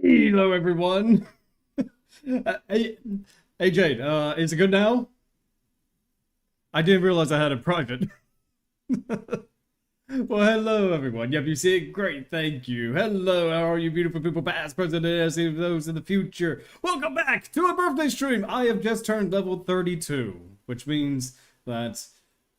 Hello, everyone. Hey, hey, Jade. Is it good now? I didn't realize I had a private. Well, hello, everyone. Yep, you see it. Great, thank you. Hello, how are you, beautiful people, past, present, and I see those in the future. Welcome back to a birthday stream. I have just turned level 32, which means that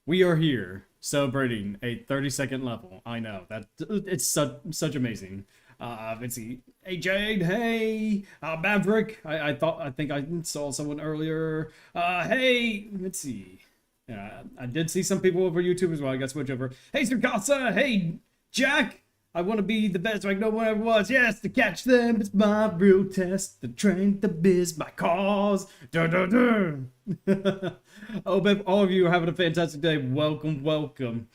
we are here celebrating a 32nd level. I know that it's such amazing. Let's see. Hey Jade, hey Maverick. I think I saw someone earlier. Hey, let's see. Yeah, I did see some people over YouTube as well. I got switch over. Hey Sirkasa, hey Jack. I want to be the best like no one ever was. Yes, to catch them, it's my real test. The train, the biz, my cause. Dun, dun, dun. I hope all of you are having a fantastic day. Welcome, welcome.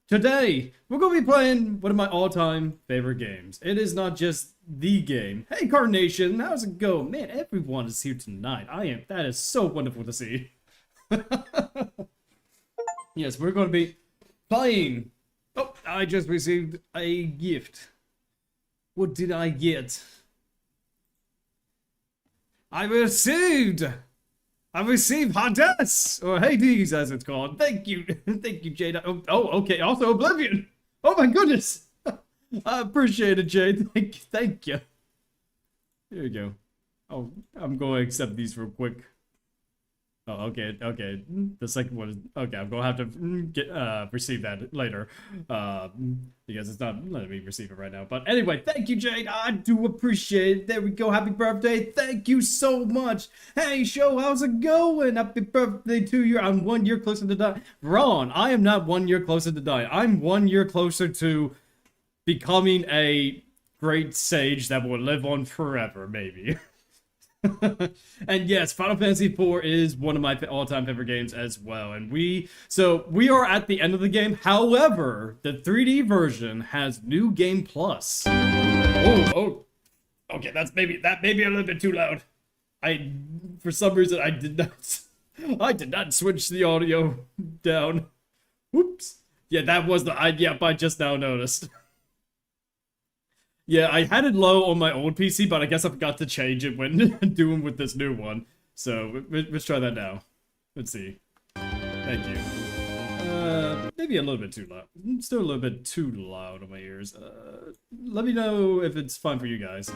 Today, we're going to be playing one of my all-time favorite games. It is not just the game. Hey, Carnation, how's it going? Man, everyone is here tonight. That is so wonderful to see. Yes, we're going to be playing. Oh, I just received a gift. What did I get? I received Hades, or Hades as it's called. Thank you, thank you, Jade. Oh, okay. Also Oblivion. Oh my goodness. I appreciate it, Jade. Thank you. There you go. Oh, I'm going to accept these real quick. Oh, okay. The second one is okay. I'm gonna have to receive that later, because it's not letting me receive it right now. But anyway, thank you, Jade. I do appreciate it. There we go. Happy birthday. Thank you so much. Hey, show, how's it going? Happy birthday to you. I'm 1 year closer to die. Ron, I am not 1 year closer to die. I'm 1 year closer to becoming a great sage that will live on forever, maybe. And yes, Final Fantasy IV is one of my all-time favorite games as well. And we are at the end of the game. However, the 3D version has New Game Plus. Oh, okay, that may be a little bit too loud. For some reason, I did not switch the audio down. Whoops. Yeah, that was I just now noticed. Yeah, I had it low on my old PC, but I guess I forgot to change it when doing with this new one. So, let's try that now. Let's see. Thank you. Maybe a little bit too loud. Still a little bit too loud on my ears. Let me know if it's fine for you guys.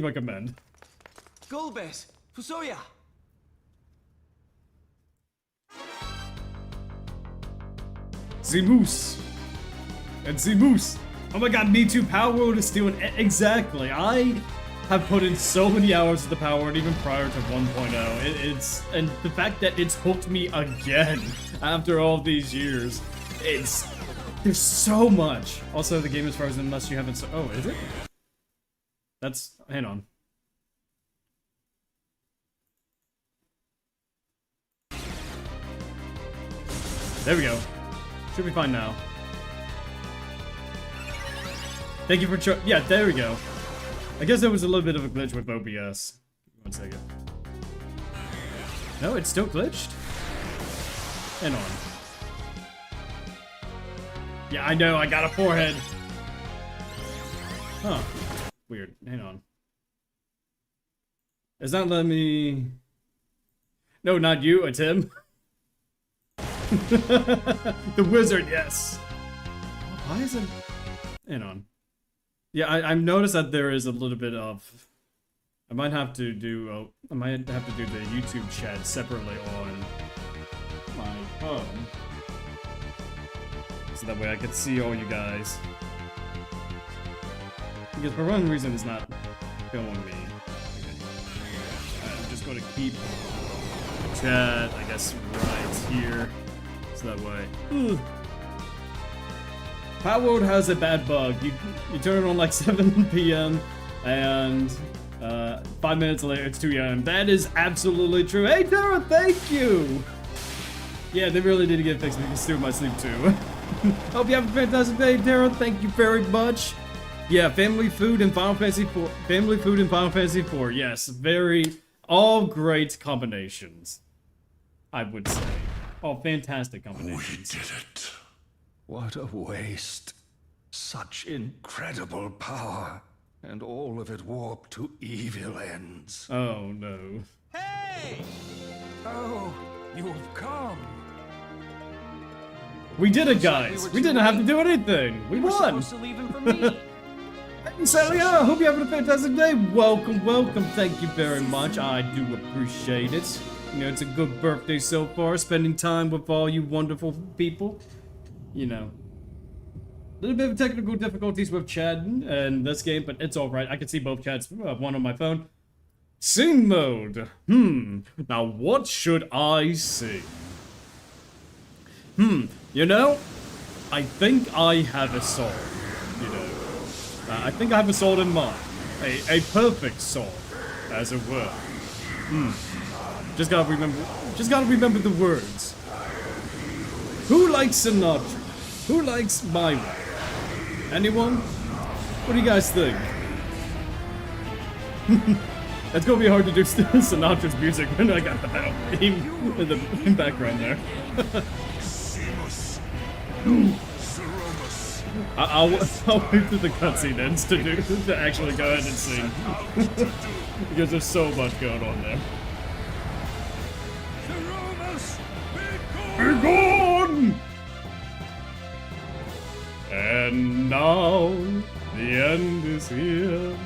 Recommend. Golbes, Fusoya. The Moose. And the Moose. Oh my god, me too. Power Word is doing exactly. I have put in so many hours of the Power Word even prior to 1.0. And the fact that it's hooked me again after all these years. There's so much. Also, the game is frozen unless you haven't. Oh, is it? Hang on. There we go. Should be fine now. Thank you for yeah, there we go. I guess there was a little bit of a glitch with OBS. 1 second. No, it's still glitched? Hang on. Yeah, I know, I got a forehead. Huh. Weird. Hang on. It's not letting me... No, not you, it's him. The wizard, yes. Why is it... Hang on. Yeah, I've noticed that there is a little bit of... I might have to do the YouTube chat separately on my phone. So that way I can see all you guys. Because for one reason it's not filming me. Okay. keep chat, I guess, right here. So that way. Ugh. Power has a bad bug. You turn it on like 7 p.m. and 5 minutes later it's 2 a.m. That is absolutely true. Hey Tara, thank you! Yeah, they really need to get fixed because through my sleep too. Hope you have a fantastic day, Tara. Thank you very much. Yeah, family food and Final Fantasy 4. Family food and Final Fantasy 4. Yes, all great combinations. I would say. All fantastic combinations. We did it. What a waste. Such incredible power. And all of it warped to evil ends. Oh no. Hey! Oh, you have come. We did it, guys. We didn't have to do anything. We We're won. supposed to leave him for me. Hey, Sally, I hope you're having a fantastic day. Welcome, welcome. Thank you very much. I do appreciate it. You know, it's a good birthday so far. Spending time with all you wonderful people. You know. A little bit of technical difficulties with chat and this game, but it's alright. I can see both chats, one on my phone. Sing mode. Now what should I sing? You know, I think I have a song, you know. I think I have a song in mind. A perfect song, as it were. Just gotta remember the words. Who likes Sinatra? Who likes My Way? Anyone? What do you guys think? It's gonna be hard to do Sinatra's music when I got the theme in the background there. I'll wait till the cutscene ends to actually go ahead and sing. Because there's so much going on there. Be gone! And now the end is here,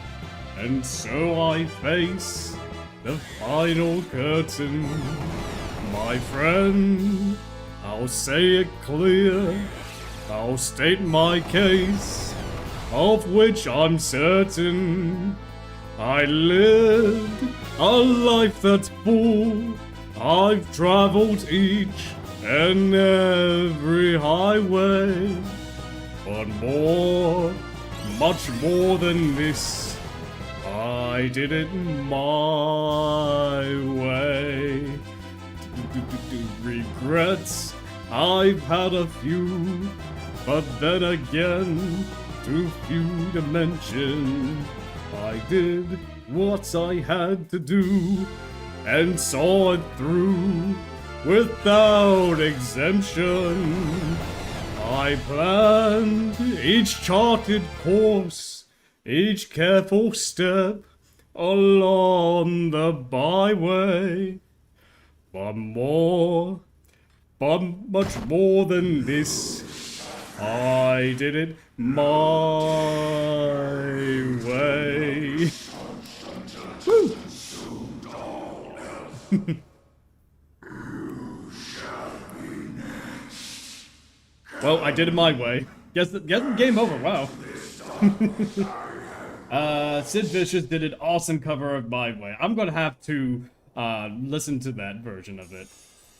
and so I face the final curtain. My friend, I'll say it clear, I'll state my case, of which I'm certain. I lived a life that's full, I've traveled each and every highway. But more, much more than this, I did it my way. Regrets, I've had a few, but then again, too few to mention. I did what I had to do, and saw it through, without exemption. I planned each charted course, each careful step along the byway. But much more than this, I did it my way. Woo! Well, I did it my way. Guess the game over. Wow. Sid Vicious did an awesome cover of My Way. I'm gonna have to listen to that version of it.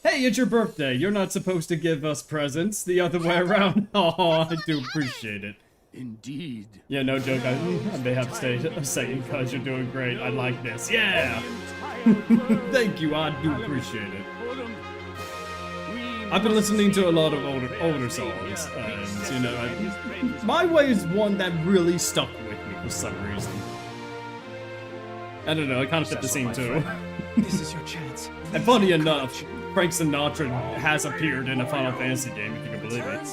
Hey, it's your birthday. You're not supposed to give us presents. The other way around. Oh, I do appreciate it. Indeed. Yeah, no joke. I may have to say because you're doing great. I like this. Yeah. Thank you. I do appreciate it. I've been listening to a lot of older songs, and you know, My Way is one that really stuck with me for some reason. I don't know, it kind of fit the scene too. This is your chance. And funny enough, Frank Sinatra has appeared in a Final Fantasy game, if you can believe it.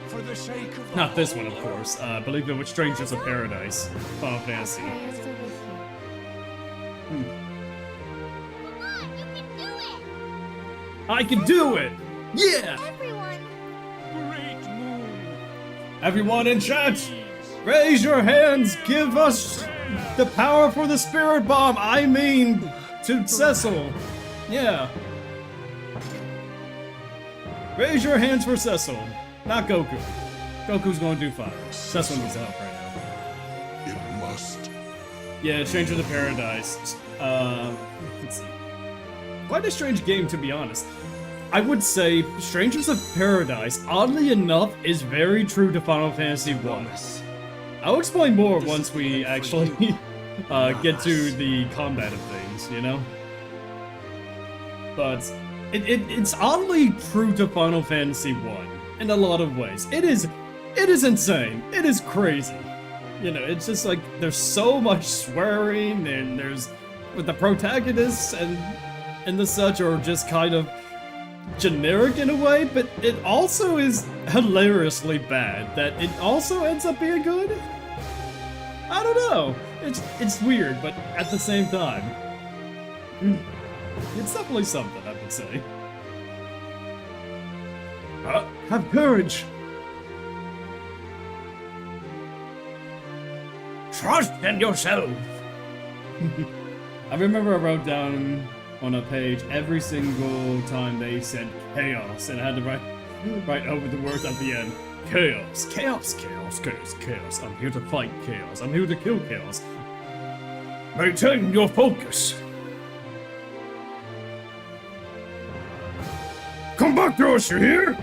For the sake of Not this one, of course. Believe it, with Strangers of Paradise, Final Fantasy. I can do it! Yeah! great moon. Everyone in chat, raise your hands, give us the power for the spirit bomb. I mean, to Cecil. Yeah. Raise your hands for Cecil, not Goku. Goku's gonna do fine. Cecil needs help right now. It must. Yeah, Strangers of Paradise. Let's see. Quite a strange game, to be honest. I would say Strangers of Paradise, oddly enough, is very true to Final Fantasy 1. I'll explain more once we actually get to the combat of things, you know? But it's oddly true to Final Fantasy 1 in a lot of ways. It is insane. It is crazy. You know, it's just like there's so much swearing, and there's with the protagonists and the such are just kind of generic in a way, but it also is hilariously bad that it also ends up being good. I don't know. It's weird, but at the same time, it's definitely something, I would say. Have courage. Trust in yourself. I remember I wrote down on a page every single time they said chaos, and I had to write over the words at the end. Chaos, chaos, chaos, chaos, chaos. I'm here to fight chaos. I'm here to kill chaos. Maintain your focus. Come back to us, you hear?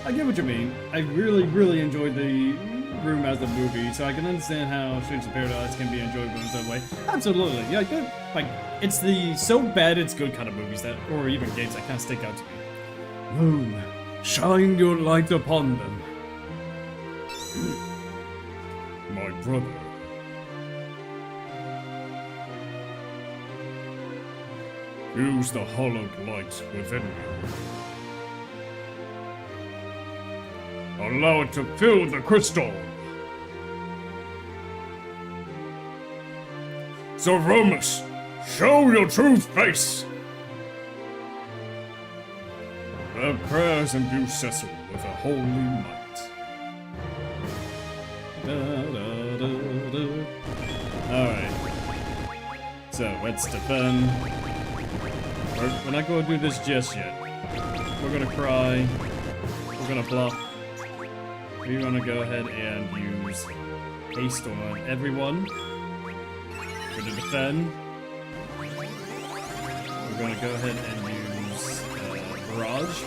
I get what you mean. I really, really enjoyed the room as a movie, so I can understand how Strangers of Paradise can be enjoyable in some way. Absolutely, yeah, good. Like, it's the so bad it's good kind of movies that, or even games that kind of stick out to me. Moon, shine your light upon them. My brother. Use the hollowed light within you. Allow it to fill the crystal. So Romus, show your true face. The prayers imbue Cecil with a holy might. Alright. So let's defend. We're not going to do this just yet. We're going to cry. We're going to bluff. We're going to go ahead and use haste on everyone. We're going to defend. We're going to go ahead and use barrage.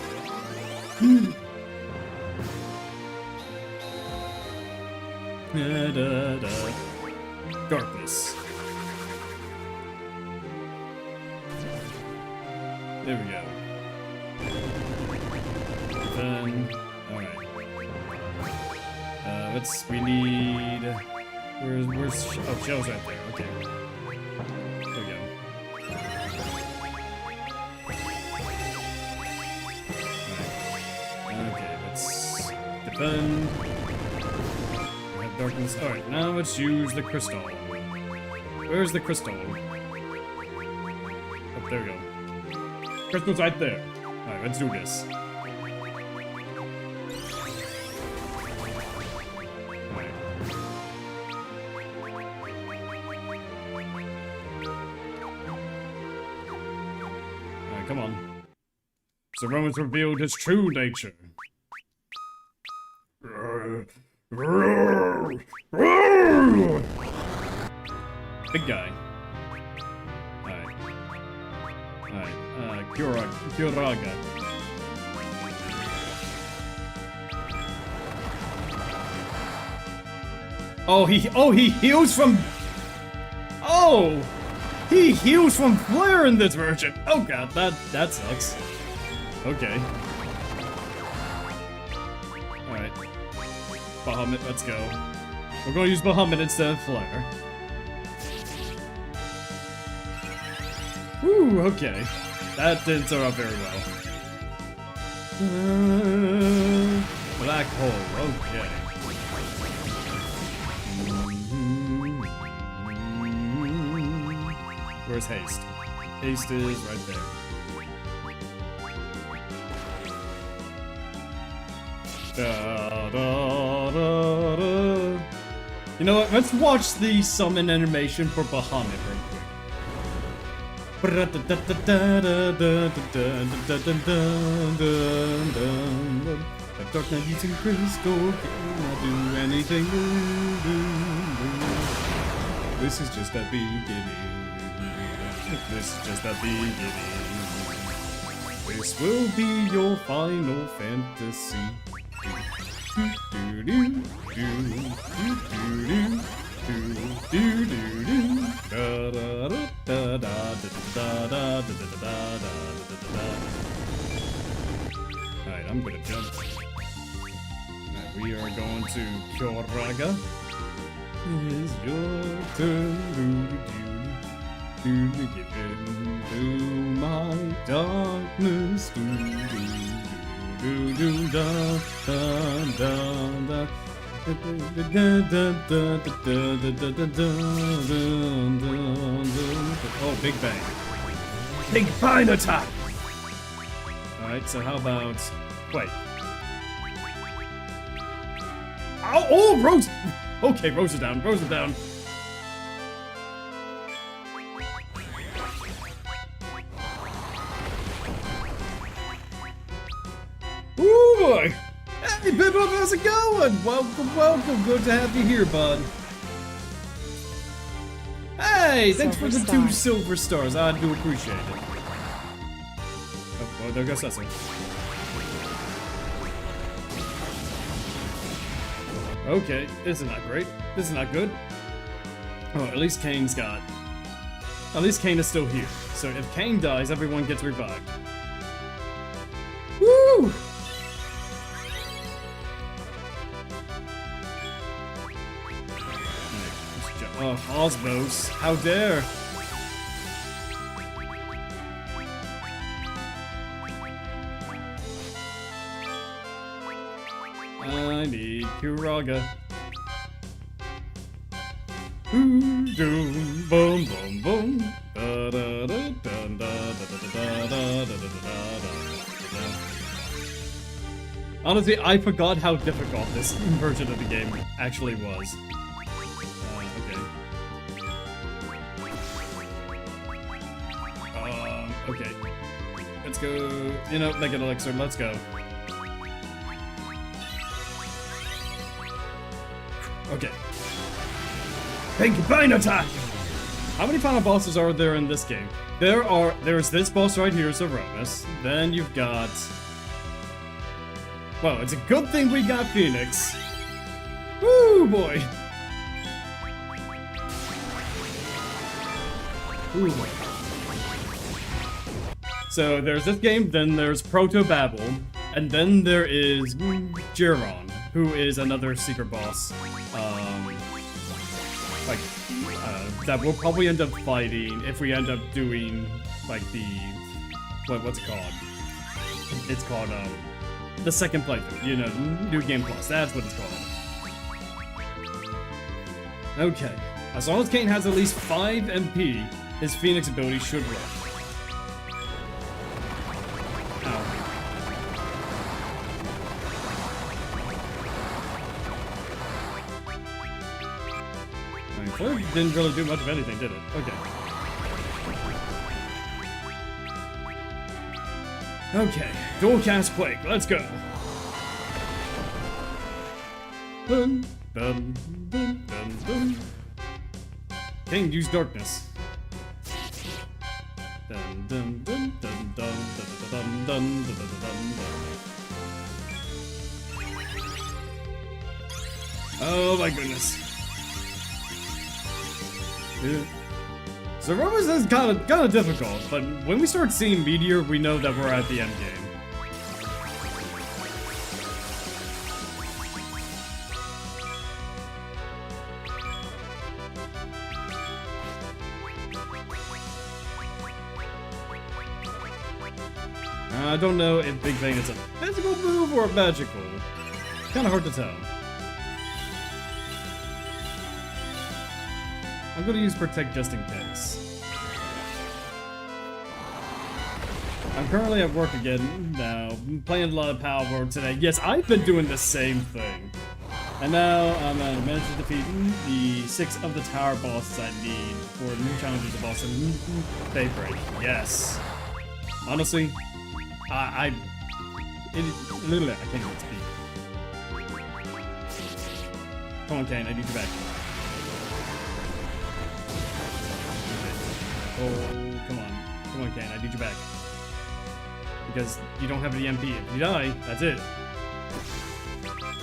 Darkness. There we go. Then, alright. We need... Where's... Oh, Shell's right there, okay. There we go. Alright. Okay, let's defend. We have darkness. Alright, now let's use the crystal. Where's the crystal? Oh, there we go. Crystal's right there. Alright, let's do this. Come on. So Roman's revealed his true nature. Big guy. Alright. Alright. Kyoraga. Oh, he heals from... Oh! He heals from flare in this version! Oh god, that sucks. Okay. Alright. Bahamut, let's go. We're gonna use Bahamut instead of flare. Whew, okay. That didn't start out very well. Black hole, okay. Where's haste? Haste is right there. Da, da, da, da. You know what? Let's watch the summon animation for Bahamut real quick. The Dark Knight using crystal cannot do anything. This is just the beginning. This is just the beginning. This will be your final fantasy. Alright, I'm gonna jump. Alright, we are going to Kyoraga. It is your turn. To give into my darkness. Oh, Big Bang. Big Bang attack! Alright, so how about... Wait. Oh, Rose! Okay, Rose is down, Rose is down. Ooh, boy! Hey, Bibbo, how's it going? Welcome, welcome. Good to have you here, bud. Hey, thanks for the 2 silver stars. I do appreciate it. Oh, well, there goes Cecil. Okay, this is not great. This is not good. Oh, at least Kane's got... At least Kane is still here. So if Kane dies, everyone gets revived. Woo! Oh, Osmos, how dare! I need Kuraga. Boom, boom, boom, boom. Da da da da da da da da da. Honestly, I forgot how difficult this version of the game actually was. Okay. Let's go. You know, make an elixir. Let's go. Okay. Big Bang attack! How many final bosses are there in this game? There's this boss right here, Zeromus. Then you've got... Well, it's a good thing we got Phoenix. Woo, boy! Ooh. So there's this game, then there's Proto-Babel, and then there is Jiron, who is another secret boss. That we'll probably end up fighting if we end up doing, like, the... What's it called? It's called, the second playthrough, you know, New Game Plus, that's what it's called. Okay, as long as Kane has at least 5 MP, his Phoenix ability should work. Flare didn't really do much of anything, did it? Okay. Okay, dual cast Quake, let's go. Dun, dun, dun, dun, dun. King, use darkness. Dun, dun, dun, dun, dun, dun, dun, dun, dun, dun, dun. Oh my goodness. Zeromus is kind of difficult, but when we start seeing Meteor, we know that we're at the end game. I don't know if Big Bang is a physical move or a magical. Kind of hard to tell. I'm gonna use Protect just in case. I'm currently at work again now, playing a lot of Power Word today. Yes, I've been doing the same thing. And now I'm managed to defeat the 6 of the tower bosses I need for new challenges of boss and Daybreak. Yes. Honestly, I can't even speak. Come on, Kane, I need you back. Oh, come on. Come on, Kane. I need you back. Because you don't have the MP. If you die, that's it.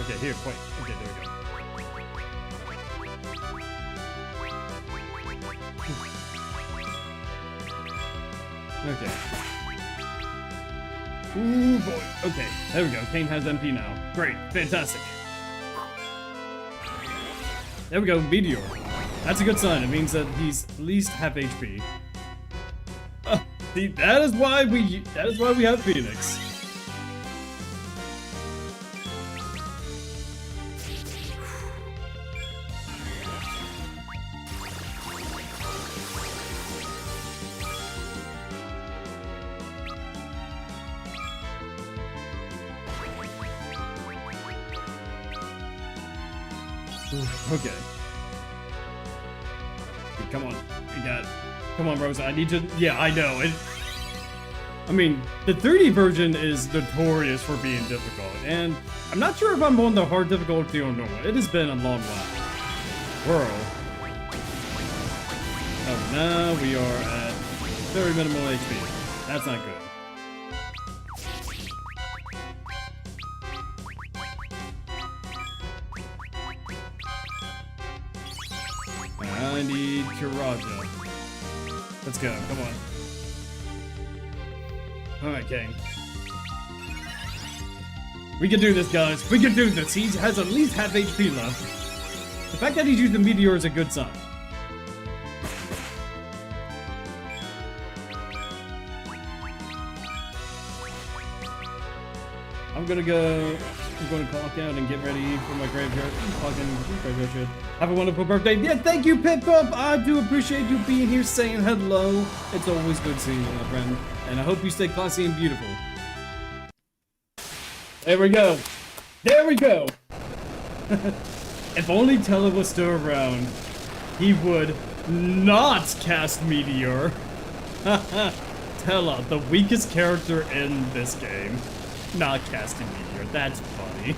Okay, here, wait. Okay, there we go. Okay. Ooh, boy. Okay, there we go. Kane has MP now. Great. Fantastic. There we go. Meteor. That's a good sign. It means that he's at least half HP. See, that is why we have Phoenix. Okay. Come on. We got it. Come on, Rosa. I need to... Yeah, I know. I mean, the 3D version is notorious for being difficult, and I'm not sure if I'm on the hard difficulty or normal. It has been a long while. Whirl. Oh, now we are at very minimal HP. That's not good. I need Kiraja. Let's go, come on. Alright, Kane. We can do this, guys. We can do this. He has at least half HP left. The fact that he's used the meteor is a good sign. I'm gonna clock out and get ready for my graveyard. Graveyard shit. Have a wonderful birthday. Yeah, thank you, Pip-Up. I do appreciate you being here saying hello. It's always good seeing you, my friend. And I hope you stay classy and beautiful. There we go. There we go. If only Tella was still around, he would not cast Meteor. Tella, the weakest character in this game. Not casting Meteor. That's funny.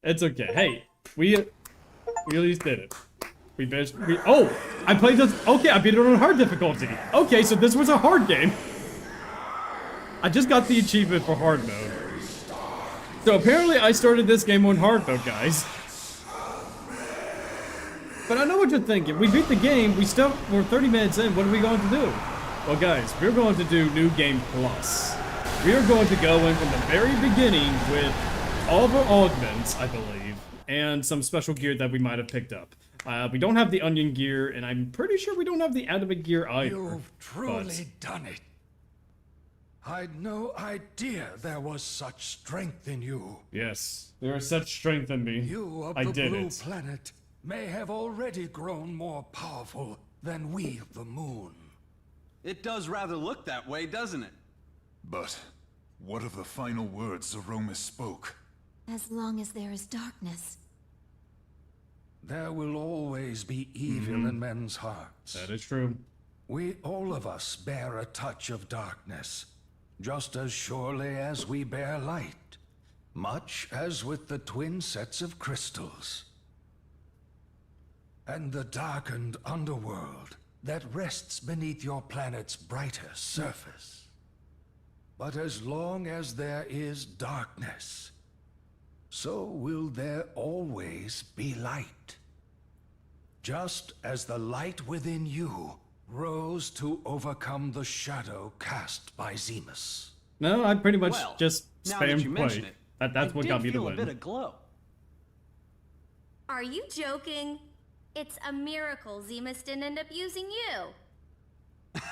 It's okay. Hey, we at least did it. Oh, I played this. Okay, I beat it on hard difficulty. Okay, so this was a hard game. I just got the achievement for hard mode. So apparently I started this game on hard mode, guys. But I know what you're thinking. We beat the game. We're 30 minutes in. What are we going to do? Well, guys, we're going to do New Game Plus. We are going to go in from the very beginning with all of our augments, I believe, and some special gear that we might have picked up. We don't have the onion gear, and I'm pretty sure we don't have the adamant gear either. You've truly done it. I'd no idea there was such strength in you. Yes, there is such strength in me. You of the blue planet may have already grown more powerful than we of the moon. It does rather look that way, doesn't it? But what of the final words Zeromus spoke? As long as there is darkness. There will always be evil in men's hearts. That is true. We, all of us, bear a touch of darkness, just as surely as we bear light, much as with the twin sets of crystals. And the darkened underworld that rests beneath your planet's brighter surface. But as long as there is darkness, so will there always be light. Just as the light within you rose to overcome the shadow cast by Zemus. No, I pretty much Well, just now that you spammed mention play. it, That's what got me to feel a bit win. of glow. Are you joking? It's a miracle Zemus didn't end up using you.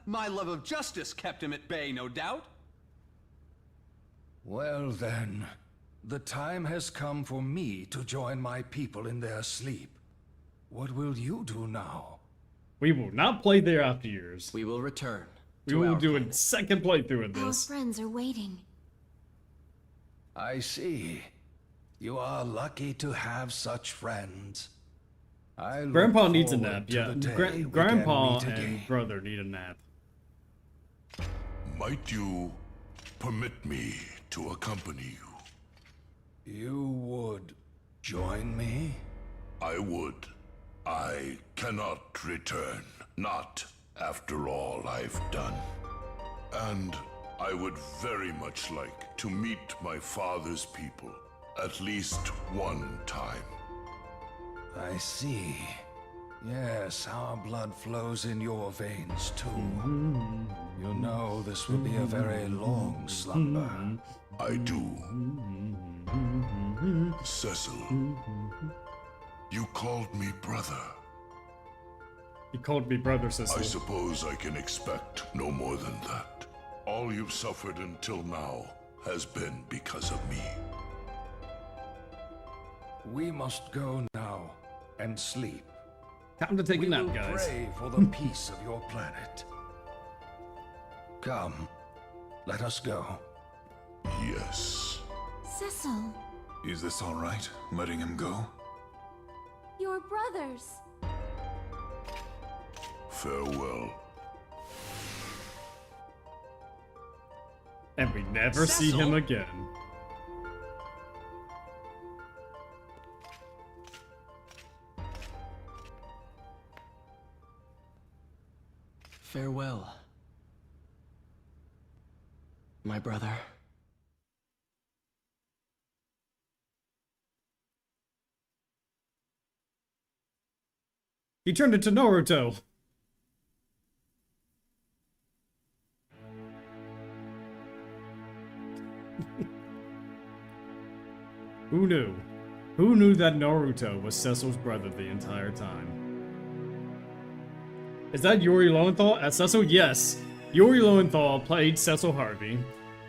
My love of justice kept him at bay, no doubt. Well then, the time has come for me to join my people in their sleep. What will you do now? We will not play there after years. We will return. We will do a second playthrough of Our this. friends are waiting. I see. You are lucky to have such friends. I look Grandpa needs a forward nap. to Yeah, the day we can Grandpa meet again. and brother need a nap. Might you permit me to accompany you? You would join me? I would. I cannot return. Not after all I've done. And I would very much like to meet my father's people at least one time. I see. Yes, our blood flows in your veins too. You know this will be a very long slumber. I do. Cecil, you called me brother. He called me brother, I Cecil. suppose I can expect no more than that. All you've suffered until now has been because of me. We must go now and sleep. Time to take a We nap, will guys. pray for the peace of your planet. Come, let us go. Yes. Cecil, Is this all right, letting him go? your brothers. Farewell. And we never see him again. Farewell, my brother. He turned into Naruto. Who knew? Who knew that Naruto was Cecil's brother the entire time? Is that Yuri Lowenthal as Cecil? Yes. Yuri Lowenthal played Cecil Harvey.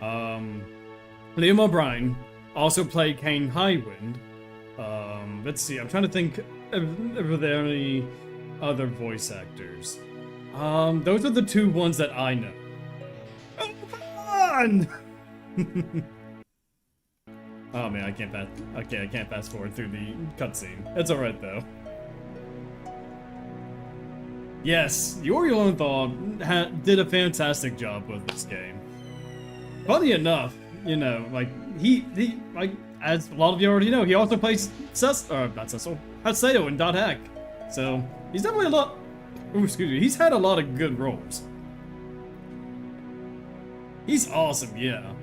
Liam O'Brien also played Kane Highwind. Let's see, I'm trying to think if there are any other voice actors. Those are the two ones that I know. Oh, come on! Oh man, I can't fast forward through the cutscene. It's alright though. Yes, Yuri Lowenthal did a fantastic job with this game. Funny enough, you know, like he like as a lot of you already know, he also plays Haseo in .hack. So he's definitely he's had a lot of good roles. He's awesome, yeah.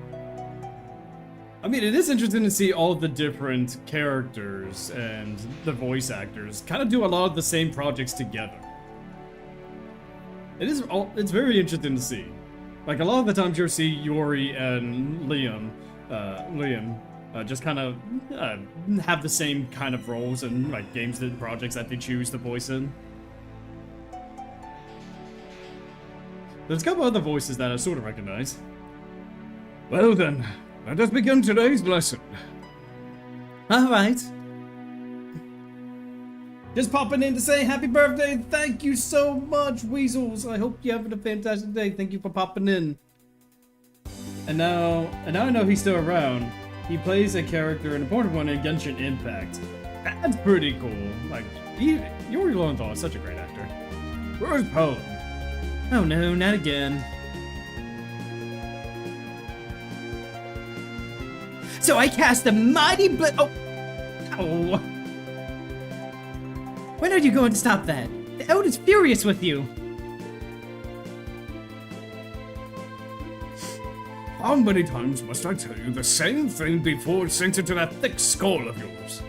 I mean, it is interesting to see all the different characters and the voice actors kind of do a lot of the same projects together. It's very interesting to see. Like, a lot of the times you'll see Yuri and Liam just kind of have the same kind of roles in, like, games and projects that they choose to voice in. There's a couple other voices that I sort of recognize. Well then, let us begin today's lesson. Alright. Just popping in to say happy birthday. Thank you so much, Weasels. I hope you're having a fantastic day. Thank you for popping in. And now I know he's still around. He plays a character, an important one in Genshin Impact. That's pretty cool. Like, Yuri Lowenthal is such a great actor. Where's Poe? Oh no, not again. So I cast a mighty Oh. When are you going to stop that? The Eld is furious with you. How many times must I tell you the same thing before it sinks into that thick skull of yours?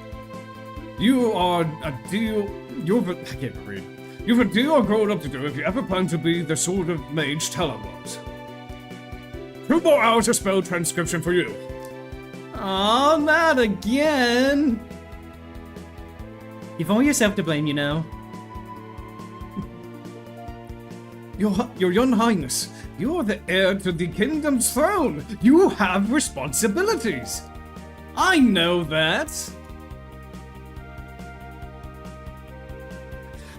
You are a deal. I can't read. You've a deal grown up to do if you ever plan to be the sort of mage Teller was. 2 more hours of spell transcription for you. Oh, not again. You've only yourself to blame, you know. Your young highness, you are the heir to the kingdom's throne. You have responsibilities. I know that.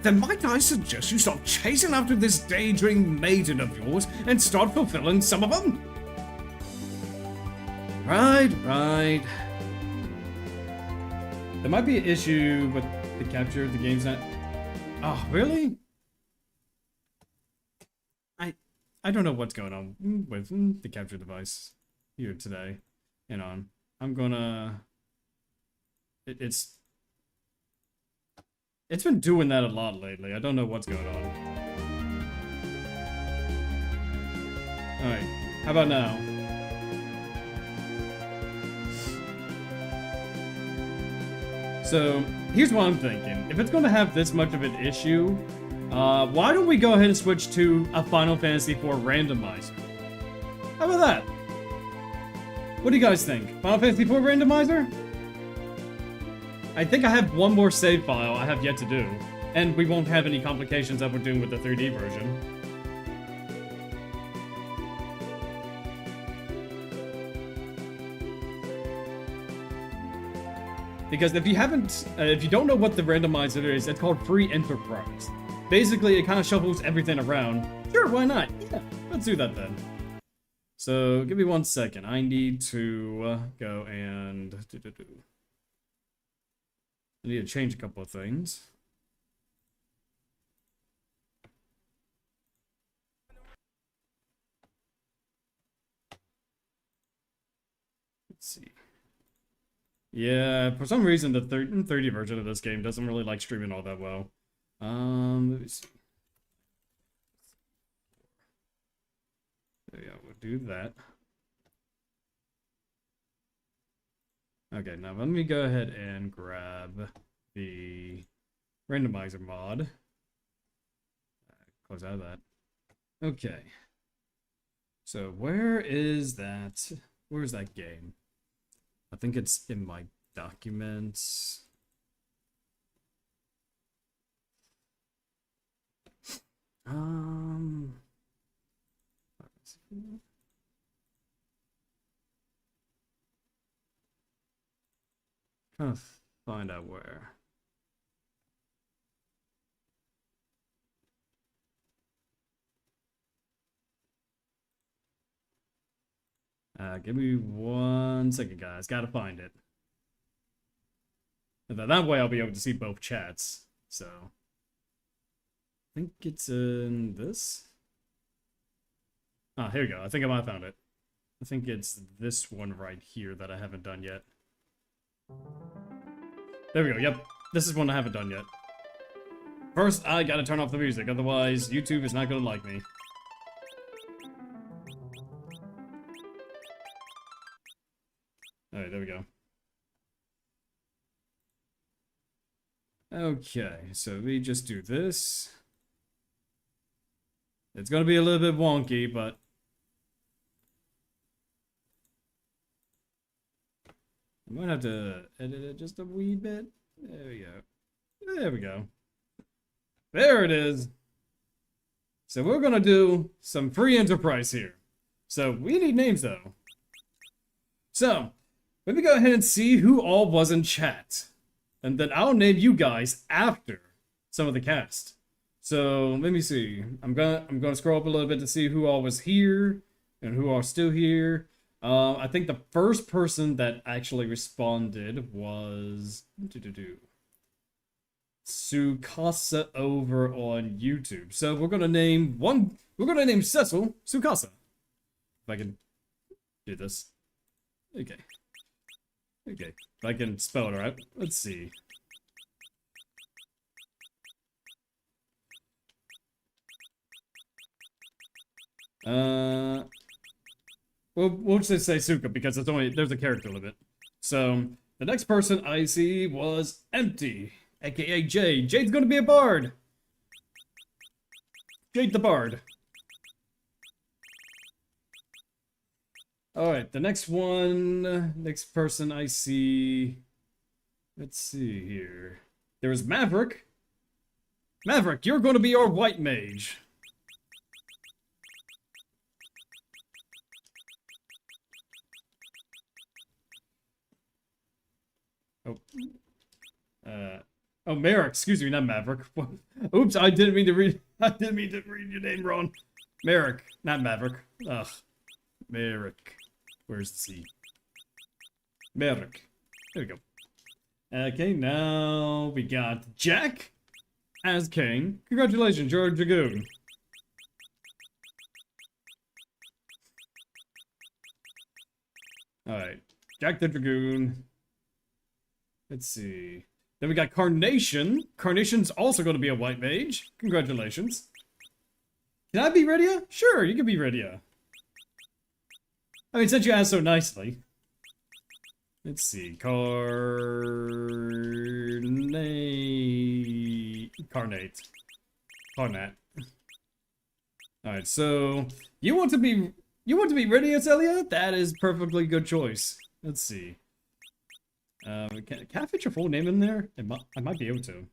Then might I suggest you stop chasing after this daydream maiden of yours and start fulfilling some of them? Right. There might be an issue with the capture. The game's not. Oh, really? I don't know what's going on with the capture device here today. Hang on. I'm gonna. It's. It's been doing that a lot lately. I don't know what's going on. Alright, how about now? So, here's what I'm thinking. If it's going to have this much of an issue, why don't we go ahead and switch to a Final Fantasy IV randomizer? How about that? What do you guys think? Final Fantasy IV randomizer? I think I have one more save file I have yet to do, and we won't have any complications that we're doing with the 3D version. Because if you don't know what the randomizer is, it's called Free Enterprise. Basically, it kind of shuffles everything around. Sure, why not? Yeah, let's do that then. So, give me 1 second. I need to go and... I need to change a couple of things. Let's see. Yeah, for some reason the 30 version of this game doesn't really like streaming all that well. Let me see. There we go, we'll do that. Okay, now let me go ahead and grab the randomizer mod. Close out of that. Okay. So where is that? Where's that game? I think it's in my documents. Trying to find out where. Give me 1 second, guys. Gotta find it. And then that way I'll be able to see both chats. So, I think it's in this. Ah, here we go. I think I might have found it. I think it's this one right here that I haven't done yet. There we go. Yep. This is one I haven't done yet. First, I gotta turn off the music. Otherwise, YouTube is not gonna like me. Alright, there we go. Okay, so we just do this. It's gonna be a little bit wonky, but... I might have to edit it just a wee bit. There we go. There we go. There it is. So we're gonna do some free enterprise here. So we need names though. So, let me go ahead and see who all was in chat. And then I'll name you guys after some of the cast. So let me see. I'm gonna scroll up a little bit to see who all was here and who are still here. I think the first person that actually responded was Sukasa over on YouTube. So we're gonna name Cecil Sukasa. If I can do this. Okay. Okay. If I can spell it right. Let's see. We'll just say Suka because there's a character limit. So the next person I see was Empty, aka Jade. Jade's gonna be a bard. Jade the bard. Alright, the next person I see. Let's see here. There is Maverick. Maverick, you're gonna be our white mage. Oh, Merrick, excuse me, not Maverick. Oops, I didn't mean to read your name wrong. Merrick, not Maverick. Ugh. Merrick. Where's the C? Merrick. There we go. Okay, now we got Jack as King. Congratulations, you're a Dragoon. Alright. Jack the Dragoon. Let's see. Then we got Carnation. Carnation's also going to be a white mage. Congratulations. Can I be Rydia? Sure, you can be Rydia. I mean, since you asked so nicely. Let's see. Carnate. Alright, so you want to be Rydia, Celia? That is perfectly good choice. Let's see. Can I fit your full name in there? I might be able to.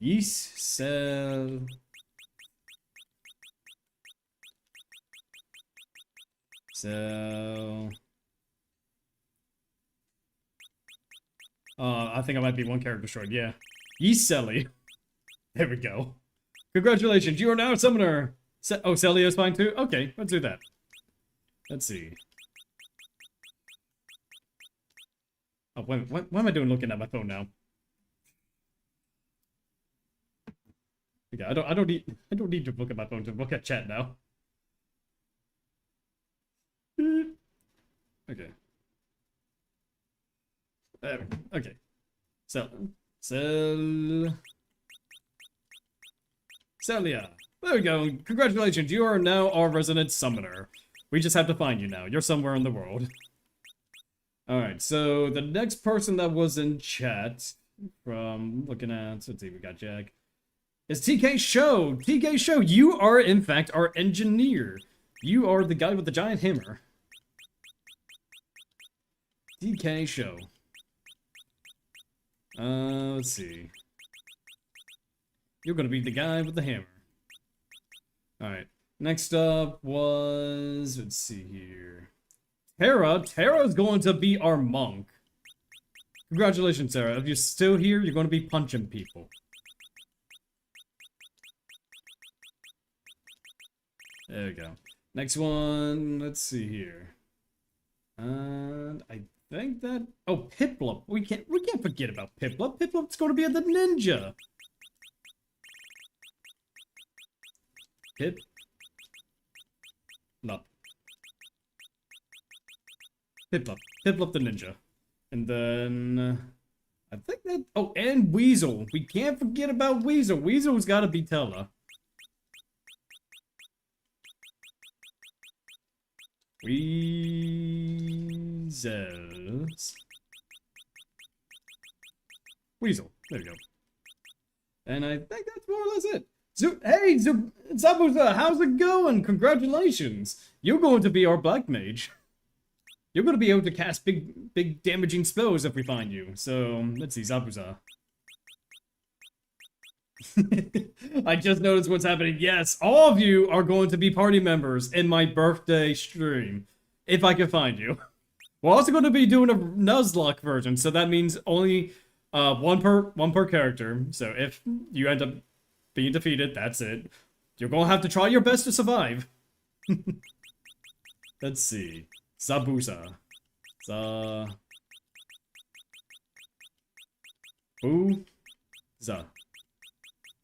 Yisel. So. I think I might be one character short. Yeah. Yiseli. There we go. Congratulations, you are now a summoner. Oh, Celia's fine too? Okay, let's do that. Let's see. Oh, what am I doing looking at my phone now? Okay, I don't need to look at my phone to look at chat now. Okay. Okay. Celia. There we go. Congratulations, you are now our resident summoner. We just have to find you now. You're somewhere in the world. Alright, so the next person that was in chat, from looking at, let's see, we got Jack, is TK Show. TK Show, you are in fact our engineer. You are the guy with the giant hammer. TK Show. Let's see. You're gonna be the guy with the hammer. Alright. Next up was... let's see here. Tara. Tara's going to be our monk. Congratulations, Tara. If you're still here, you're going to be punching people. There we go. Next one, let's see here. And I think that... oh, Piplup. We can't forget about Piplup. Piplup's going to be the ninja. Piplup. Piplup the ninja. And then... I think that... oh, and Weasel. We can't forget about Weasel. Weasel's got to be Tella. Weasel. There we go. And I think that's more or less it. Hey, Zabuza, how's it going? Congratulations. You're going to be our black mage. You're going to be able to cast big damaging spells if we find you. So, let's see, Zabuza. I just noticed what's happening. Yes, all of you are going to be party members in my birthday stream. If I can find you. We're also going to be doing a Nuzlocke version, so that means only one per character. So if you end up being defeated, that's it. You're going to have to try your best to survive. Let's see. Zabuza. Za.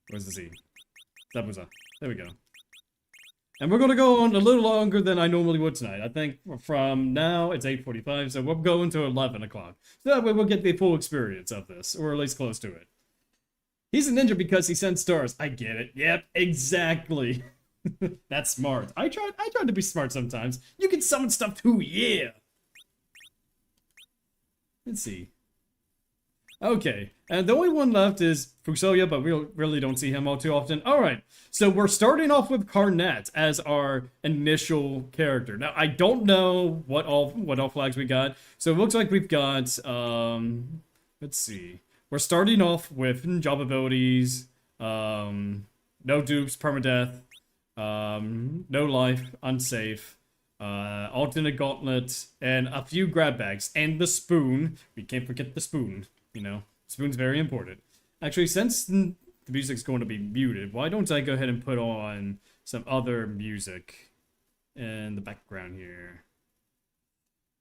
Where's the Z? Zabuza. There we go. And we're going to go on a little longer than I normally would tonight. I think from now, it's 8:45, so we'll go into 11 o'clock. So that way we'll get the full experience of this, or at least close to it. He's a ninja because he sends stars. I get it. Yep, exactly. That's smart. I tried to be smart sometimes. You can summon stuff too, yeah! Let's see. Okay, and the only one left is Fusoya, but we really don't see him all too often. Alright, so we're starting off with Karnat as our initial character. Now, I don't know what all flags we got, so it looks like we've got, let's see. We're starting off with job abilities, no dupes, permadeath, no life, unsafe, alternate gauntlet, and a few grab bags, and the spoon. We can't forget the spoon. You know, spoon's very important. Actually, since the music's going to be muted, why don't I go ahead and put on some other music in the background here?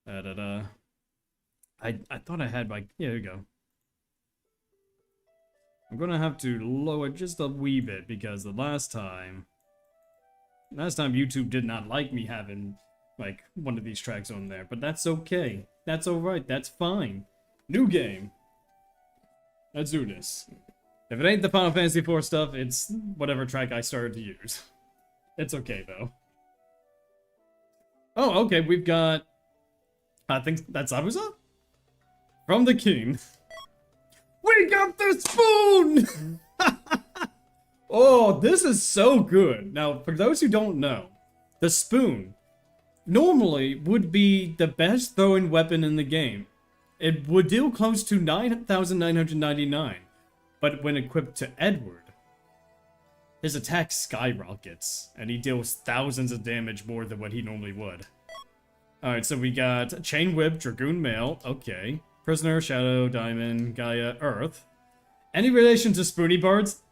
I thought I had like, yeah, there you go. I'm gonna have to lower just a wee bit because the last time YouTube did not like me having like one of these tracks on there, but that's okay. That's alright, that's fine. New game. Let's do this. If it ain't the Final Fantasy IV stuff, it's whatever track I started to use. It's okay, though. Oh, okay, we've got... I think that's Abusa? From the king. We got the spoon! Oh, this is so good. Now, for those who don't know, the spoon normally would be the best throwing weapon in the game. It would deal close to 9,999. But when equipped to Edward, his attack skyrockets, and he deals thousands of damage more than what he normally would. Alright, so we got Chain Whip, Dragoon Mail, okay. Prisoner, Shadow, Diamond, Gaia, Earth. Any relation to Spoony Bards?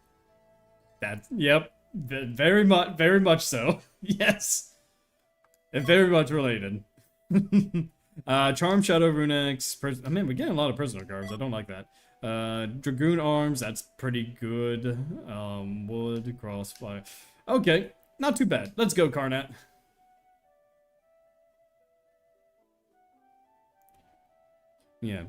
Yep, very much so. Yes. Very much related. Charm, Shadow, Runex, I mean, we're getting a lot of prisoner cards, I don't like that. Dragoon Arms, that's pretty good. Wood, Crossfire. Okay, not too bad. Let's go, Karnat. Yeah.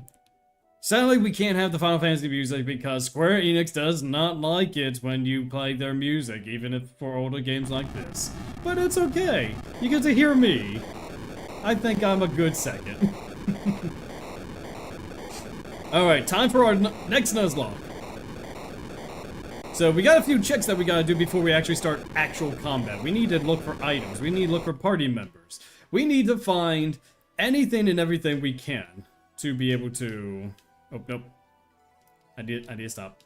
Sadly, we can't have the Final Fantasy music because Square Enix does not like it when you play their music, even if for older games like this. But it's okay. You get to hear me. I think I'm a good second. Alright, time for our next Nuzlocke. So we got a few checks that we gotta do before we actually start actual combat. We need to look for items. We need to look for party members. We need to find anything and everything we can to be able to... Oh, nope. I need to stop.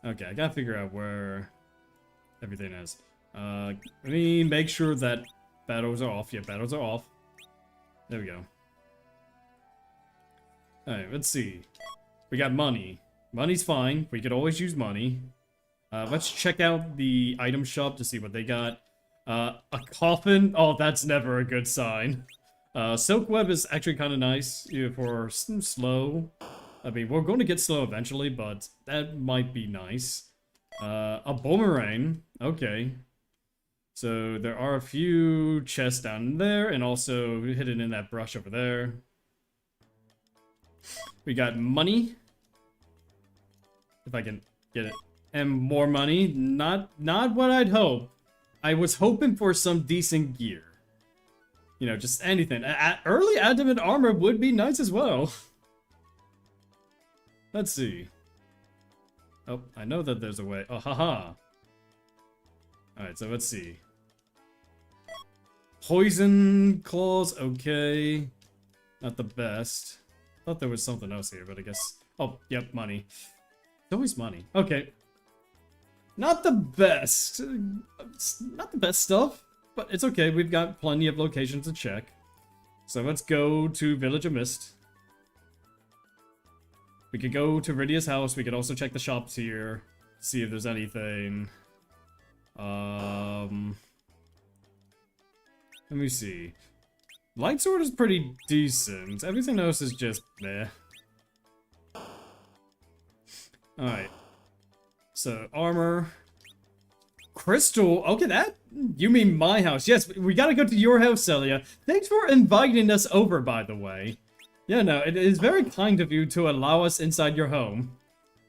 Okay, I gotta figure out where everything is. Let me make sure that battles are off. Yeah, battles are off. There we go. Alright, let's see. We got money. Money's fine. We could always use money. Let's check out the item shop to see what they got. A coffin? Oh, that's never a good sign. Silk web is actually kind of nice for slow. I mean, we're going to get slow eventually, but that might be nice. A boomerang. Okay. So there are a few chests down there, and also hidden in that brush over there. We got money. If I can get it. And more money. Not what I'd hope. I was hoping for some decent gear. You know, just anything. Early adamant armor would be nice as well. Let's see. Oh, I know that there's a way. Oh, haha. Alright, so let's see. Poison claws, okay. Not the best. Thought there was something else here, but I guess... Oh, yep, money. It's always money. Okay. Not the best. Not the best stuff. But it's okay, we've got plenty of locations to check. So let's go to Village of Mist. We could go to Rydia's house, we could also check the shops here. See if there's anything. Let me see. Light Sword is pretty decent. Everything else is just meh. Alright. So, armor... Crystal, okay, that, you mean my house. Yes, we gotta go to your house, Celia. Thanks for inviting us over, by the way. Yeah, no, it is very kind of you to allow us inside your home.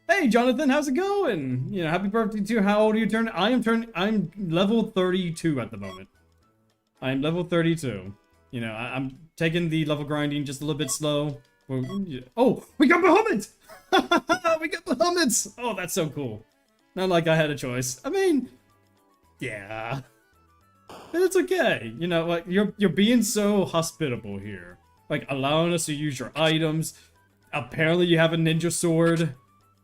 Hey, Jonathan, how's it going? You know, happy birthday to you. How old are you turning? I'm level 32 at the moment. I'm level 32. You know, I'm taking the level grinding just a little bit slow. Oh, we got Bahamut! We got Bahamut! Oh, that's so cool. Not like I had a choice. I mean... Yeah. But it's okay. You know, like, you're being so hospitable here. Like, allowing us to use your items. Apparently you have a ninja sword.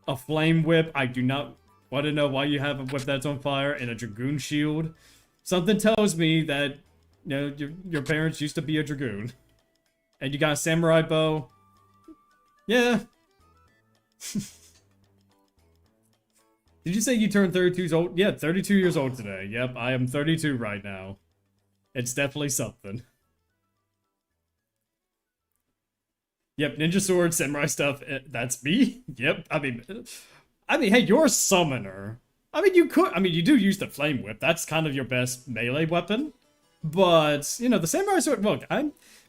A flame whip. I do not want to know why you have a whip that's on fire. And a dragoon shield. Something tells me that, you know, your parents used to be a dragoon. And you got a samurai bow. Yeah. Did you say you turned 32 years old? Yeah, 32 years old today. Yep, I am 32 right now. It's definitely something. Yep, ninja sword, samurai stuff. That's me? Yep, I mean, hey, you're a summoner. I mean, you do use the flame whip. That's kind of your best melee weapon. But, you know, the samurai sword, look,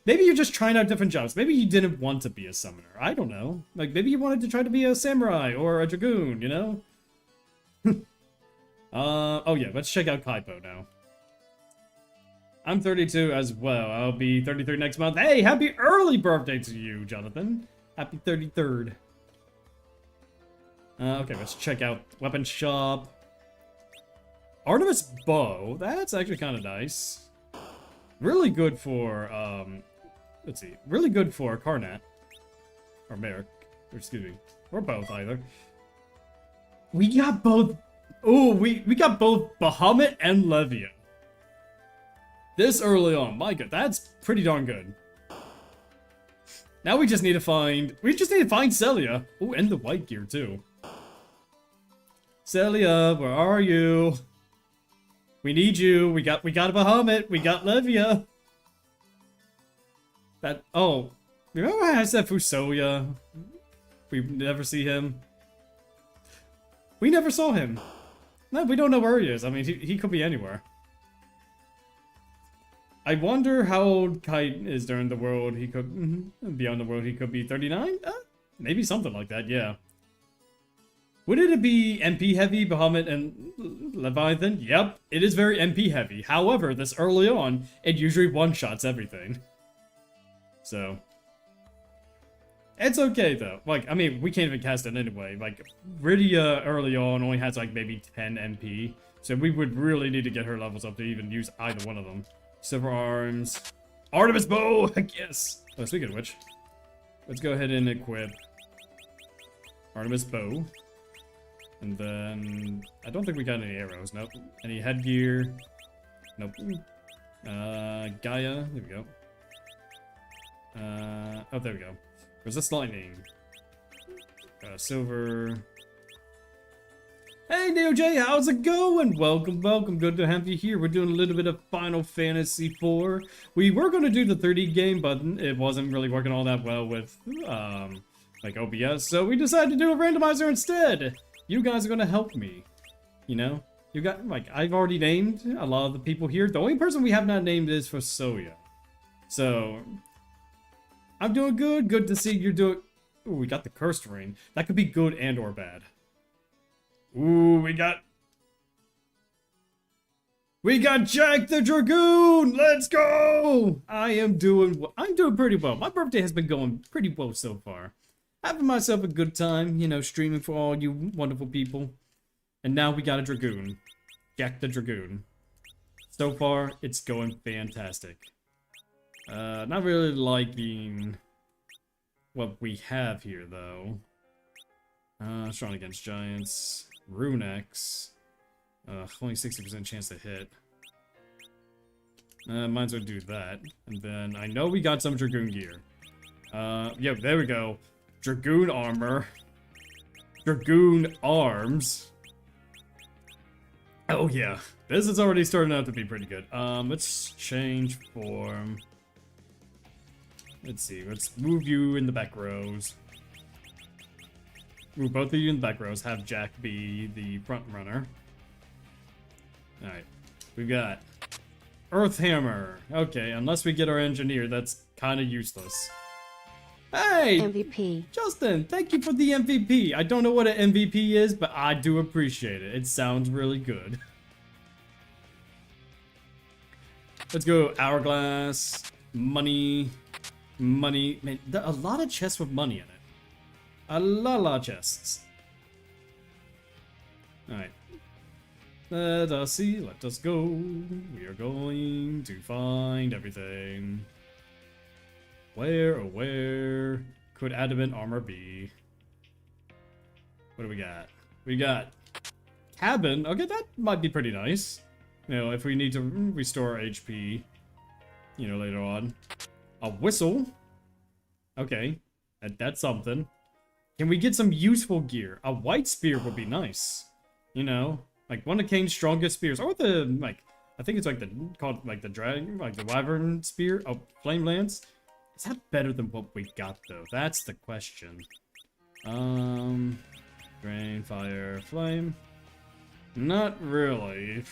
Maybe you're just trying out different jobs. Maybe you didn't want to be a summoner. I don't know. Like, maybe you wanted to try to be a samurai or a dragoon, you know? Oh yeah, let's check out Kaipo now. I'm 32 as well. I'll be 33 next month. Hey, happy early birthday to you, Jonathan. Happy 33rd. Okay, let's check out weapon shop. Artemis bow. That's actually kind of nice. Really good for, let's see. Really good for Karnat. Or Merrick. Or excuse me. Or both, either. We got both. Oh, we got both Bahamut and Levia. This early on. My god, that's pretty darn good. Now we just need to find... We just need to find Celia. Oh, and the white gear, too. Celia, where are you? We need you. We got a Bahamut. We got Levia. That... Oh. Remember I said Fusoya? We never see him. We never saw him. No, we don't know where he is. I mean, he could be anywhere. I wonder how old Kite is during the world. He could... Beyond the world, he could be 39? Maybe something like that, yeah. Would it be MP heavy, Bahamut and Leviathan? Yep, it is very MP heavy. However, this early on, it usually one-shots everything. So... It's okay, though. Like, I mean, we can't even cast it anyway. Like, Rydia early on only has, like, maybe 10 MP. So we would really need to get her levels up to even use either one of them. Silver Arms. Artemis Bow! Yes! Oh, speaking of which, let's go ahead and equip Artemis Bow. And then... I don't think we got any arrows. Nope. Any headgear? Nope. Gaia. There we go. Oh, there we go. Resist lightning. Silver. Hey, NeoJ, how's it going? Welcome, welcome. Good to have you here. We're doing a little bit of Final Fantasy IV. We were going to do the 3D game, but it wasn't really working all that well with, like, OBS. So we decided to do a randomizer instead. You guys are going to help me. You know? You got, like, I've already named a lot of the people here. The only person we have not named is Fusoya. So... I'm doing good. Good to see you're doing... Ooh, we got the Cursed Ring. That could be good and or bad. Ooh, we got Jack the Dragoon! Let's go! I'm doing pretty well. My birthday has been going pretty well so far. Having myself a good time, you know, streaming for all you wonderful people. And now we got a Dragoon. Jack the Dragoon. So far, it's going fantastic. Not really liking what we have here, though. Strong against giants. Runex. Only 60% chance to hit. Might as well do that. And then, I know we got some Dragoon gear. Yeah, there we go. Dragoon armor. Dragoon arms. Oh, yeah. This is already starting out to be pretty good. Let's change form. Let's see, let's move you in the back rows. Move both of you in the back rows, have Jack be the front runner. Alright, we've got Earth Hammer. Okay, unless we get our engineer, that's kind of useless. Hey! MVP. Justin, thank you for the MVP. I don't know what an MVP is, but I do appreciate it. It sounds really good. Let's go Hourglass, money... Money, man, a lot of chests with money in it. A lot of chests. Alright. Let us see, let us go. We are going to find everything. Where, oh where could adamant armor be? What do we got? We got cabin. Okay, that might be pretty nice. You know, if we need to restore HP, you know, later on. A whistle. Okay. That's something. Can we get some useful gear? A white spear would be nice. You know? Like one of Kane's strongest spears. Or the, like, I think it's like the, called, like the dragon, like the wyvern spear. Oh, flame lance. Is that better than what we got, though? That's the question. Drain, fire, flame. Not really.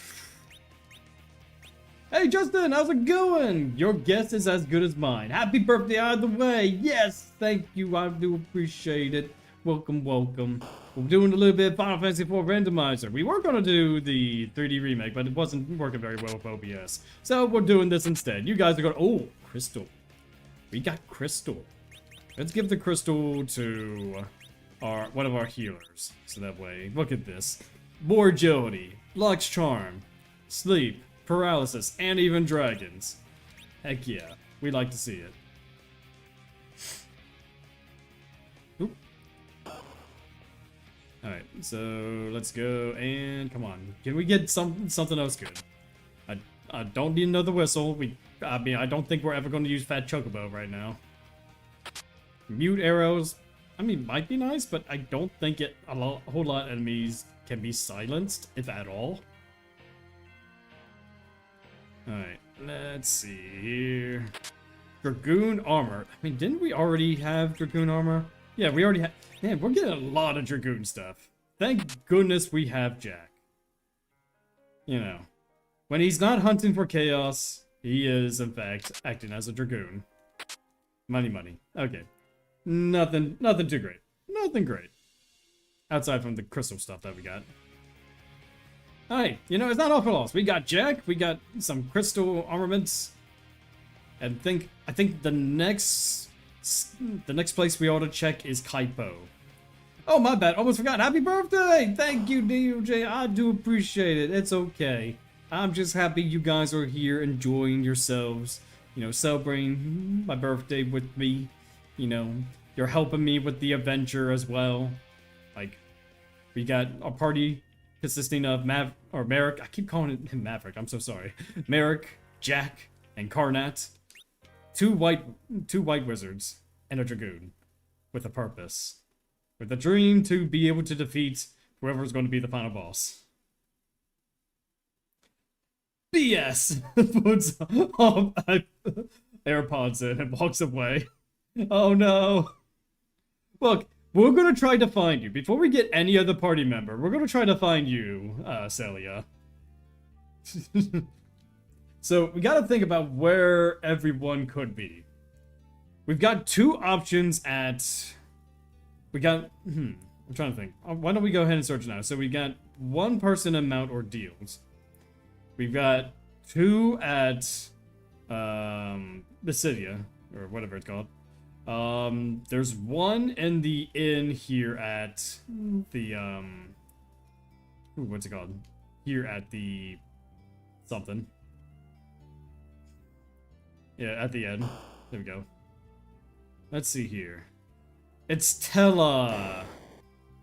Hey Justin, how's it going? Your guess is as good as mine. Happy birthday either way. Yes, thank you. I do appreciate it. Welcome, welcome. We're doing a little bit of Final Fantasy IV Randomizer. We were going to do the 3D remake, but it wasn't working very well with OBS. So we're doing this instead. You guys are going, oh, crystal. We got crystal. Let's give the crystal to one of our healers. So that way, look at this. More agility, Lux Charm, sleep, paralysis, and even dragons. Heck yeah, we like to see it. Oop. Alright, so let's go and come on. Can we get something else good? I don't need another whistle. I mean, I don't think we're ever going to use Fat Chocobo right now. Mute arrows, I mean, might be nice, but I don't think a whole lot of enemies can be silenced, if at all. Alright, let's see here. Dragoon armor. I mean, didn't we already have Dragoon armor? Yeah, we already have. Man, we're getting a lot of Dragoon stuff. Thank goodness we have Jack. You know, when he's not hunting for chaos, he is, in fact, acting as a Dragoon. Money, money. Okay. Nothing too great. Nothing great. Outside from the crystal stuff that we got. Alright, you know, it's not all for loss. We got Jack, we got some crystal armaments. And I think the next place we ought to check is Kaipo. Oh, my bad. Almost forgot. Happy birthday! Thank you, DOJ. I do appreciate it. It's okay. I'm just happy you guys are here enjoying yourselves. You know, celebrating my birthday with me. You know, you're helping me with the adventure as well. Like, we got a party consisting of Merrick. I keep calling him Maverick. I'm so sorry. Merrick, Jack, and Karnat. Two white wizards and a dragoon with a purpose, with a dream to be able to defeat whoever's going to be the final boss. BS puts off AirPods in and walks away. Oh no. Look, we're gonna try to find you. Before we get any other party member, we're gonna try to find you, Celia. So, we gotta think about where everyone could be. We've got two options at... I'm trying to think. Why don't we go ahead and search now? So we got one person in Mount Ordeals. We've got two at, Basidia, or whatever it's called. There's one in the inn here at the, what's it called? Here at the something. Yeah, at the end. There we go. Let's see here. It's Tella!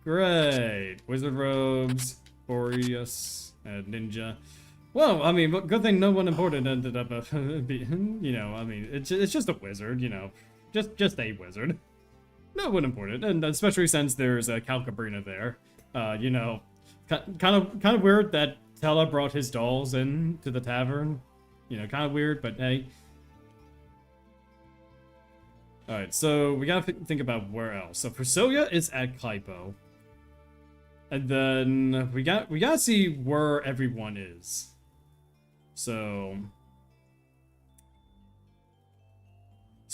Great! Wizard robes, Boreas, and Ninja. Well, I mean, good thing no one important ended up, you know, I mean, it's just a wizard, you know. Just a wizard. No one important, and especially since there's a Calcabrina there. You know, kind of weird that Tella brought his dolls into the tavern. You know, kind of weird, but hey. Alright, so we gotta think about where else. So Priscilla is at Kaipo. And then we gotta see where everyone is. So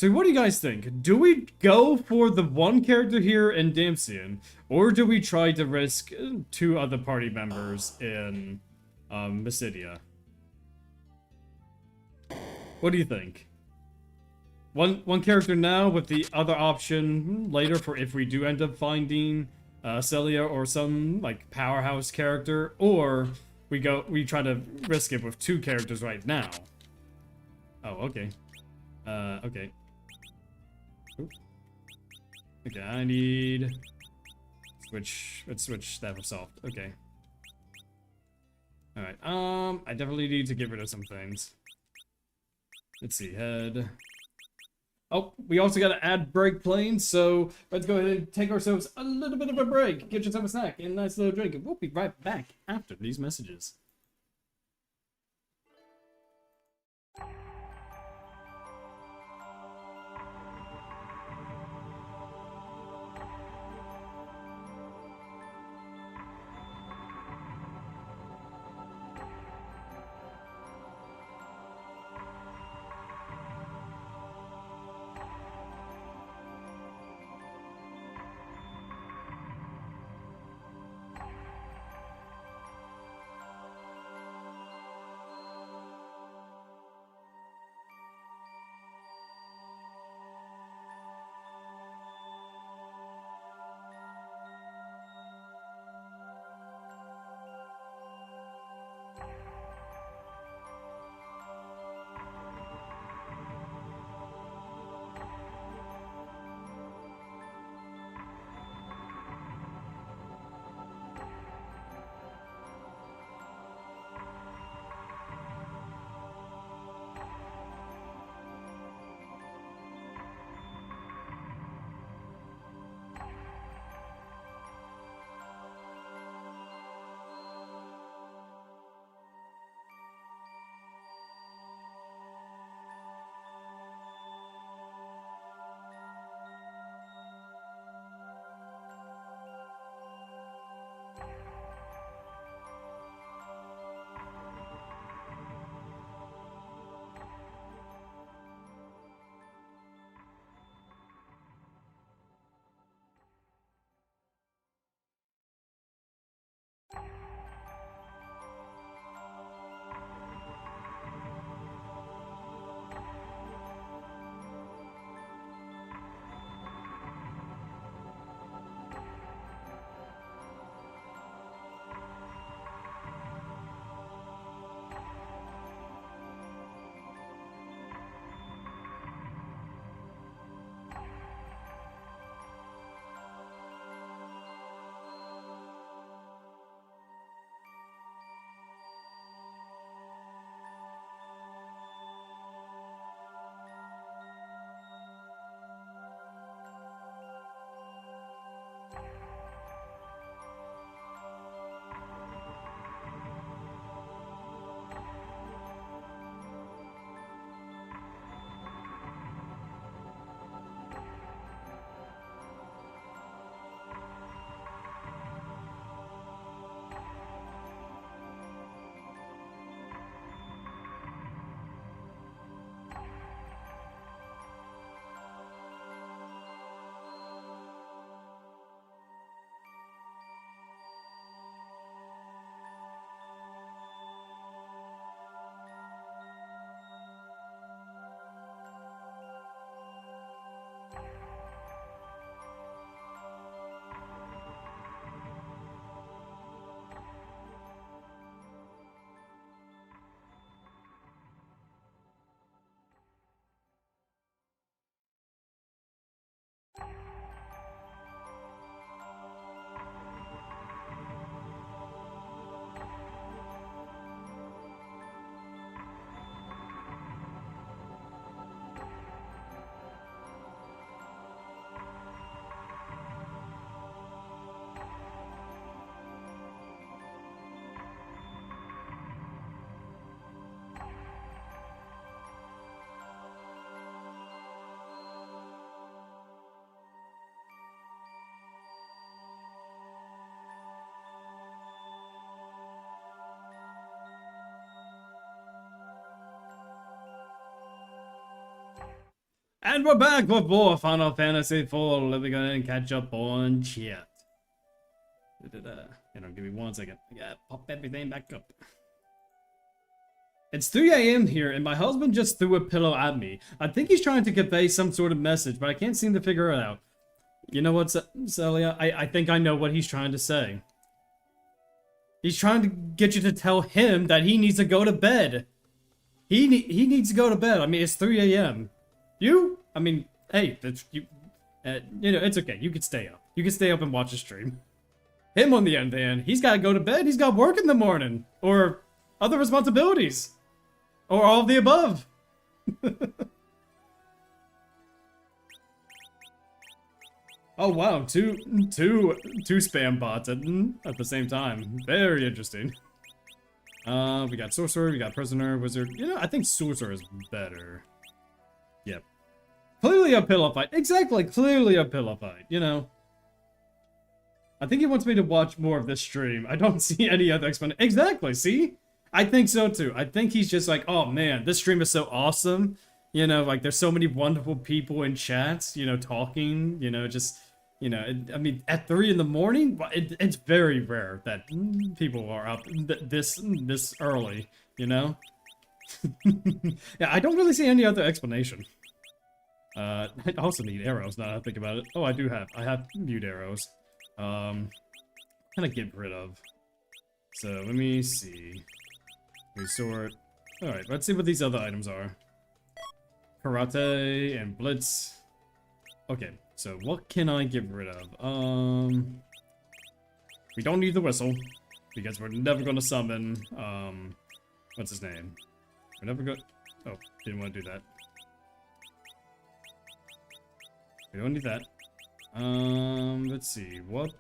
what do you guys think? Do we go for the one character here in Damsian, or do we try to risk two other party members in Basidia? What do you think? One character now with the other option later for if we do end up finding Celia or some like powerhouse character, or we try to risk it with two characters right now. Oh, okay. Okay. Oop. Okay, I need let's switch that for soft. Okay. Alright, I definitely need to get rid of some things. Let's see, head. Oh, we also gotta add break planes, so let's go ahead and take ourselves a little bit of a break. Get yourself a snack and a nice little drink, and we'll be right back after these messages. And we're back with more Final Fantasy IV. Let me go ahead and catch up on chat. Give me 1 second. I gotta pop everything back up. It's 3 a.m. here, and my husband just threw a pillow at me. I think he's trying to convey some sort of message, but I can't seem to figure it out. You know what, Celia? I think I know what he's trying to say. He's trying to get you to tell him that he needs to go to bed. He needs to go to bed. I mean, it's 3 a.m. You? I mean, hey, that's you. It's okay. You can stay up. You can stay up and watch the stream. Him, on the other hand, he's got to go to bed. He's got work in the morning, or other responsibilities, or all of the above. Oh wow, two spam bots at the same time. Very interesting. We got sorcerer, we got prisoner, wizard. I think sorcerer is better. Yep. Clearly a pillow fight. Exactly, clearly a pillow fight, I think he wants me to watch more of this stream. I don't see any other explanation. Exactly, see? I think so too. I think he's just like, oh man, this stream is so awesome. Like there's so many wonderful people in chats, talking, I mean, at 3 in the morning, it's very rare that people are up this early, Yeah, I don't really see any other explanation. I also need arrows now that I think about it. Oh, I have mute arrows. Kind of get rid of. So, let me see. Resort. Alright, let's see what these other items are. Karate and Blitz. Okay, so what can I get rid of? We don't need the whistle, because we're never gonna summon, what's his name? We're never gonna... Oh, didn't want to do that. We don't need that. Let's see, what?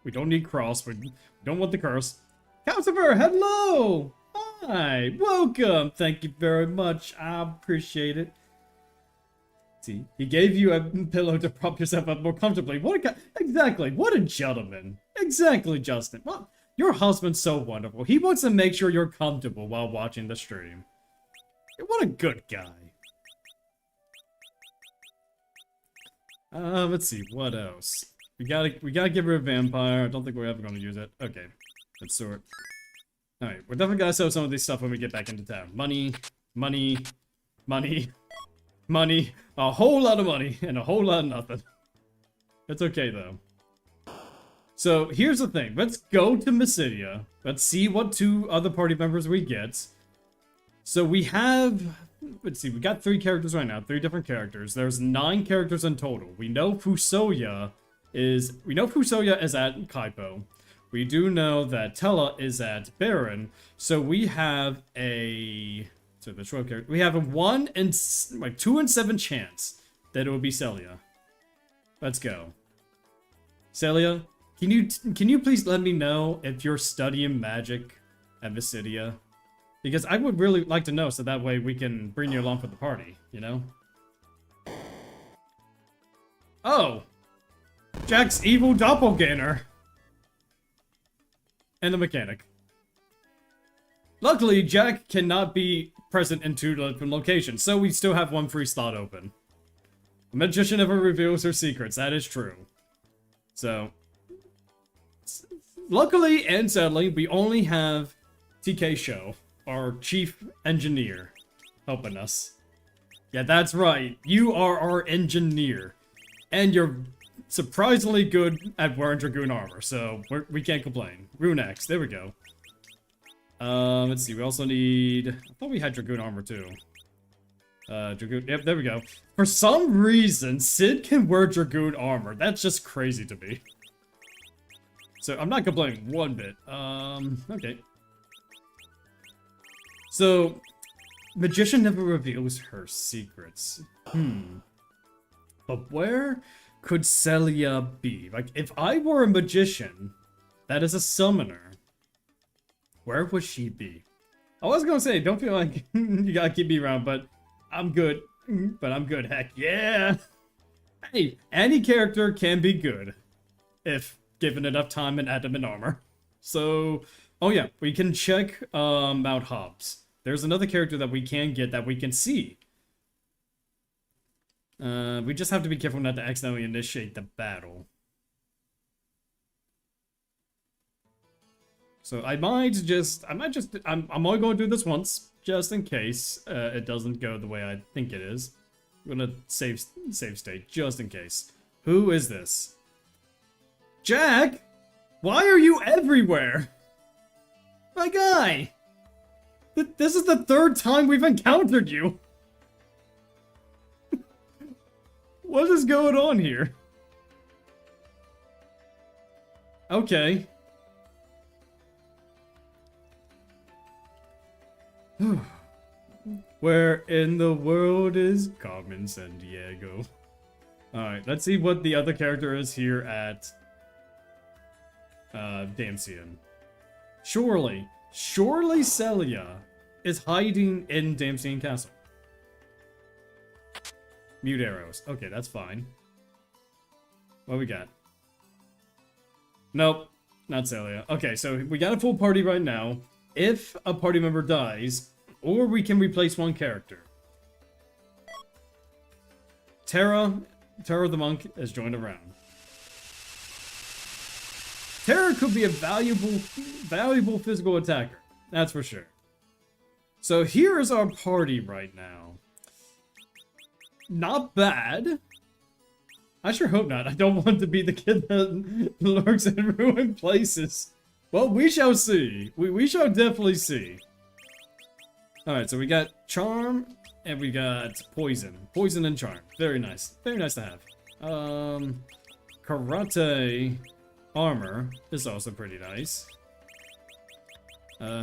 We don't need cross, we don't want the curse. Calcifer, hello! Hi, welcome! Thank you very much, I appreciate it. See, he gave you a pillow to prop yourself up more comfortably. Exactly, what a gentleman. Exactly, Justin. Well, your husband's so wonderful. He wants to make sure you're comfortable while watching the stream. What a good guy. Let's see, what else? We gotta get rid of vampire. I don't think we're ever gonna use it. Okay, let's sort. Alright, we're definitely gonna sell some of this stuff when we get back into town. Money, money, money, money. A whole lot of money, and a whole lot of nothing. It's okay, though. So, here's the thing. Let's go to Mysidia. Let's see what 2 other party members we get. So, we have... Let's see, we got 3 characters right now. 3 different characters. There's 9 characters in total. We know Fusoya is at Kaipo. We do know that Tella is at Baron. So, we have a... So the 12 character, we have a 2 in 7 chance that it will be Celia. Let's go. Celia, can you please let me know if you're studying magic at Mysidia? Because I would really like to know, so that way we can bring you along for the party, Oh! Jack's evil doppelganger! And the mechanic. Luckily, Jack cannot be present in 2 different locations, so we still have 1 free slot open. A magician never reveals her secrets, that is true. So, luckily and sadly, we only have TK Show, our chief engineer, helping us. Yeah, that's right, you are our engineer. And you're surprisingly good at wearing Dragoon armor, so we can't complain. Rune X, there we go. Let's see, we also need... I thought we had Dragoon armor too. Dragoon, yep, there we go. For some reason, Sid can wear Dragoon armor. That's just crazy to me. So, I'm not complaining one bit. Okay. So, magician never reveals her secrets. But where could Celia be? Like, if I were a magician, that is a summoner, where would she be? I was gonna say, don't feel like you gotta keep me around, but I'm good. Heck yeah! Hey, any character can be good if given enough time and adamant armor. So, oh yeah, we can check Mount Hobbs. There's another character that we can get that we can see. We just have to be careful not to accidentally initiate the battle. So I'm only going to do this once, just in case it doesn't go the way I think it is. I'm gonna save state, just in case. Who is this? Jack? Why are you everywhere? My guy! This is the third time we've encountered you! What is going on here? Okay. Where in the world is Carmen Sandiego? Alright, let's see what the other character is here at Damcian. Surely Celia is hiding in Damcian Castle. Mute arrows. Okay, that's fine. What we got? Nope, not Celia. Okay, so we got a full party right now. If a party member dies, or we can replace one character. Tara the monk has joined around. Tara could be a valuable physical attacker. That's for sure. So here is our party right now. Not bad. I sure hope not. I don't want to be the kid that lurks in ruined places. Well, we shall see. We shall definitely see. Alright, so we got Charm, and we got Poison. Poison and Charm. Very nice. Very nice to have. Karate Armor is also pretty nice.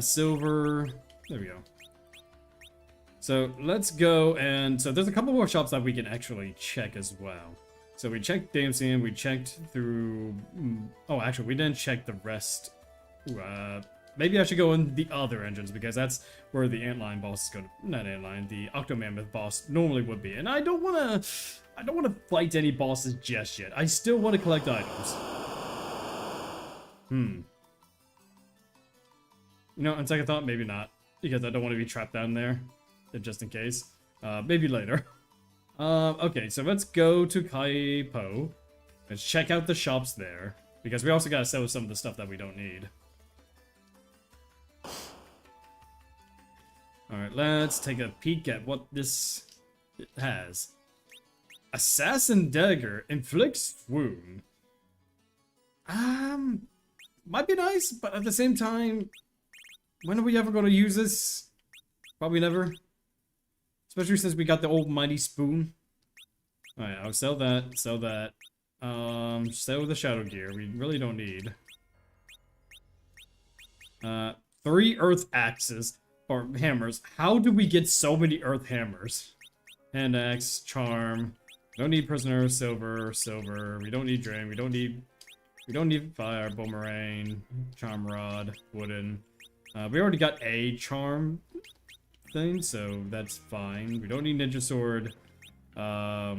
Silver. There we go. So let's go and... So there's a couple more shops that we can actually check as well. So we checked Damcian, we checked through... Oh, actually, we didn't check the rest. Maybe I should go in the other engines, because that's where the Antlion boss is going to... Not Antlion, the Octomammoth boss normally would be. And I don't want to fight any bosses just yet. I still want to collect items. You know, on second thought, maybe not. Because I don't want to be trapped down there. Just in case. Maybe later. Okay, so let's go to Kaipo. Let's check out the shops there. Because we also gotta sell some of the stuff that we don't need. Alright, let's take a peek at what this has. Assassin Dagger inflicts wound. Might be nice, but at the same time, when are we ever gonna use this? Probably never. Especially since we got the old mighty spoon. Alright, I'll sell that, sell that. Sell the shadow gear, we really don't need. 3 earth axes, or hammers. How do we get so many earth hammers? Hand axe, charm. We don't need prisoner, silver. We don't need drain, we don't need fire, boomerang, charm rod, wooden. We already got a charm thing, so that's fine. We don't need ninja sword. I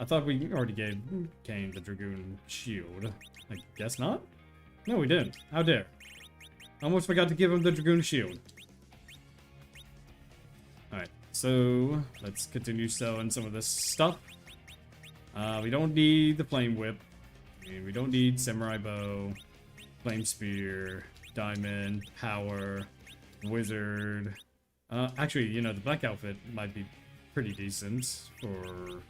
thought we already gave Kane the dragoon shield. I guess not? No, we didn't. How dare. I almost forgot to give him the dragoon shield. Alright, so let's continue selling some of this stuff. We don't need the flame whip. We don't need samurai bow, flame spear, diamond, power, wizard. Actually, you know, the black outfit might be pretty decent for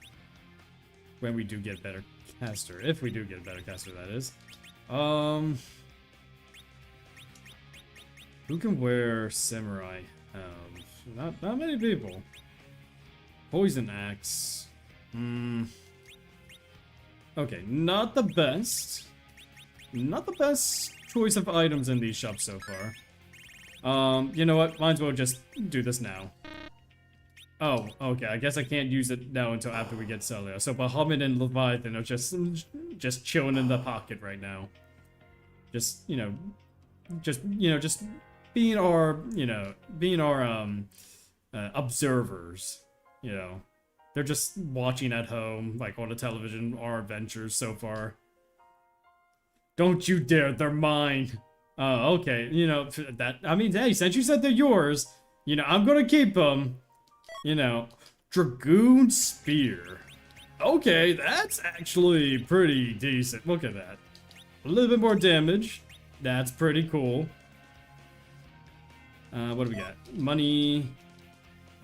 when we do get better caster. If we do get a better caster, that is. Who can wear samurai? Not many people. Poison axe. Okay, not the best. Not the best choice of items in these shops so far. You know what? Might as well just do this now. Oh, okay. I guess I can't use it now until after we get Celia. So Bahamut and Leviathan are just chilling in the pocket right now. Just being our, observers. You know, they're just watching at home, like on the television, our adventures so far. Don't you dare! They're mine. Oh, okay. You know that. I mean, hey, since you said they're yours, you know I'm gonna keep them. You know, Dragoon Spear. Okay, that's actually pretty decent. Look at that. A little bit more damage. That's pretty cool. What do we got? Money.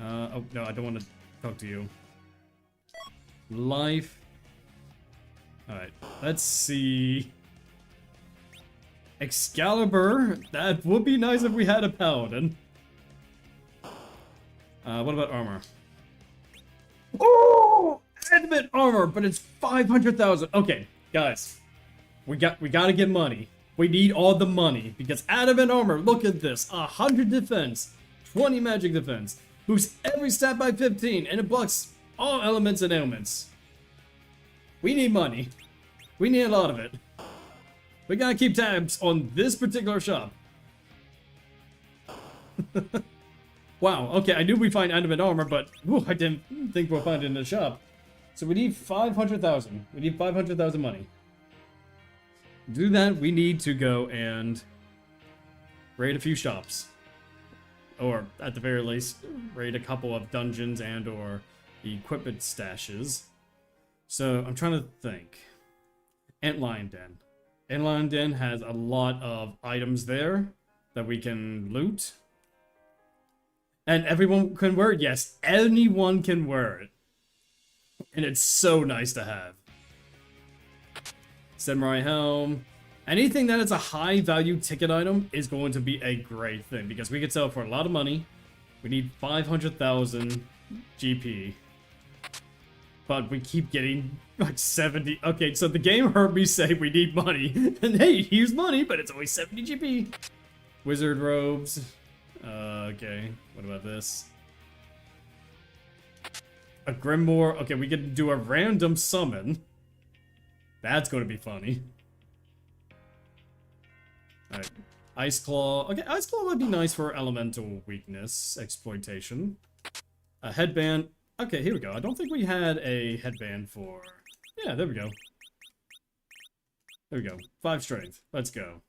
Oh, no, I don't want to talk to you. Life. Alright, let's see. Excalibur. That would be nice if we had a paladin. What about armor? Oh! Adamant armor, but it's 500,000. Okay, guys. We gotta get money. We need all the money because adamant armor, look at this. 100 defense, 20 magic defense, boosts every stat by 15, and it blocks all elements and ailments. We need money. We need a lot of it. We gotta keep tabs on this particular shop. Wow, okay, I knew we'd find adamant armor, but I didn't think we'll find it in the shop. So we need 500,000. We need 500,000 money. To do that, we need to go and raid a few shops. Or, at the very least, raid a couple of dungeons and or equipment stashes. So, I'm trying to think. Antlion Den. Antlion Den has a lot of items there that we can loot. And everyone can wear it. Yes, anyone can wear it. And it's so nice to have. Samurai Helm. Anything that is a high value ticket item is going to be a great thing because we could sell for a lot of money. We need 500,000 GP. But we keep getting like 70. Okay, so the game heard me say we need money. And hey, here's money, but it's only 70 GP. Wizard robes. Okay, what about this? A Grimoire. Okay, we can do a random summon. That's going to be funny. Alright. Ice Claw. Okay, Ice Claw would be nice for elemental weakness exploitation. A headband. Okay, here we go. I don't think we had a headband for... Yeah, there we go. There we go. 5 strength. Let's go.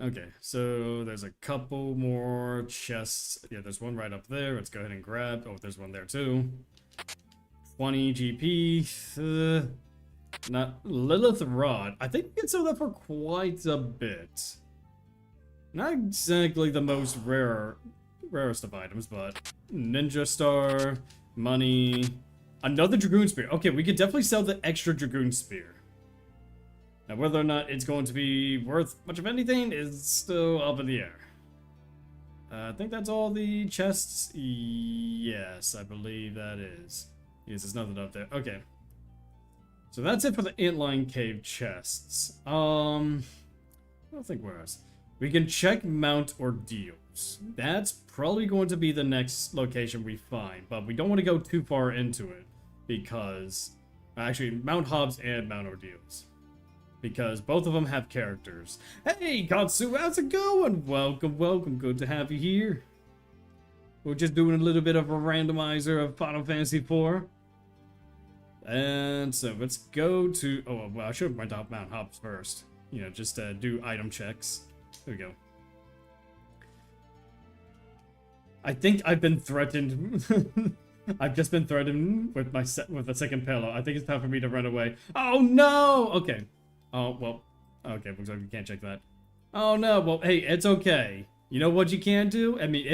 Okay, so there's a couple more chests. Yeah, there's one right up there. Let's go ahead and grab... Oh, there's one there too. 20 GP. Not Lilith Rod. I think we can sell that for quite a bit. Not exactly the most rarest of items, but Ninja Star, money, another Dragoon Spear. Okay, we could definitely sell the extra Dragoon Spear. Now, whether or not it's going to be worth much of anything is still up in the air. I think that's all the chests. Yes, I believe that is. Yes, there's nothing up there. Okay. So that's it for the Antlion Cave chests. I don't think where else. We can check Mount Ordeals. That's probably going to be the next location we find, but we don't want to go too far into it because... Actually, Mount Hobbs and Mount Ordeals. Because both of them have characters. Hey, Katsu, how's it going? Welcome, welcome. Good to have you here. We're just doing a little bit of a randomizer of Final Fantasy IV. And so let's go to... Oh, well, I should have went off Mount Hobbs first. You know, just do item checks. There we go. I think I've been threatened. I've just been threatened with with a second pillow. I think it's time for me to run away. Oh, no! Okay. Oh, well, okay, looks like we can't check that. Oh, no, well, hey, it's okay. You know what you can do? I mean,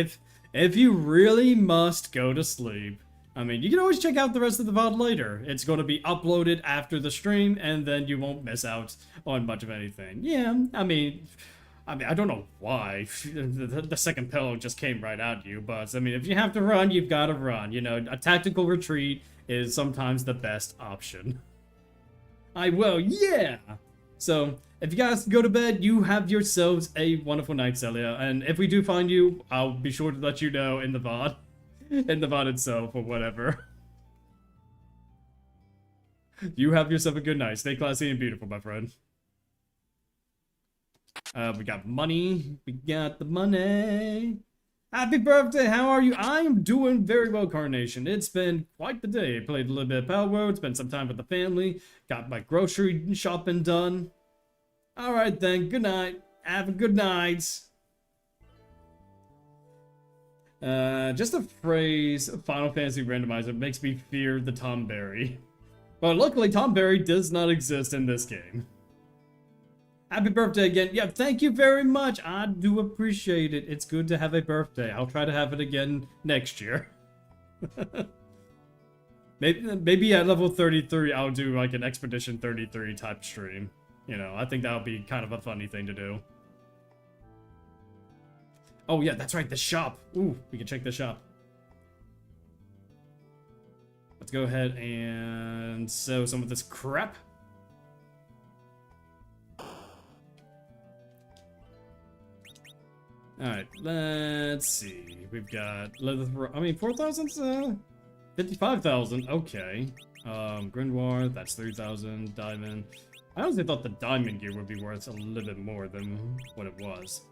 if you really must go to sleep, I mean, you can always check out the rest of the VOD later. It's going to be uploaded after the stream, and then you won't miss out on much of anything. Yeah, I mean, I don't know why the second pillow just came right at you, but, I mean, if you have to run, you've got to run. You know, a tactical retreat is sometimes the best option. I will, yeah! So, if you guys go to bed, you have yourselves a wonderful night, Celia. And if we do find you, I'll be sure to let you know in the VOD. In the VOD itself, or whatever. You have yourself a good night. Stay classy and beautiful, my friend. We got money. We got the money. Happy birthday, how are you? I am doing very well, Carnation. It's been quite the day. Played a little bit of Palworld, spent some time with the family, got my grocery shopping done. Alright then, good night. Have a good night. Just a phrase, Final Fantasy randomizer makes me fear the Tom Berry. But luckily, Tom Berry does not exist in this game. Happy birthday again. Yeah, thank you very much. I do appreciate it. It's good to have a birthday. I'll try to have it again next year. maybe at level 33, I'll do like an Expedition 33 type stream. You know, I think that would be kind of a funny thing to do. Oh yeah, that's right, the shop. Ooh, we can check the shop. Let's go ahead and sell some of this crap. Alright, let's see. We've got leather, I mean, 4,000's 55,000. Okay. Grimoire, that's 3,000. Diamond. I honestly thought the diamond gear would be worth a little bit more than what it was.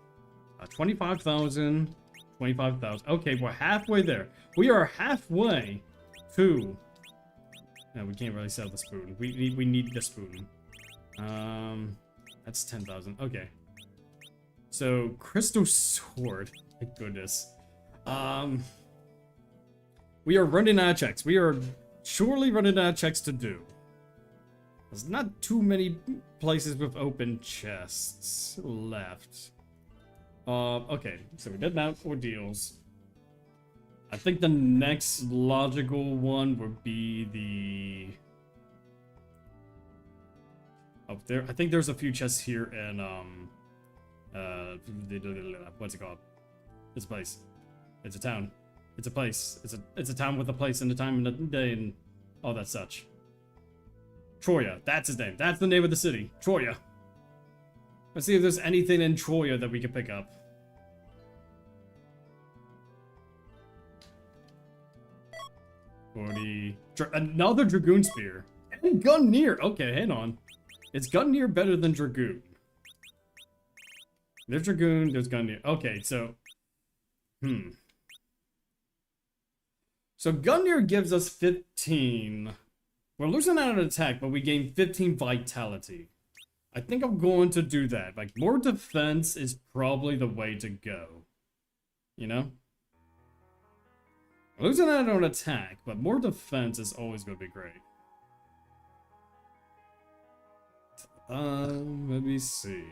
25,000. 25,000. Okay, we're halfway there. We are halfway to... No, we can't really sell the spoon. We need the spoon. That's 10,000. Okay. So, crystal sword. My goodness. We are running out of checks. We are surely running out of checks to do. There's not too many places with open chests left. Okay, so we did Mount Ordeals. I think the next logical one would be the... Oh, there. I think there's a few chests here in, what's it called? This place. It's a town. It's a place. It's a town with a place and a time and a day and all that such. Troya. That's his name. That's the name of the city. Troya. Let's see if there's anything in Troya that we can pick up. Another Dragoon Spear. And Gungnir. Okay, hang on. Is Gungnir better than Dragoon? There's Dragoon, there's Gungnir. Okay, so... So Gungnir gives us 15. We're losing out on attack, but we gain 15 vitality. I think I'm going to do that. Like, more defense is probably the way to go. You know? We're losing out on attack, but more defense is always going to be great. Let me see.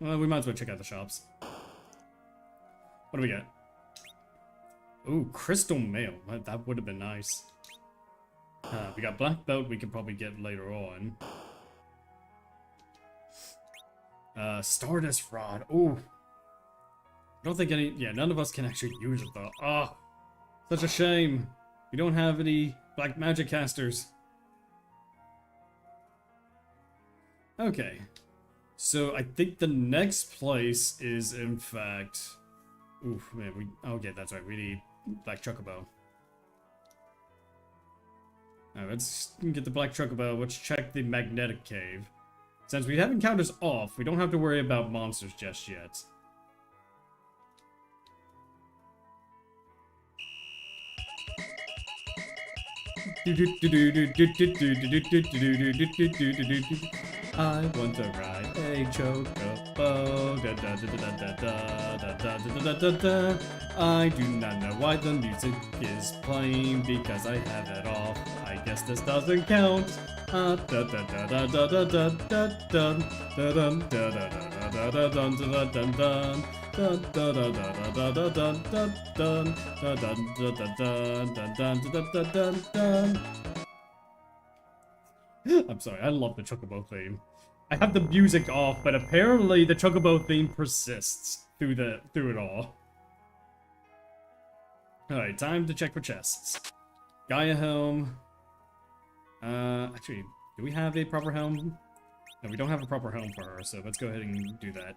Well, we might as well check out the shops. What do we got? Ooh, crystal mail. That would have been nice. We got black belt we can probably get later on. Stardust rod. Ooh. I don't think any... Yeah, none of us can actually use it though. Oh, such a shame. We don't have any black magic casters. Okay. So I think the next place is in fact... Oof, man, okay, that's right, we need Black Chocobo. Alright, let's get the Black Chocobo, let's check the Magnetic Cave. Since we have encounters off, we don't have to worry about monsters just yet. I want to ride a chocobo. Da, da, da, da, da, da, da, da, da, da, da. I do not know why the music is playing because I have it off. I guess this doesn't count. Da da da da da da da da da da da da da da da da. I'm sorry, I love the Chocobo theme. I have the music off, but apparently the Chocobo theme persists through it all. Alright, time to check for chests. Gaia helm. Actually, do we have a proper helm? No, we don't have a proper helm for her, so let's go ahead and do that.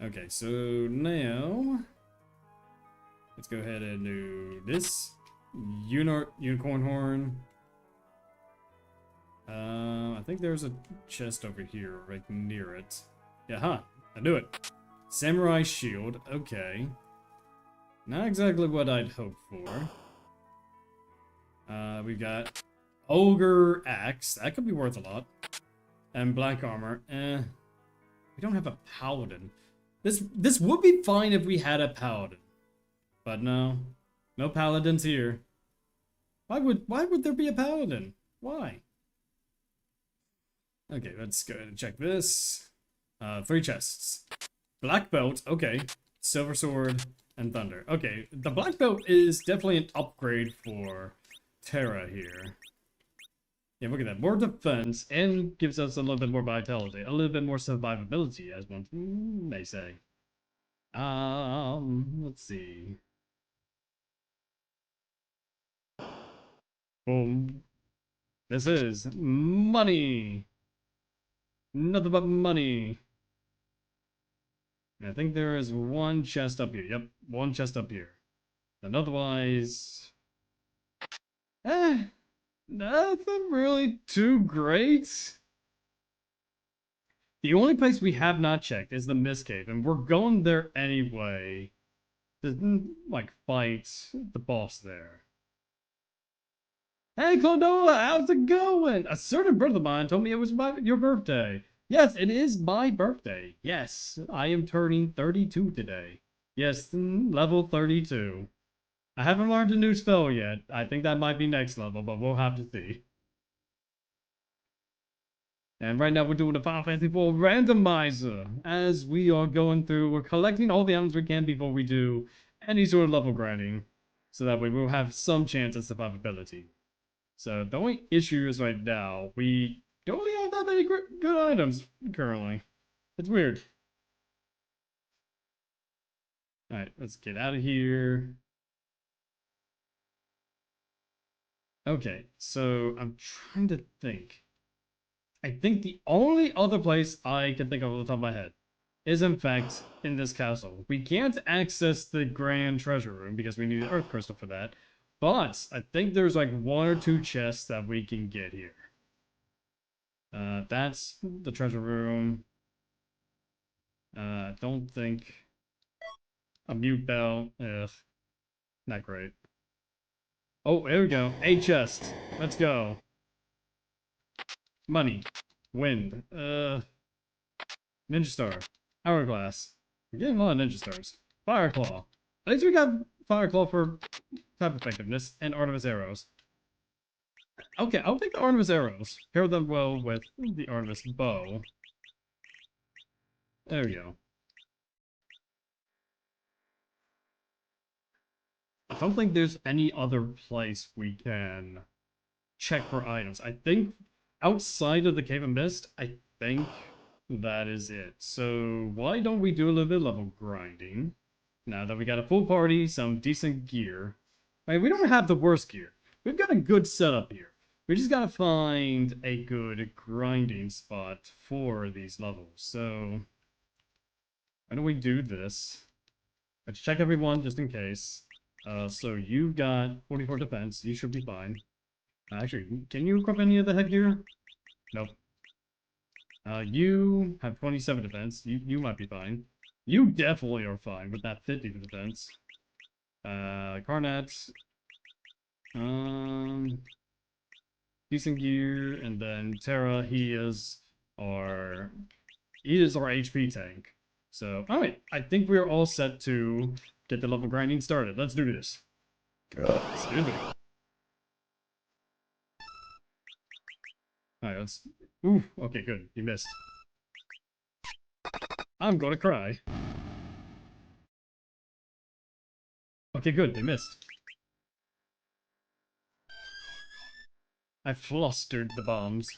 Okay, so now let's go ahead and do this. Unicorn horn. I think there's a chest over here, right near it. Yeah, huh. I knew it. Samurai shield. Okay. Not exactly what I'd hoped for. We've got ogre axe. That could be worth a lot. And black armor. don't have a paladin. This would be fine if we had a paladin. But no. No paladins here. Why would there be a paladin? Why? Okay, let's go ahead and check this. 3 chests. Black belt, okay. Silver sword and thunder. Okay, the black belt is definitely an upgrade for Terra here. Yeah, look at that. More defense and gives us a little bit more vitality, a little bit more survivability, as one may say. Let's see. Boom. This is money. Nothing but money. And I think there is one chest up here. Yep, one chest up here. And otherwise, nothing really too great. The only place we have not checked is the Mist Cave, and we're going there anyway. To, like, fight the boss there. Hey, Clodola, how's it going? A certain brother of mine told me it was your birthday. Yes, it is my birthday. Yes, I am turning 32 today. Yes, level 32. I haven't learned a new spell yet. I think that might be next level, but we'll have to see. And right now we're doing the Final Fantasy IV randomizer. As we are going through, we're collecting all the items we can before we do any sort of level grinding. So that way we'll have some chance of survivability. So the only issue is right now, we don't really have that many good items currently. It's weird. Alright, let's get out of here. Okay, so I'm trying to think. I think the only other place I can think of off the top of my head is, in fact, in this castle. We can't access the Grand Treasure Room because we need an Earth Crystal for that. But I think there's like 1 or 2 chests that we can get here. That's the treasure room. Don't think a mute bell. Ugh, not great. Oh, there we go. A chest. Let's go. Money. Wind. Ninja Star. Hourglass. We're getting a lot of Ninja Stars. Fire Claw. At least we got Fire Claw for type effectiveness and Artemis Arrows. Okay, I'll take the Artemis Arrows. Pair them well with the Artemis Bow. There we go. I don't think there's any other place we can check for items. I think outside of the Cave of Mist, I think that is it. So why don't we do a little bit of level grinding? Now that we got a full party, some decent gear. I mean, we don't have the worst gear. We've got a good setup here. We just gotta find a good grinding spot for these levels. So why don't we do this? Let's check everyone just in case. So you got 44 defense. You should be fine. Actually, can you equip any of the headgear? Nope. You have 27 defense. You might be fine. You definitely are fine with that 50 defense. Karnat. Decent gear, and then Terra, he is our HP tank. So, alright, I think we're all set to get the level grinding started. Let's do this. Excuse me. Alright, let's... Ooh, okay, good. You missed. I'm gonna cry. Okay, good. They missed. I flustered the bombs.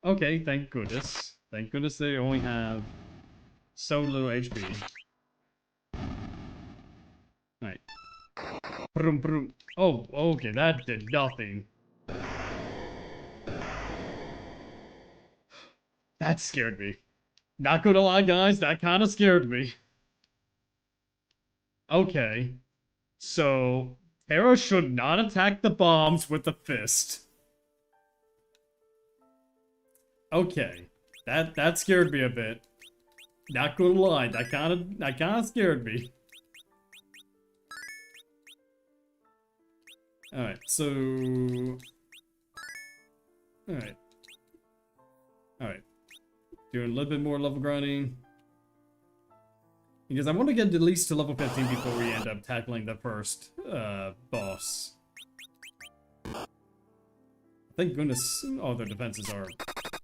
Okay, thank goodness. Thank goodness they only have so little HP. Alright. Brum, brum. Oh, okay, that did nothing. That scared me. Not gonna lie, guys, that kind of scared me. Okay. So, Terra should not attack the bombs with the fist. Okay. That scared me a bit. Not gonna lie, that kinda scared me. Alright, so... Alright. Alright. doing a little bit more level grinding. Because I want to get at least to level 15 before we end up tackling the first boss. Thank goodness all their defenses are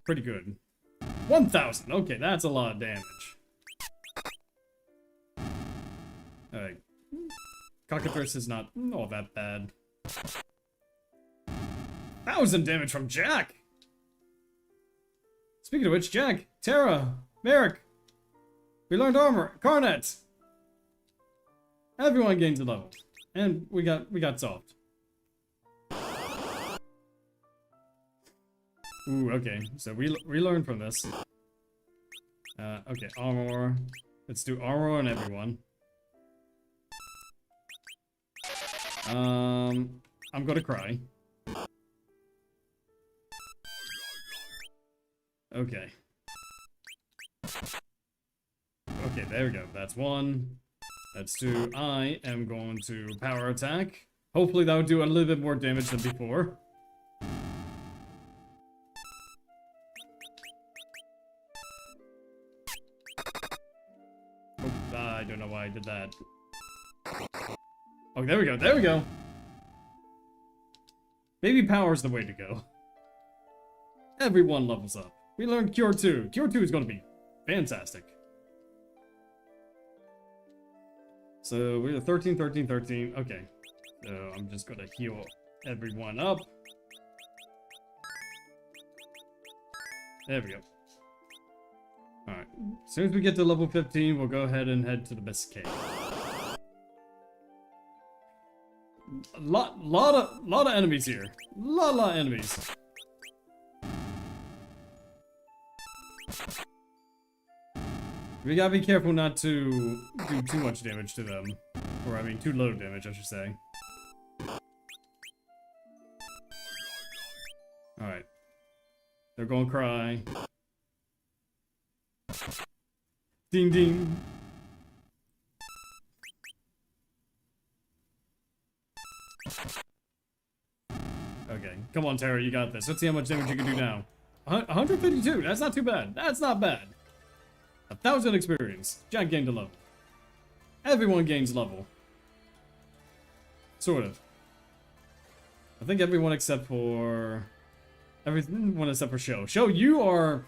pretty good. 1,000! Okay, that's a lot of damage. Alright. Cockatrice is not all that bad. 1,000 damage from Jack! Speaking of which, Jack, Tara, Merrick, we learned armor, Carnet! Everyone gains a level. And we got solved. Ooh, okay. So we learned from this. Okay, armor. Let's do armor on everyone. I'm gonna cry. Okay. Okay, there we go. That's one. That's two. I am going to power attack. Hopefully that would do a little bit more damage than before. Oh, I don't know why I did that. Oh, there we go. There we go. Maybe power's the way to go. Everyone levels up. We learned Cure 2. Cure 2 is going to be fantastic. So we're 13, 13, 13. Okay. So I'm just going to heal everyone up. There we go. Alright. As soon as we get to level 15, we'll go ahead and head to the Mist Cave. A lot of enemies here. Lot of enemies. We gotta be careful not to do too much damage to them. Or, I mean, too low damage, I should say. Alright. They're gonna cry. Ding ding. Okay, come on, Tara, you got this. Let's see how much damage you can do now. 152, that's not too bad. That's not bad. 1,000 experience. Jack gained a level. Everyone gains level. Sort of. I think everyone except for... Everyone except for Sho. Sho, you are,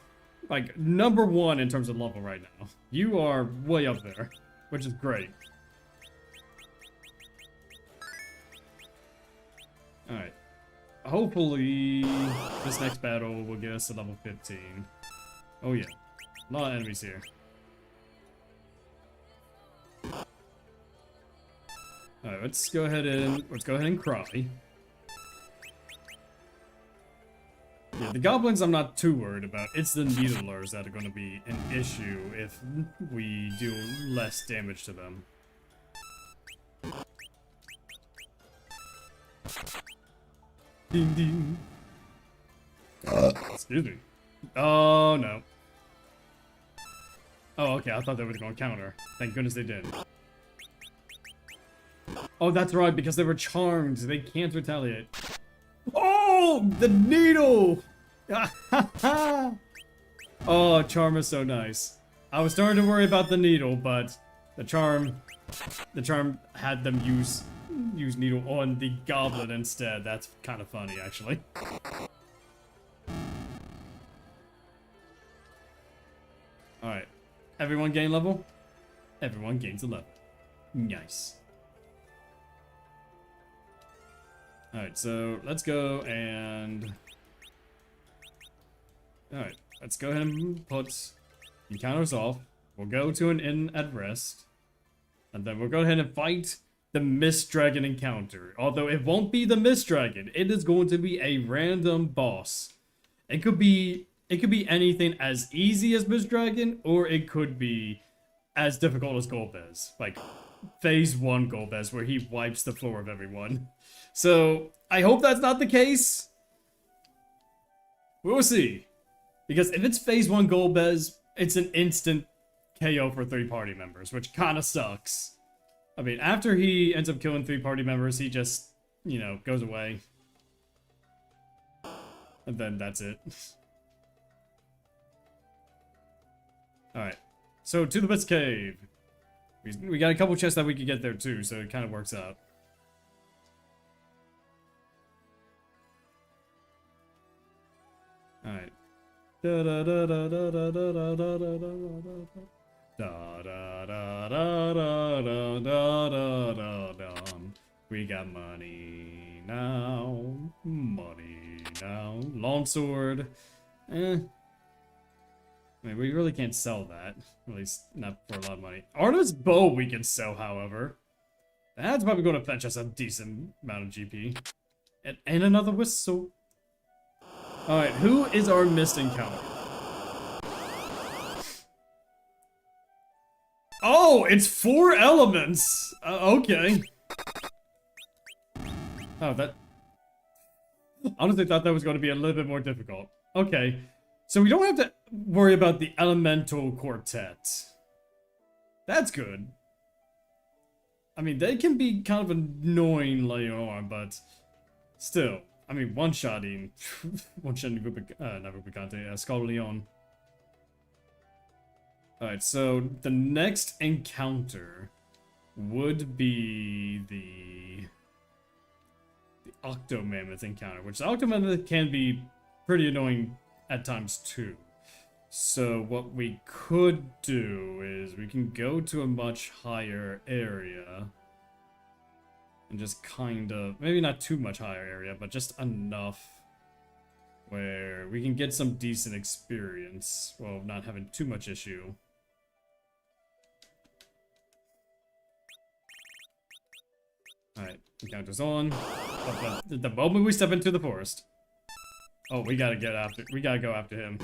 like, #1 in terms of level right now. You are way up there, which is great. Alright. Hopefully, this next battle will get us to level 15. Oh yeah. A lot of enemies here. Alright, let's go ahead and cry. Yeah, the goblins I'm not too worried about. It's the needlers that are going to be an issue if we do less damage to them. Ding ding. Excuse me. Oh no. Oh, okay, I thought they were going to counter. Thank goodness they did. Oh, that's right, because they were charmed. They can't retaliate. Oh, the needle! Oh, charm is so nice. I was starting to worry about the needle, but the charm had them use needle on the goblin instead. That's kind of funny, actually. Alright. Everyone gain level? Everyone gains a level. Nice. Alright, so let's go and... Alright, let's go ahead and put encounters off. We'll go to an inn at rest. And then we'll go ahead and fight the Mist Dragon encounter. Although it won't be the Mist Dragon. It is going to be a random boss. It could be anything as easy as Mist Dragon, or it could be as difficult as Golbez. Like, Phase 1 Golbez, where he wipes the floor of everyone. So, I hope that's not the case. We'll see. Because if it's Phase 1 Golbez, it's an instant KO for 3 party members, which kinda sucks. I mean, after he ends up killing 3 party members, he just, you know, goes away. And then that's it. Alright. So, to the Blitz Cave. We got a couple chests that we could get there too, so it kind of works out. Alright. Da da da da da da da da da da da da da da da da. We got money now. Money now. Longsword. I mean, we really can't sell that. At least, not for a lot of money. Artemis bow we can sell, however. That's probably going to fetch us a decent amount of GP. And another whistle. Alright, who is our missed encounter? Oh, it's 4 elements! Okay. Oh, that... honestly thought that was going to be a little bit more difficult. Okay. So we don't have to worry about the elemental quartet. That's good. I mean, they can be kind of annoying later on, but still. I mean, one-shotting Skull Leon. Alright, so the next encounter would be the Octomammoth encounter, which the Octomammoth can be pretty annoying at times too. So what we could do is we can go to a much higher area and just kind of, maybe not too much higher area, but just enough where we can get some decent experience while not having too much issue. Alright, encounter's on. But the moment we step into the forest. Oh, we gotta go after him.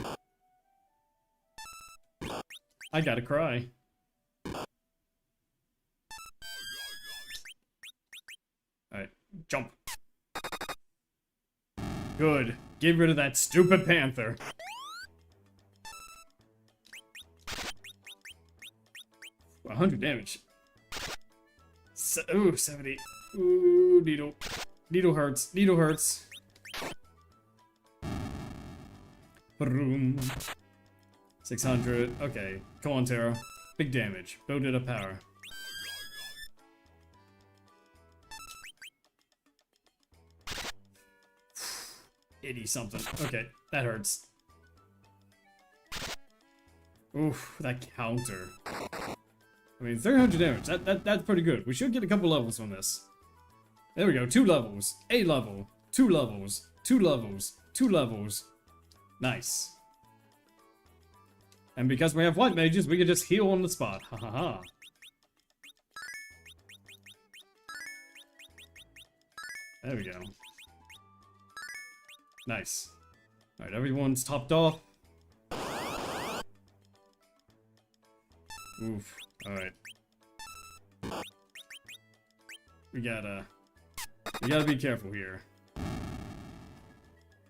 I gotta cry. Alright, jump. Good. Get rid of that stupid panther. Ooh, 100 damage. Ooh, 70. Ooh, needle. Needle hurts. Needle hurts. Boom. 600. Okay. Come on, Tara. Big damage. Build it up power. Itty something. Okay, that hurts. Oof, that counter. I mean, 300 damage. That's pretty good. We should get a couple levels on this. There we go. 2 levels. A level. 2 levels. 2 levels. 2 levels. Nice. And because we have white mages, we can just heal on the spot. Ha ha ha. There we go. Nice. Alright, everyone's topped off. Oof. Alright. We gotta be careful here.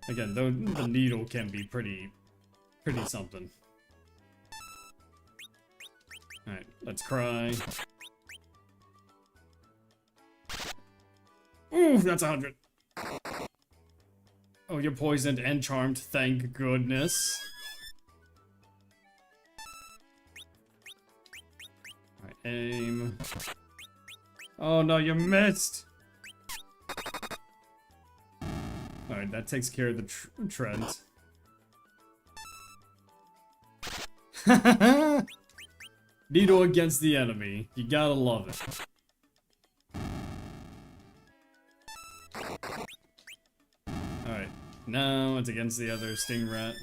Again, though the needle can be pretty something. Alright, let's cry. Ooh, that's 100. Oh, you're poisoned and charmed, thank goodness. Alright, aim. Oh no, you missed! Alright, that takes care of the trend. Needle against the enemy. You gotta love it. Alright, now it's against the other sting rat.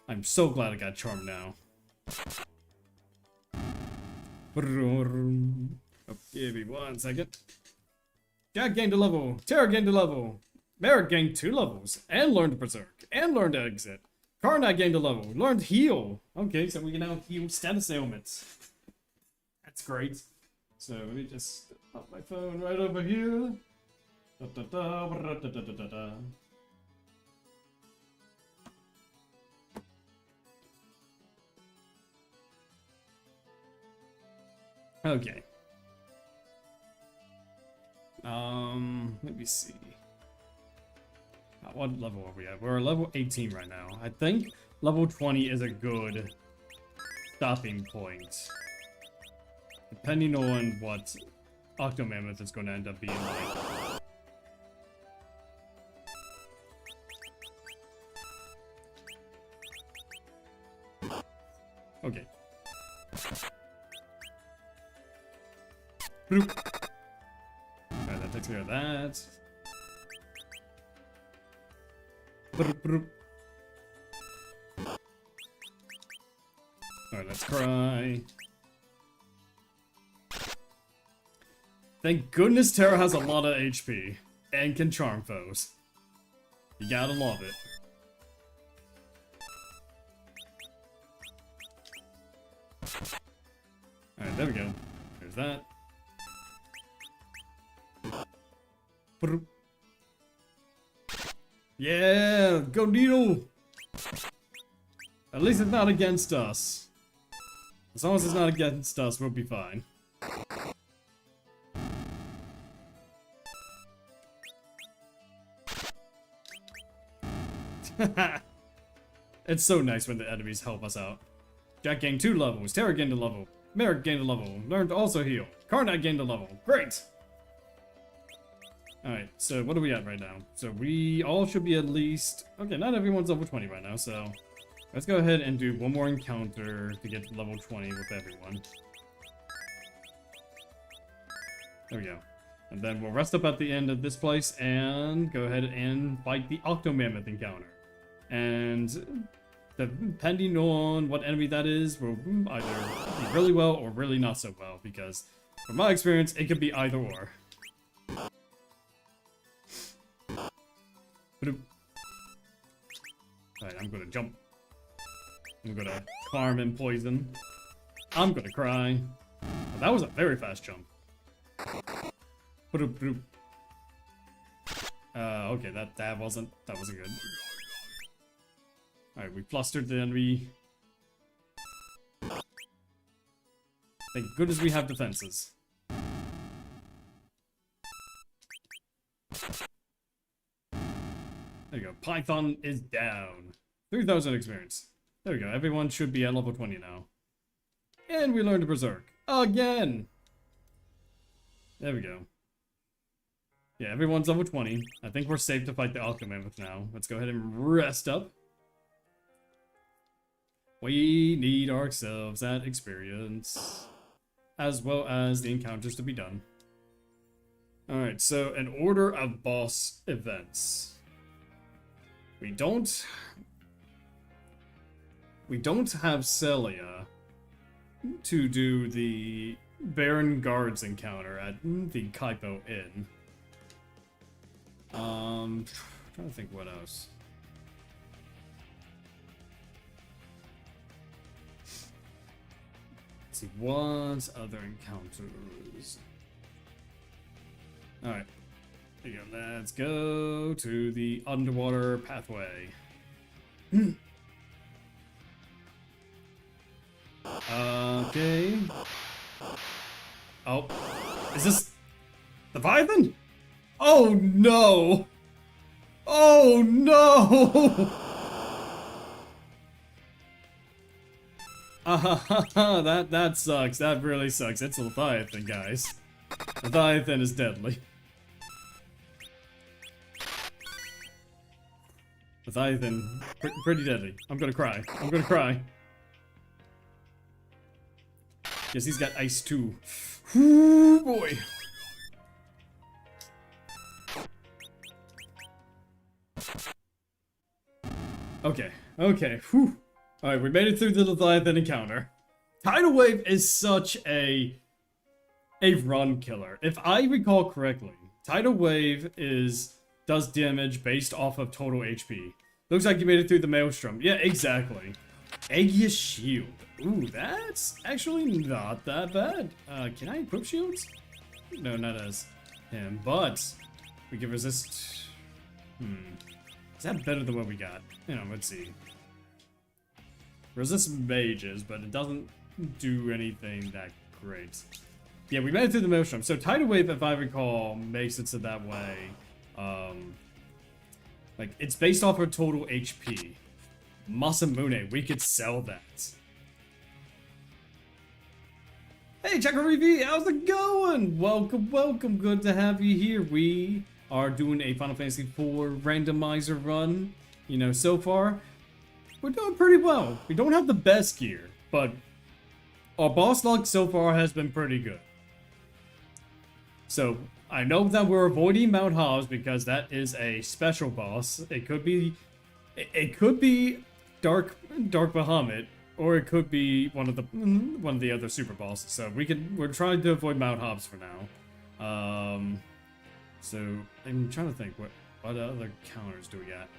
I'm so glad I got charmed now. Oh, give me 1 second. Jack gained a level. Terra gained a level. Merrick gained 2 levels. And learned Berserk. And learned Exit. Karnak gained a level. Learned Heal. Okay, so we can now heal status ailments. That's great. So let me just pop my phone right over here. Da, da, da, da, da, da, da, da. Okay. Let me see. What level are we at? We're at level 18 right now. I think level 20 is a good stopping point. Depending on what Octomammoth is going to end up being like. Okay. Bloop. Alright, that takes care of that. Bloop, bloop. Alright, let's cry. Thank goodness Terra has a lot of HP and can charm foes. You gotta love it. Alright, there we go. There's that. Bloop. Yeah, go Needle! At least it's not against us. As long as it's not against us, we'll be fine. It's so nice when the enemies help us out. Jack gained 2 levels, Terra gained a level, Merrick gained a level, learned to also heal, Karnak gained a level. Great! Alright, so what are we at right now? So we all should be at least... Okay, not everyone's level 20 right now, so... Let's go ahead and do one more encounter to get to level 20 with everyone. There we go. And then we'll rest up at the end of this place and go ahead and fight the Octomammoth encounter. And depending on what enemy that is, will either be really well or really not so well, because from my experience, it could be either or. Alright, I'm gonna jump. I'm gonna charm and poison. I'm gonna cry. Well, that was a very fast jump. Okay, that wasn't good. Alright, we flustered the enemy. Thank goodness we have defenses. There you go. Python is down. 3,000 experience. There we go. Everyone should be at level 20 now. And we learned to Berserk. Again! There we go. Yeah, everyone's level 20. I think we're safe to fight the Octomammoth now. Let's go ahead and rest up. We need ourselves that experience, as well as the encounters to be done. Alright, so an order of boss events. We don't have Celia to do the Baron Guards encounter at the Kaipo Inn. Trying to think what else. Let's see, what other encounters? Alright. There you go. Let's go to the underwater pathway. Okay. Oh. Is this Leviathan? Oh no! Oh no! That sucks. That really sucks. It's a Leviathan, guys. Leviathan is deadly. Leviathan, pretty deadly. I'm gonna cry. I'm gonna cry. Yes, he's got ice too. Ooh, boy. Okay, okay, whew. Alright, we made it through the Leviathan encounter. Tidal Wave is such a run killer. If I recall correctly, Tidal Wave does damage based off of total HP. Looks like you made it through the Maelstrom. Yeah, exactly. Aegis Shield. Ooh, that's actually not that bad. Can I equip shields? No, not as him, but we can resist. Is that better than what we got? You know, let's see. Resist mages, but it doesn't do anything that great. Yeah, we made it through the Maelstrom. So Tidal Wave, if I recall, makes it so that way. Like, it's based off of total HP. Masamune, we could sell that. Hey, Checker V, how's it going? Welcome, welcome. Good to have you here. We are doing a Final Fantasy IV randomizer run. You know, so far, we're doing pretty well. We don't have the best gear, but our boss luck so far has been pretty good. So, I know that we're avoiding Mount Hobbs because that is a special boss. It could be Dark Bahamut, or it could be one of the other super bosses. So we're trying to avoid Mount Hobbs for now. So I'm trying to think what other counters do we got.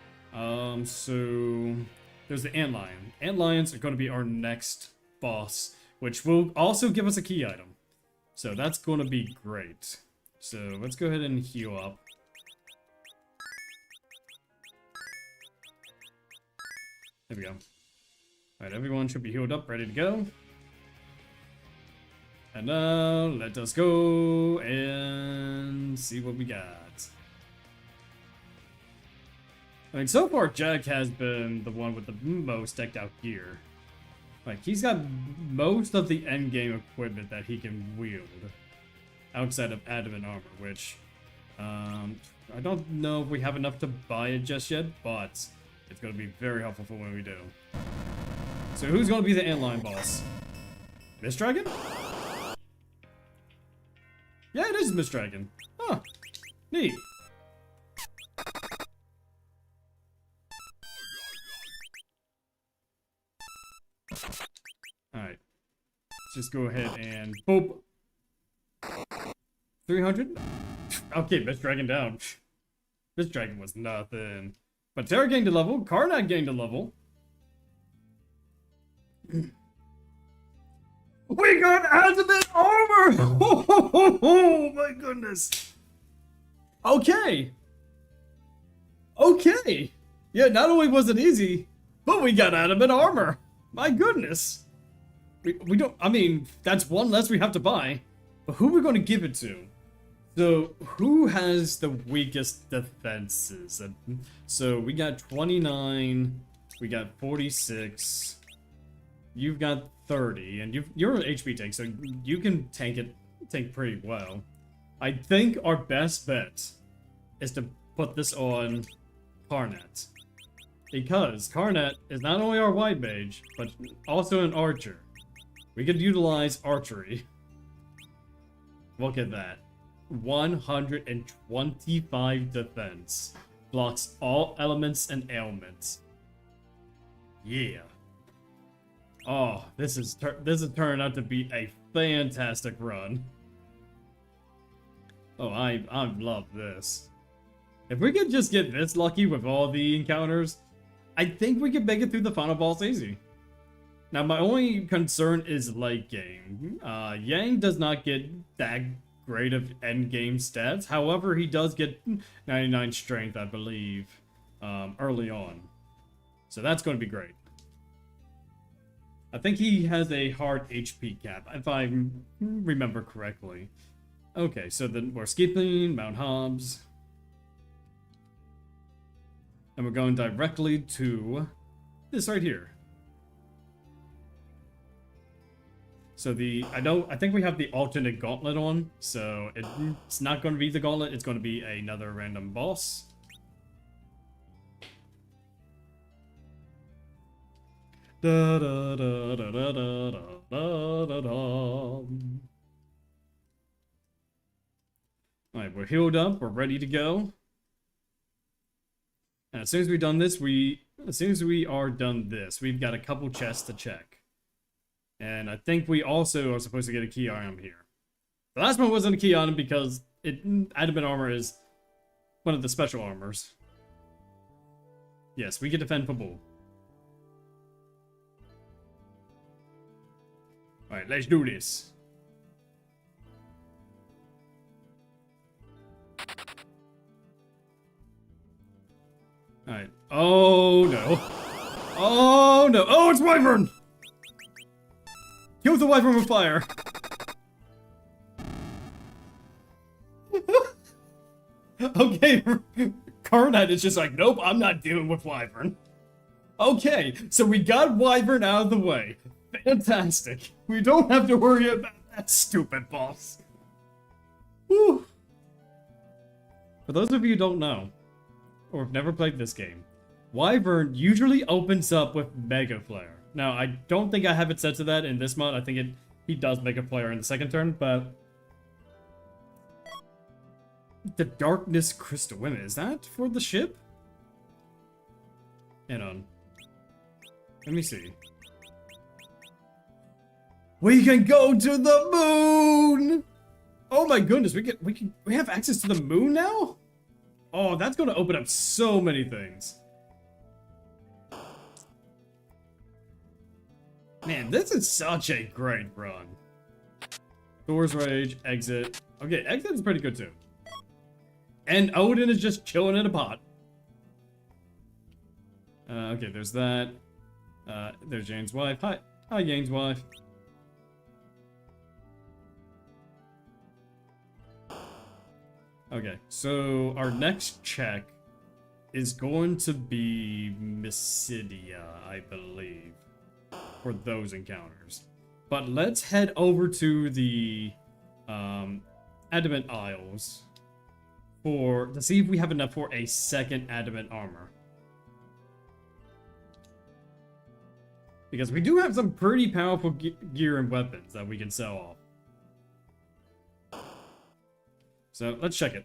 So there's the Antlion. Antlions are going to be our next boss, which will also give us a key item. So that's going to be great. So let's go ahead and heal up. There we go. Alright, everyone should be healed up, ready to go. And now, let us go and see what we got. I mean, so far, Jack has been the one with the most decked out gear. Like, he's got most of the endgame equipment that he can wield. Outside of adamant armor, which, I don't know if we have enough to buy it just yet, but it's going to be very helpful for when we do. So who's going to be the Antlion boss? Mist Dragon? Yeah, it is Mist Dragon. Huh. Neat. Alright. Let's just go ahead and boop. 300? Okay, Mist Dragon down. Mist Dragon was nothing. But Terra gained a level, Karnak gained a level. We got adamant armor! Oh my goodness. Okay. Okay. Yeah, not only was it easy, but we got adamant armor. My goodness. We don't, I mean, that's one less we have to buy. But who are we going to give it to? So, who has the weakest defenses? So, we got 29, we got 46, you've got 30, and you're an HP tank, so you can tank pretty well. I think our best bet is to put this on Karnet. Because Karnet is not only our white mage, but also an archer. We could utilize archery. Look at that. 125 defense. Blocks all elements and ailments. Yeah. Oh, this is turned out to be a fantastic run. Oh, I love this. If we could just get this lucky with all the encounters, I think we could make it through the final boss easy. Now, my only concern is late game. Yang does not get that great of endgame stats. However, he does get 99 strength, I believe, early on. So that's going to be great. I think he has a hard HP cap, if I remember correctly. Okay, so then we're skipping Mount Hobbs. And we're going directly to this right here. So I think we have the alternate gauntlet on, so it's not going to be the gauntlet, it's going to be another random boss. Da da da da da da da da da. Alright, we're healed up, we're ready to go. And as soon as we've done this, we've got a couple chests to check. And I think we also are supposed to get a key item here. The last one wasn't a key item because adamant armor is one of the special armors. Yes, we can defend for bull. Alright, let's do this. Alright. Oh no. Oh no. Oh, it's Wyvern! Kill the Wyvern with fire. Okay, Karnet is just like, nope, I'm not dealing with Wyvern. Okay, so we got Wyvern out of the way. Fantastic. We don't have to worry about That stupid boss. Whew. For those of you who don't know, or have never played this game, Wyvern usually opens up with Mega Flare. Now, I don't think I have it set to that in this mod. I think he does Mega Flare in the second turn, but... The Darkness Crystal. Wait a minute, is that for the ship? Hang on. Let me see. We can go to the moon! Oh my goodness, we have access to the moon now? Oh, that's gonna open up so many things. Man, this is such a great run. Thor's Rage, exit. Okay, exit is pretty good too. And Odin is just chilling in a pot. Okay, there's that. There's Jane's wife. Hi, Jane's wife. Okay, so our next check is going to be Mysidia, I believe, for those encounters. But let's head over to the Adamant Isles to see if we have enough for a second Adamant armor. Because we do have some pretty powerful gear and weapons that we can sell off. So, let's check it.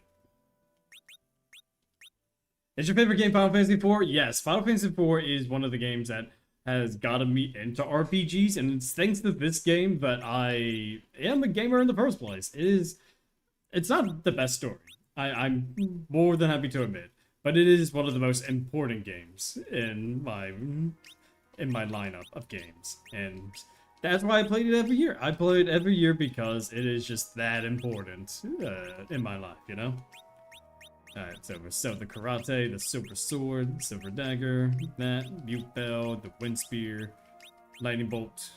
Is your favorite game Final Fantasy IV? Yes, Final Fantasy IV is one of the games that has gotten me into RPGs, and it's thanks to this game that I am a gamer in the first place. It's not the best story. I'm more than happy to admit, but it is one of the most important games in my lineup of games, and that's why I played it every year. I play it every year because it is just that important in my life, you know? Alright, so we sell the Karate, the Silver Sword, Silver Dagger, that, Mute Bell, the Wind Spear, Lightning Bolt,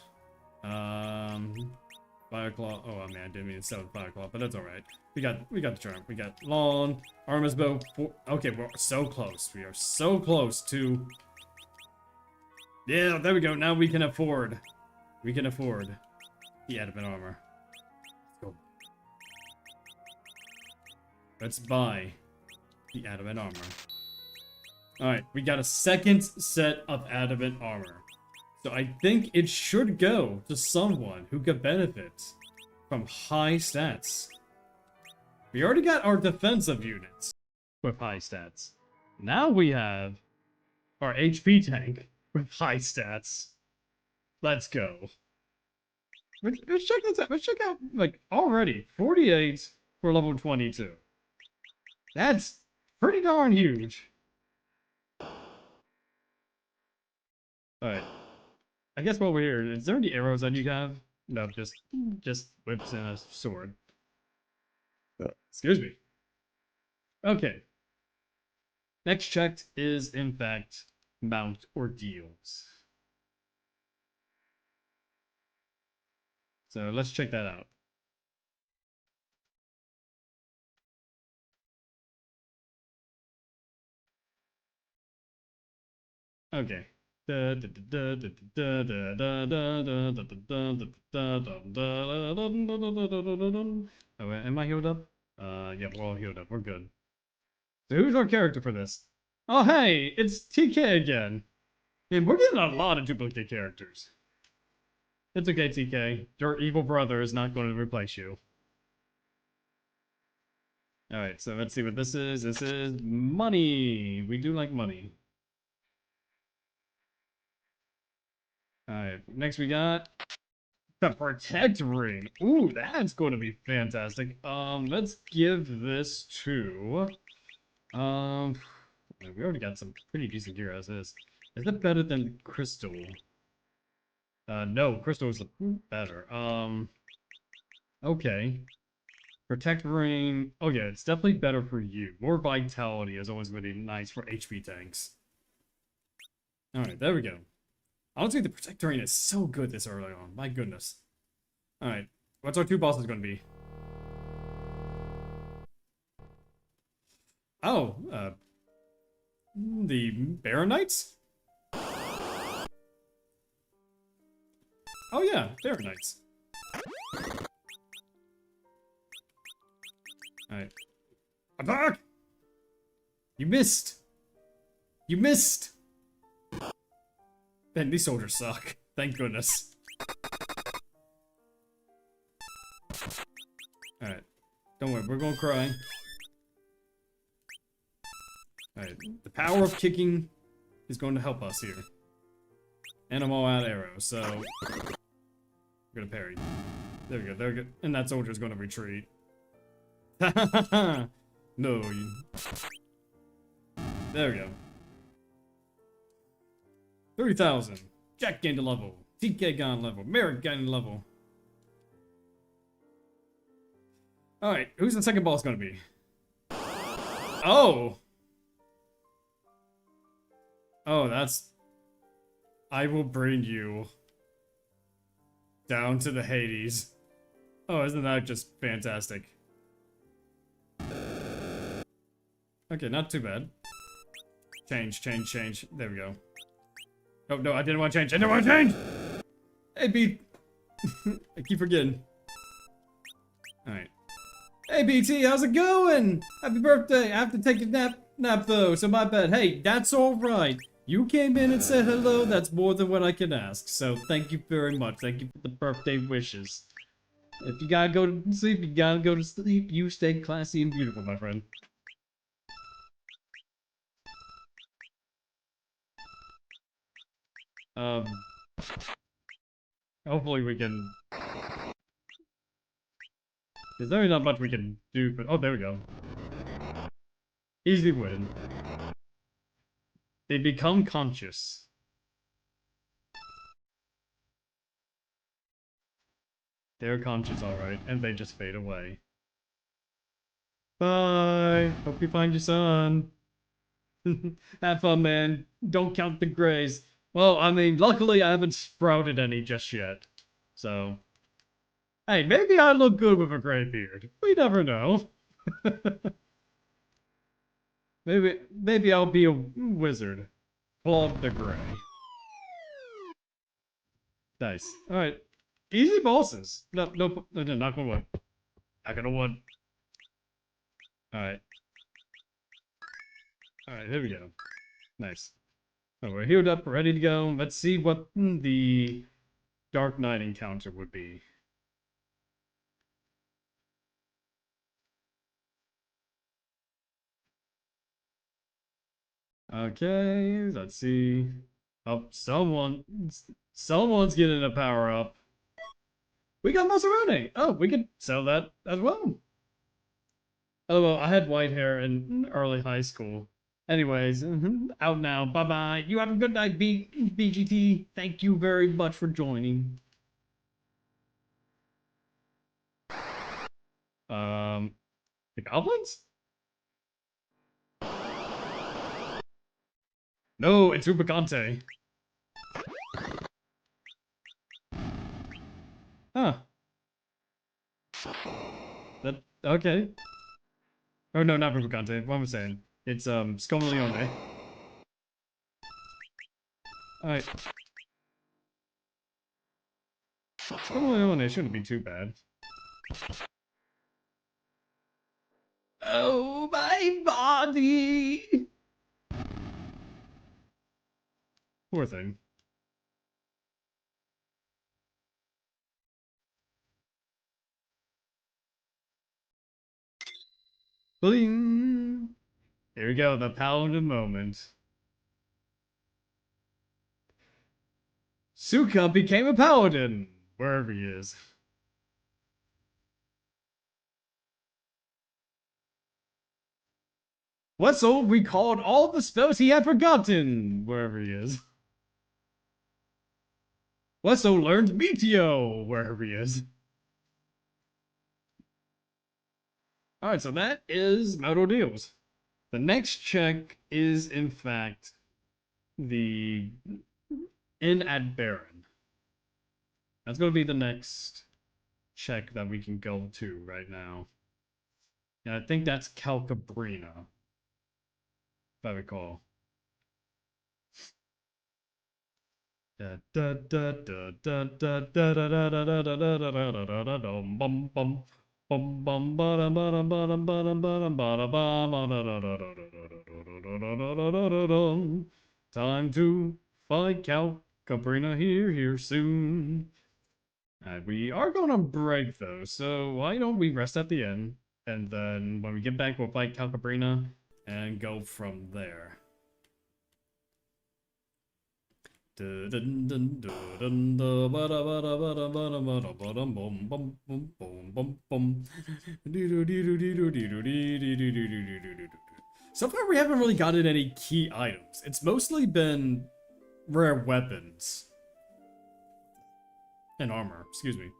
Fire Claw. Oh man, I didn't mean to sell the Fire Claw, but that's alright. We got the charm. We got Lawn, Armas Bow. Okay, we're so close. We are so close to... Yeah, there we go. Now we can afford the Adamant armor. Let's go. Let's buy the Adamant armor. Alright, we got a second set of Adamant armor. So I think it should go to someone who could benefit from high stats. We already got our defensive units with high stats. Now we have our HP tank with high stats. Let's go. Let's check this out. Let's check out, like, already 48 for level 22. That's pretty darn huge. Alright. I guess while we're here, is there any arrows that you have? No, just whips and a sword. Excuse me. Okay. Next checked is, in fact, Mount Ordeals. So let's check that out. Okay. Oh, am I healed up? Yeah, we're all healed up. We're good. So who's our character for this? Oh, hey, it's TK again. Man, we're getting a lot of duplicate characters. It's okay, TK. Your evil brother is not going to replace you. Alright, so let's see what this is. This is money. We do like money. Alright, next we got the Protect Ring. Ooh, that's going to be fantastic. Let's give this to... we already got some pretty decent gear as is. Is it better than Crystal? No, Crystal is better. Okay. Protect Ring. Oh yeah, it's definitely better for you. More Vitality is always really nice for HP tanks. Alright, there we go. Honestly, the Protect Ring is so good this early on. My goodness. Alright, what's our two bosses going to be? Oh, the Baron Knights? Oh yeah, Baron Knights. Alright. Attack! You missed! You missed! Man, these soldiers suck. Thank goodness. Alright. Don't worry, we're gonna cry. Alright. The power of kicking is going to help us here. And I'm all out of arrows, so... I'm gonna parry. There we go, there we go. And that soldier's gonna retreat. No, you... There we go. 30,000. Jack gained a level. TK got a level. Merrick gained a level. Alright, who's the second boss gonna be? Oh! Oh, that's... I will bring you down to the Hades. Oh, isn't that just fantastic? Okay, not too bad. Change, change, change. There we go. Oh, no, I didn't want to change. I didn't want to change! Hey, B. I keep forgetting. Alright. Hey, BT, how's it going? Happy birthday. I have to take a nap though, so my bad. Hey, that's alright. You came in and said hello. That's more than what I can ask. So thank you very much. Thank you for the birthday wishes. If you gotta go to sleep, you gotta go to sleep. You stay classy and beautiful, my friend. Hopefully we can... There's really not much we can do, but... Oh, there we go. Easy win. They become conscious. They're conscious, alright, and they just fade away. Bye! Hope you find your son. Have fun, man. Don't count the grays. Well, I mean, luckily I haven't sprouted any just yet. So... Hey, maybe I look good with a gray beard. We never know. maybe I'll be a wizard. Claude the Gray. Nice. Alright. Easy bosses. No, knock on wood. Knock on wood. Alright. Alright, here we go. Nice. Oh, we're healed up, ready to go. Let's see what the Dark Knight encounter would be. Okay, let's see. Oh, someone's getting a power up. We got Maserone! Oh, we could sell that as well. Oh, well, I had white hair in early high school. Anyways, out now. Bye-bye. You have a good night, BGT. Thank you very much for joining. The goblins? No, it's Ubicante. Huh. That, okay. Oh, no, not Ubicante. What am I saying? It's, Scomiglione. Alright. Scomiglione shouldn't be too bad. Oh, my body! Poor thing. Bling! Here we go, the paladin moment. Suka became a paladin! Wherever he is. Wetzel recalled all the spells he had forgotten! Wherever he is. Wetzel learned Meteo! Wherever he is. Alright, so that is Moto Deals. The next check is, in fact, the Inn at Baron. That's going to be the next check that we can go to right now. And I think that's Calcabrina, if I recall. Bum bum ba-dum ba-dum ba-dum ba-dum ba-dum ba-da-bum. Time to fight Cal Cabrina here soon. We are going on break though, so why don't we rest at the end, and then when we get back, we'll fight Cal Cabrina and go from there. So far, we haven't really gotten any key items. It's mostly been rare weapons and armor, excuse me.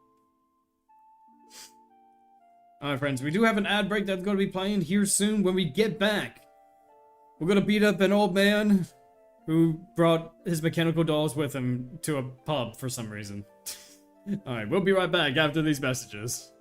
Alright, friends, we do have an ad break that's going to be playing here soon. When we get back, we're going to beat up an old man who brought his mechanical dolls with him to a pub for some reason. Alright, we'll be right back after these messages.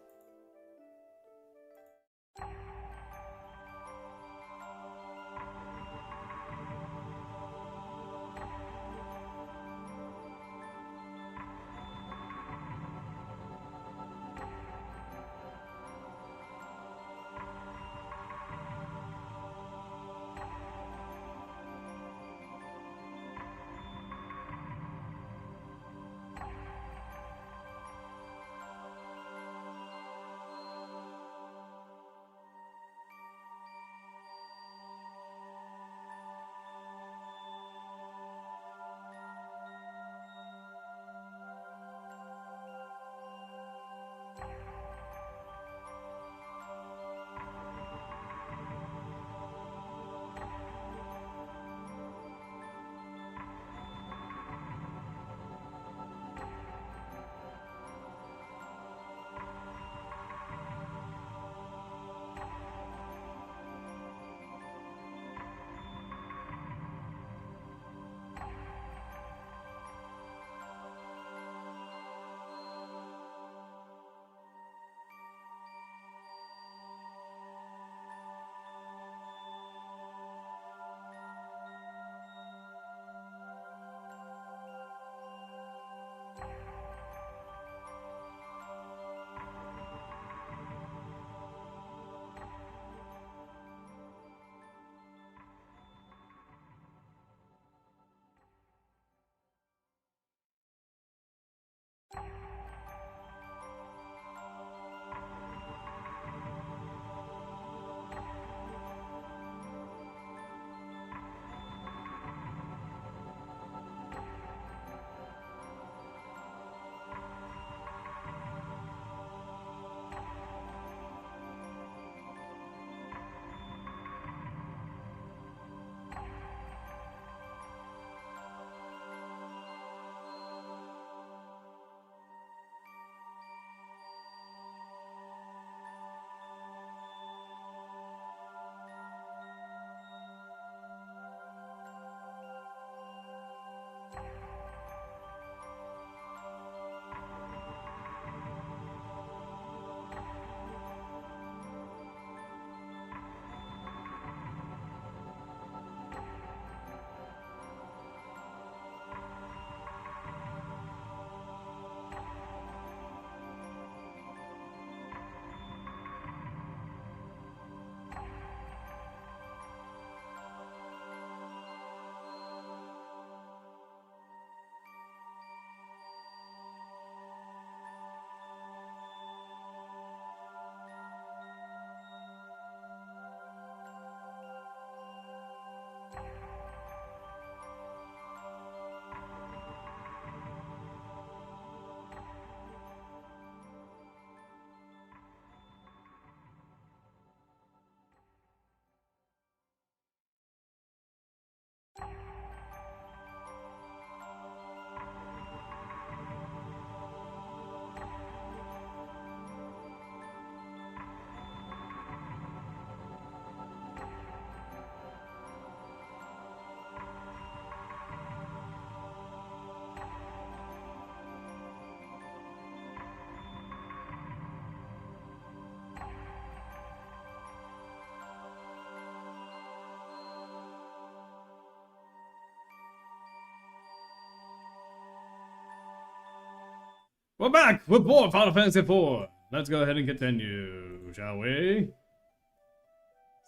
We're back with more Final Fantasy IV. let's go ahead and continue, shall we?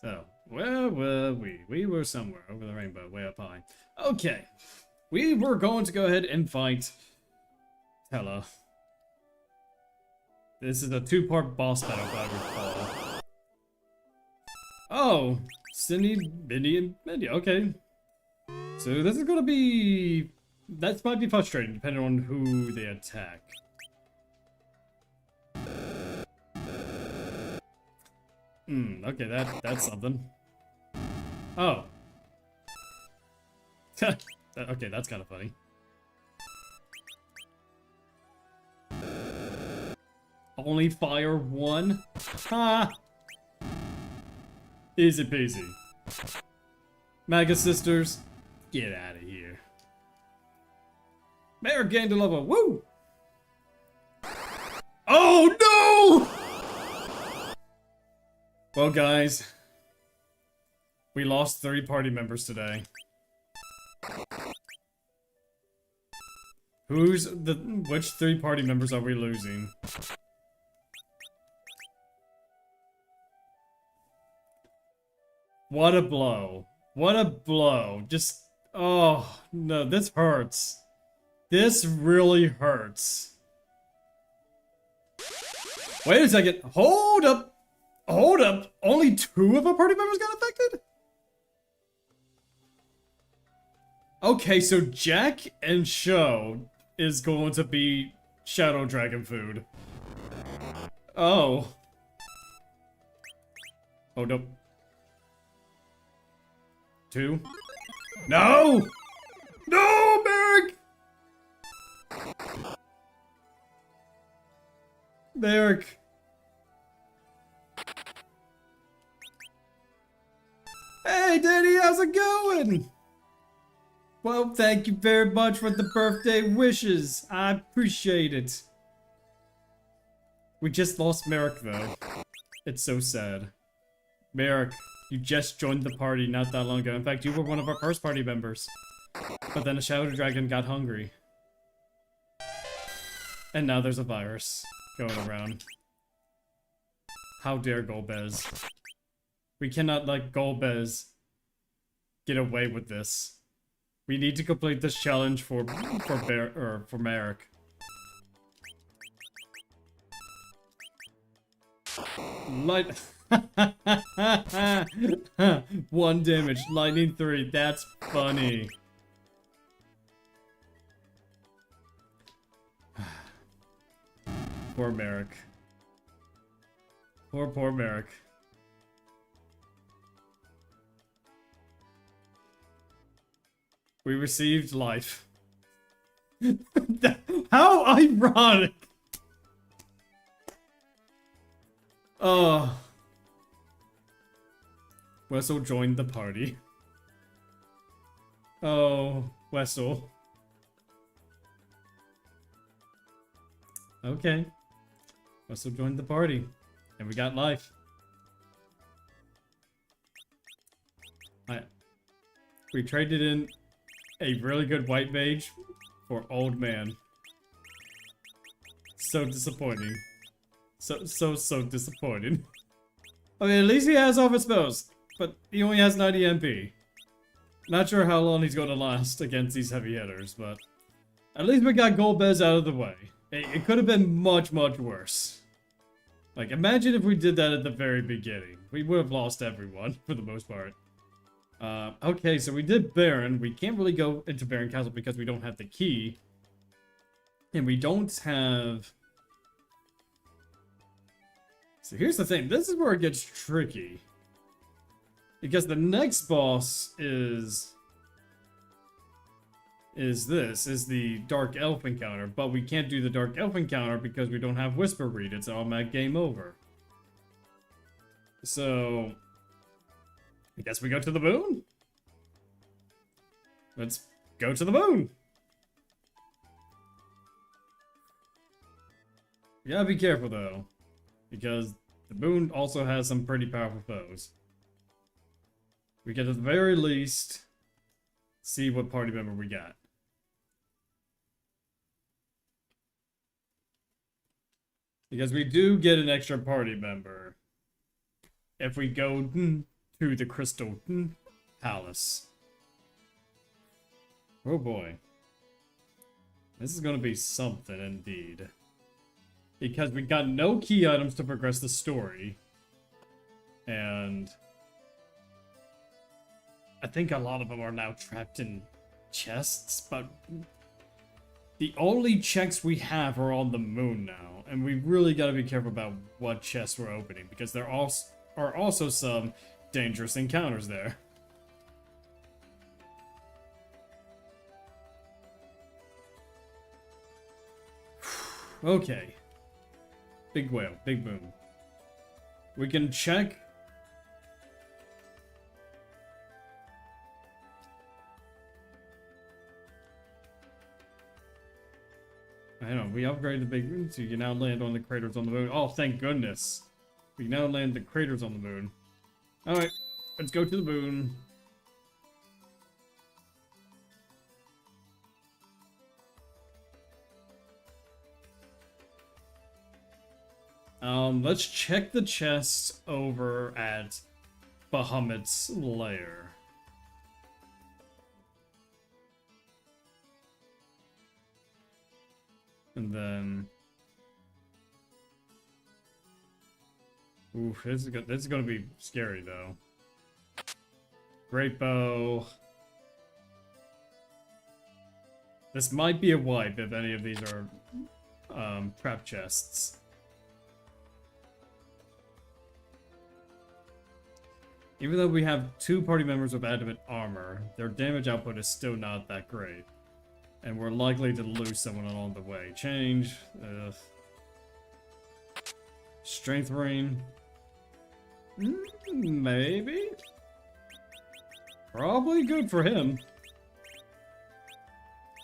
So, where were we? We were somewhere over the rainbow, way up high. Okay, we were going to go ahead and fight Tella. This is a two-part boss battle, if I recall. Oh, Cindy, Mindy, and Mindy. Okay. So this is gonna be... That might be frustrating, depending on who they attack. Okay, that's something. Oh. Okay, that's kind of funny. Only fire one? Ha! Easy peasy. Maga sisters, get out of here. Mayor gained a level, woo! Oh no! Well guys, we lost 3 party members today. Which 3 party members are we losing? What a blow. What a blow. Just, oh, no, this hurts. This really hurts. Wait a second. Hold up. Hold up. Only 2 of our party members got affected? Okay, so Jack and Sho is going to be Shadow Dragon food. Oh. Hold up. 2. No! No, Merrick! Merrick. Hey, Danny, how's it going? Well, thank you very much for the birthday wishes. I appreciate it. We just lost Merrick, though. It's so sad. Merrick, you just joined the party not that long ago. In fact, you were one of our first party members. But then a Shadow Dragon got hungry. And now there's a virus going around. How dare Golbez. We cannot let Golbez get away with this. We need to complete this challenge for Merrick. Light 1 damage, lightning 3, that's funny. Poor Merrick. Poor Merrick. We received life. How ironic! Oh. Wessel joined the party. Oh, Wessel. Okay. Wessel joined the party. And we got life. We traded in a really good white mage for old man. So disappointing. So disappointing. I mean, at least he has office spells, but he only has 90 MP. Not sure how long he's gonna last against these heavy hitters, but at least we got Golbez out of the way. It could have been much worse. Like, imagine if we did that at the very beginning. We would have lost everyone, for the most part. Okay, so we did Baron. We can't really go into Baron Castle because we don't have the key. And we don't have... So here's the thing. This is where it gets tricky. Because the next boss is the Dark Elf encounter. But we can't do the Dark Elf encounter because we don't have Whisper Read. It's an automatic game over. So... I guess we go to the moon? Let's go to the moon! You gotta be careful though, because the moon also has some pretty powerful foes. We can at the very least see what party member we got. Because we do get an extra party member if we go to the Crystal Palace. Oh boy. This is gonna be something indeed. Because we got no key items to progress the story. And I think a lot of them are now trapped in chests, but the only checks we have are on the moon now, and we really gotta be careful about what chests we're opening, because there are also some dangerous encounters there. Okay. Big whale, big boom. We can check. I know, we upgraded the big moon, so you can now land on the craters on the moon. Oh, thank goodness. We can now land the craters on the moon. Alright, let's go to the moon. Let's check the chests over at Bahamut's lair. And then... Oof, this is gonna be scary, though. Great bow. This might be a wipe if any of these are, trap chests. Even though we have 2 party members with adamant armor, their damage output is still not that great. And we're likely to lose someone along the way. Change. Strength rain. Maybe? Probably good for him.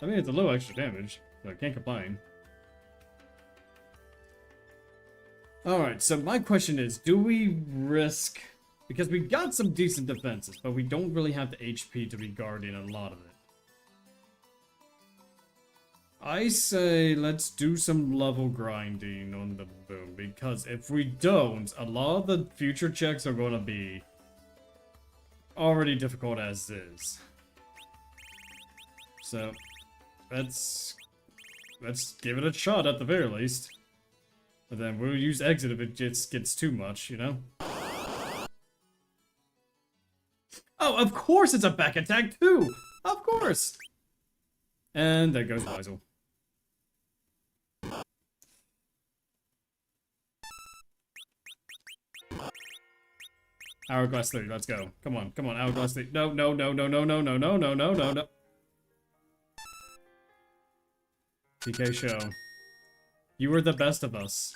I mean, it's a little extra damage, so I can't complain. Alright, so my question is, do we risk... Because we got some decent defenses, but we don't really have the HP to be guarding a lot of it. I say let's do some level grinding on the boom, because if we don't, a lot of the future checks are going to be already difficult as is. So, let's give it a shot at the very least. But then we'll use exit if it just gets too much, you know? Oh, of course it's a back attack too! Of course! And there goes Weisel. Hourglass 3, let's go. Come on, come on, Hourglass 3. No, no, no, no, no, no, no, no, no, no, no, no. TK Show. You were the best of us.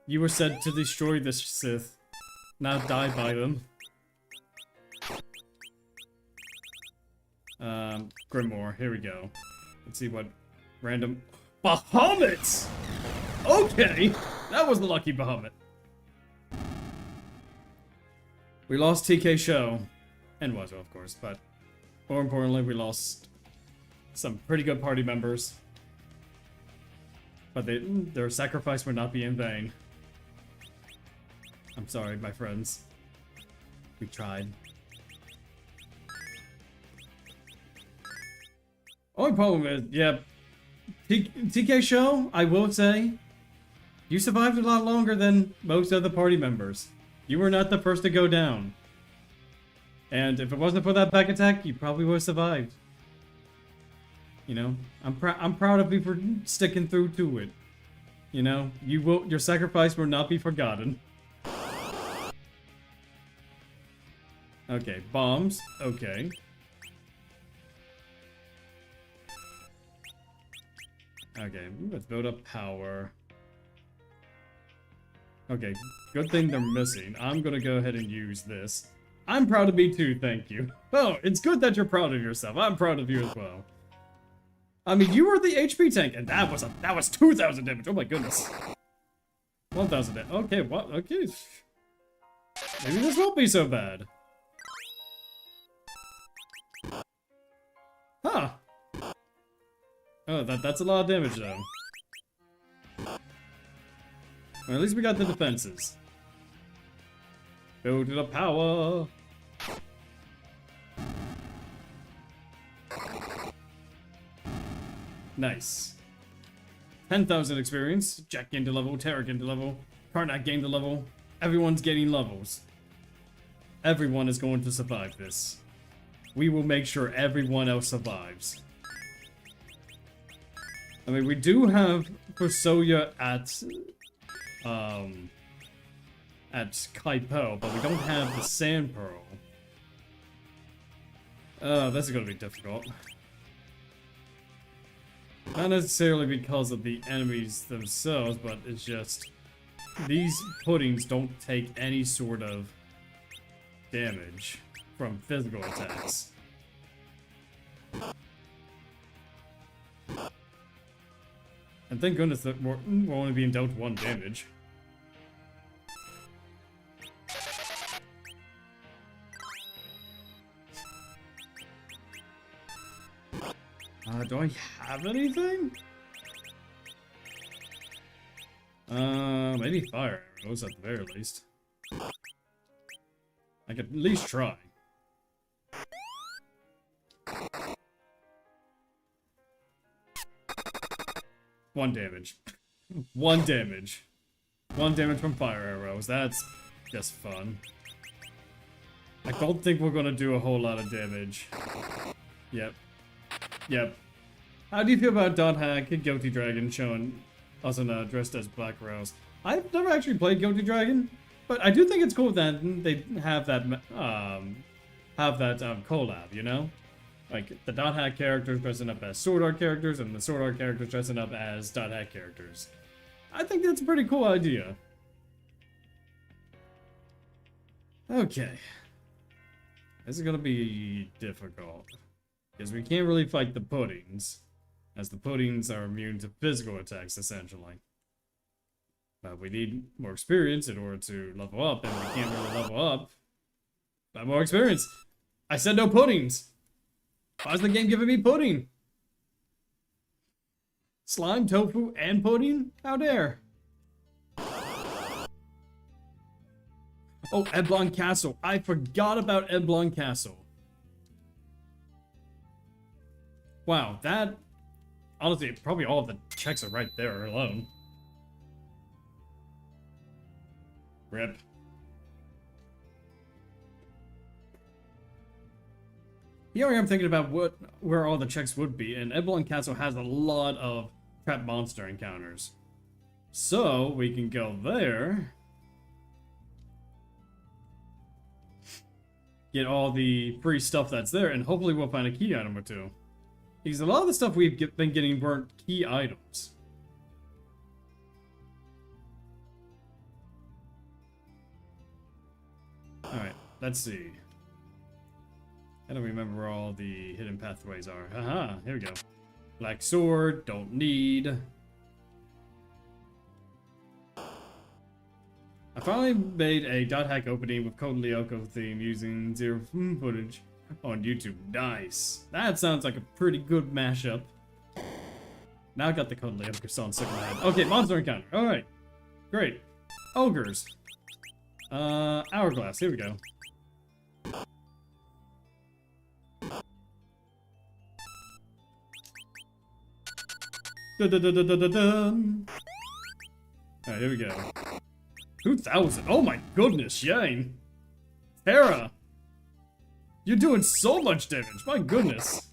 You were said to destroy the Sith, not die by them. Grimoire, here we go. Let's see what random... Bahamut! Okay! That was the lucky Bahamut. We lost TK Show. And Wazo, of course, but... More importantly, we lost some pretty good party members. But their sacrifice would not be in vain. I'm sorry, my friends. We tried. Only problem is, yeah, TK Show, I will say, you survived a lot longer than most of the party members. You were not the first to go down. And if it wasn't for that back attack, you probably would have survived. You know, I'm proud of you for sticking through to it. You know, your sacrifice will not be forgotten. Okay, bombs, okay. Okay, let's build up power. Okay, good thing they're missing. I'm gonna go ahead and use this. I'm proud of me too, thank you. Oh, it's good that you're proud of yourself. I'm proud of you as well. I mean, you were the HP tank, and that was 2,000 damage. Oh my goodness. 1,000 damage. Okay, what? Okay. Maybe this won't be so bad. Huh. Oh, that's a lot of damage, though. Well, at least we got the defenses. Build to the power. Nice. 10,000 experience. Jack gained a level. Tara gained a level. Karnak gained a level. Everyone's getting levels. Everyone is going to survive this. We will make sure everyone else survives. I mean, we do have Persoya at Kaipo, but we don't have the Sand Pearl. This is gonna be difficult. Not necessarily because of the enemies themselves, but it's just these puddings don't take any sort of damage from physical attacks. And thank goodness that we're only being dealt 1 damage. Do I have anything? Maybe fire arrows at the very least. I could at least try. One damage. 1 damage. 1 damage from fire arrows. That's just fun. I don't think we're gonna do a whole lot of damage. Yep. Yep. How do you feel about Dot Hack and Guilty Dragon showing us dressed as Black Rose? I've never actually played Guilty Dragon, but I do think it's cool that they have that collab, you know? Like, the Dot Hack characters dressing up as Sword Art characters, and the Sword Art characters dressing up as Dot Hack characters. I think that's a pretty cool idea. Okay. This is gonna be difficult. Because we can't really fight the puddings, as the puddings are immune to physical attacks, essentially. But we need more experience in order to level up, and we can't really level up by more experience. I said no puddings! Why's the game giving me pudding? Slime, tofu, and pudding? How dare? Oh, Eblon Castle. I forgot about Eblon Castle. Wow, that... Honestly, probably all of the checks are right there alone. Rip. Here I am thinking about where all the checks would be, and Eblon Castle has a lot of trap monster encounters. So, we can go there. Get all the free stuff that's there, and hopefully we'll find a key item or two. Because a lot of the stuff we've been getting weren't key items. Alright, let's see. I don't remember where all the hidden pathways are. Haha, here we go. Black sword, don't need. I finally made a Dot Hack opening with Code Lyoko theme using zero footage on YouTube. Nice. That sounds like a pretty good mashup. Now I got the Code Lyoko song stuck in my head. Okay, monster encounter. Alright. Great. Ogres. Hourglass. Here we go. Dun-dun-dun-dun-dun-dun. Alright, here we go. 2,000. Oh my goodness, Shane. Tara. You're doing so much damage. My goodness.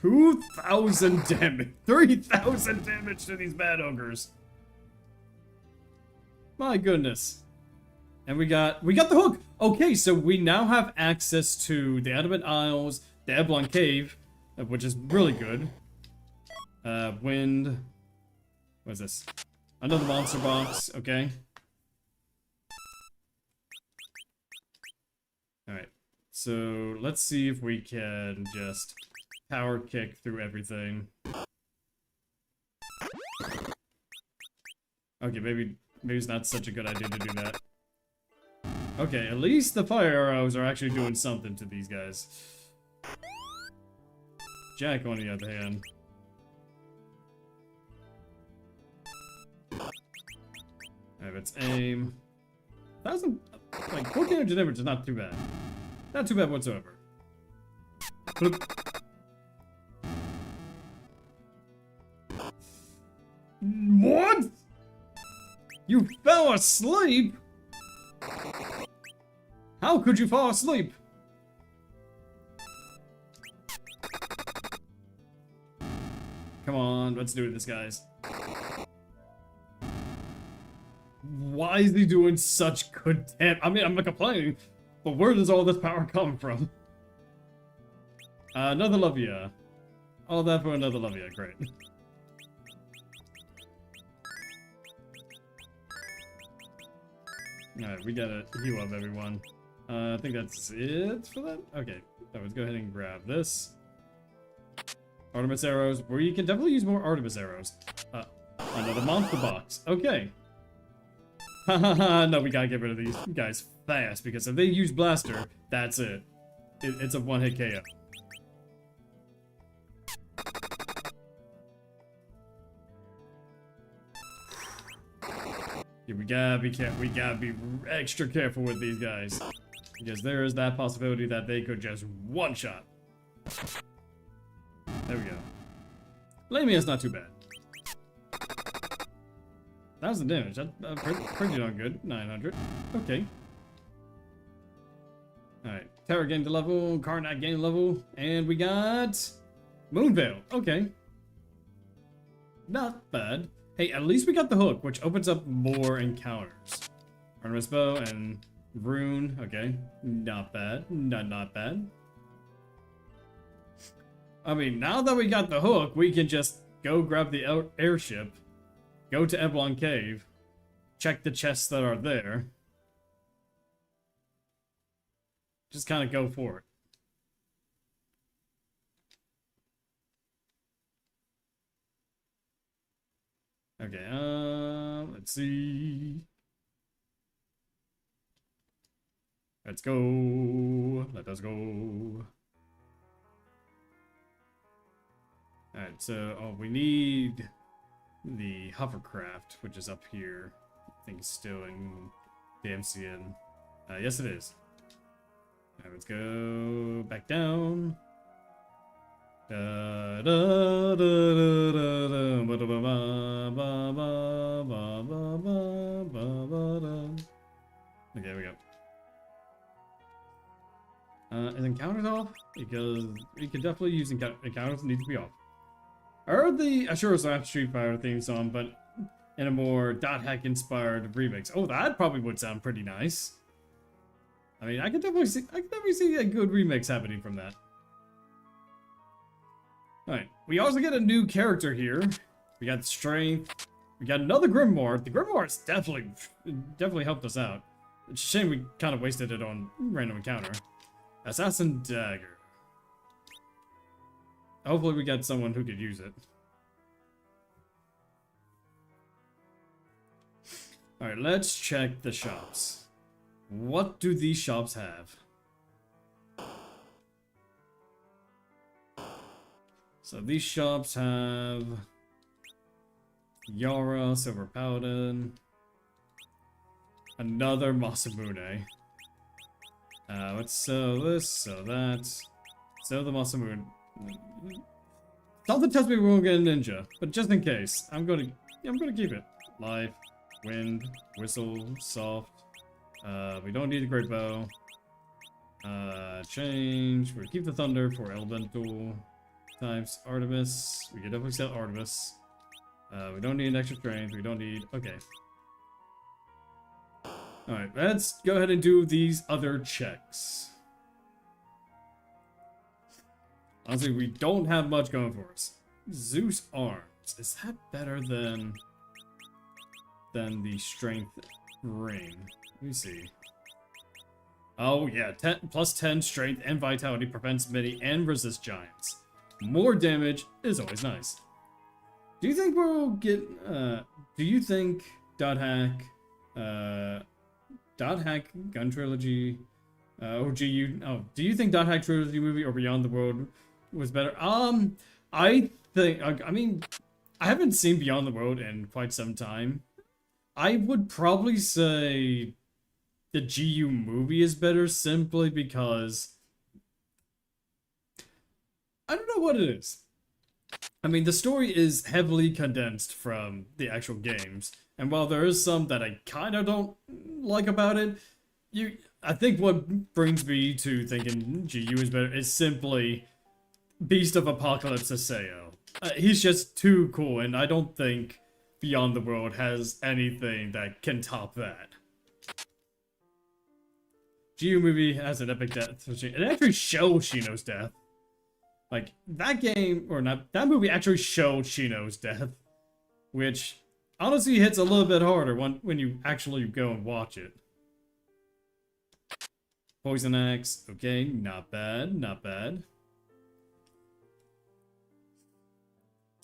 $2,000 damage. 3,000 damage to these bad ogres. My goodness. And we got the hook. Okay, so we now have access to the Adamant Isles, the Eblon Cave, which is really good. Wind. What is this? Another monster box. Okay. Alright. So, let's see if we can just power kick through everything. Okay, maybe it's not such a good idea to do that. Okay, at least the fire arrows are actually doing something to these guys. Jack, on the other hand. Alright, let's aim. 1,000, like 1,400 damage is not too bad. Not too bad whatsoever. Bloop. What? You fell asleep? How could you fall asleep? Come on, let's do this, guys. Why is he doing such good damage? I mean, I'm not complaining, but where does all this power come from? Another Lovia. All that for another Lovia, great. Alright, we gotta heal up everyone. I think that's it for that? Okay, so let's go ahead and grab this. Artemis arrows. We can definitely use more Artemis arrows. Another monster box. Okay. Hahaha, no, we gotta get rid of these guys fast, because if they use Blaster, that's it. It's a one-hit KO. Yeah, we gotta be careful. We gotta be extra careful with these guys, because there is that possibility that they could just one-shot. There we go. Lamia's not too bad. 1,000 damage. That's pretty darn good. 900. Okay. Alright. Terra gained a level. Karnak gained a level. And we got Moonveil. Okay. Not bad. Hey, at least we got the hook, which opens up more encounters. Artemis Bow and Rune. Okay. Not bad. Not bad. I mean, now that we got the hook, we can just go grab the airship, go to Eblon Cave, check the chests that are there. Just kind of go for it. Okay, let's see. Let's go. Let us go. Alright, so, we need the hovercraft, which is up here. I think it's still in the MCN. Yes, it is. Alright, let's go back down. Da, da, da, da, da, da, ba, da, ba, ba, ba, ba, ba, ba, ba, ba, da. Okay, there we go. Is encounters off? Because we could definitely use encounters need to be off. I heard the Ashura Slap Street Fighter theme song, but in a more dot hack inspired remix. Oh, that probably would sound pretty nice. I mean, I could definitely see a good remix happening from that. Alright, we also get a new character here. We got Strength. We got another Grimoire. The Grimoire's definitely helped us out. It's a shame we kind of wasted it on random encounter. Assassin Dagger. Hopefully we get someone who could use it. Alright, let's check the shops. What do these shops have? So these shops have Yara, Silver Paladin, another Masamune. Let's sell this, sell that, sell the Masamune. Something tells me we won't get a ninja, but just in case, I'm gonna keep it. Life, wind, whistle, soft. We don't need a great bow. Change. We'll keep the thunder for elemental types. Artemis. We can definitely sell Artemis. We don't need an extra strength. We don't need. Okay. All right. Let's go ahead and do these other checks. Honestly, we don't have much going for us. Zeus arms. Is that better than the strength ring? Let me see. Oh yeah, plus 10 strength and vitality prevents many and resists giants. More damage is always nice. Do you think we'll get? Do you think Dot Hack Gun Trilogy? Do you think Dot Hack Trilogy movie or Beyond the World was better? I think. I mean, I haven't seen Beyond the World in quite some time, I would probably say the GU movie is better simply because I don't know what it is. I mean, the story is heavily condensed from the actual games, and while there is some that I kind of don't like about it, I think what brings me to thinking GU is better is simply Beast of Apocalypse Aseo. He's just too cool, and I don't think Beyond the World has anything that can top that. GU movie has an epic death. It actually shows Shino's death. Like, that game, or not, that movie actually showed Shino's death. Which, honestly, hits a little bit harder when you actually go and watch it. Poison Axe, okay, not bad, not bad.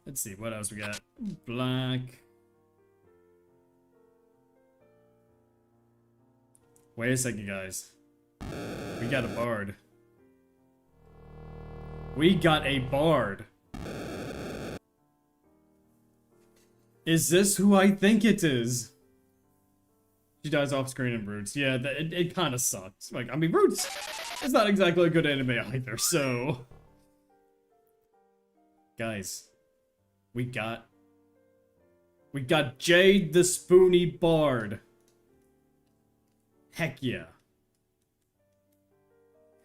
Let's see, what else we got? Black. Wait a second, guys. We got a bard. We got a bard. Is this who I think it is? She dies off screen in Roots. Yeah, it kind of sucks. Like, I mean, Roots is not exactly a good anime either, so... Guys. We got Jade the Spoony Bard. Heck yeah.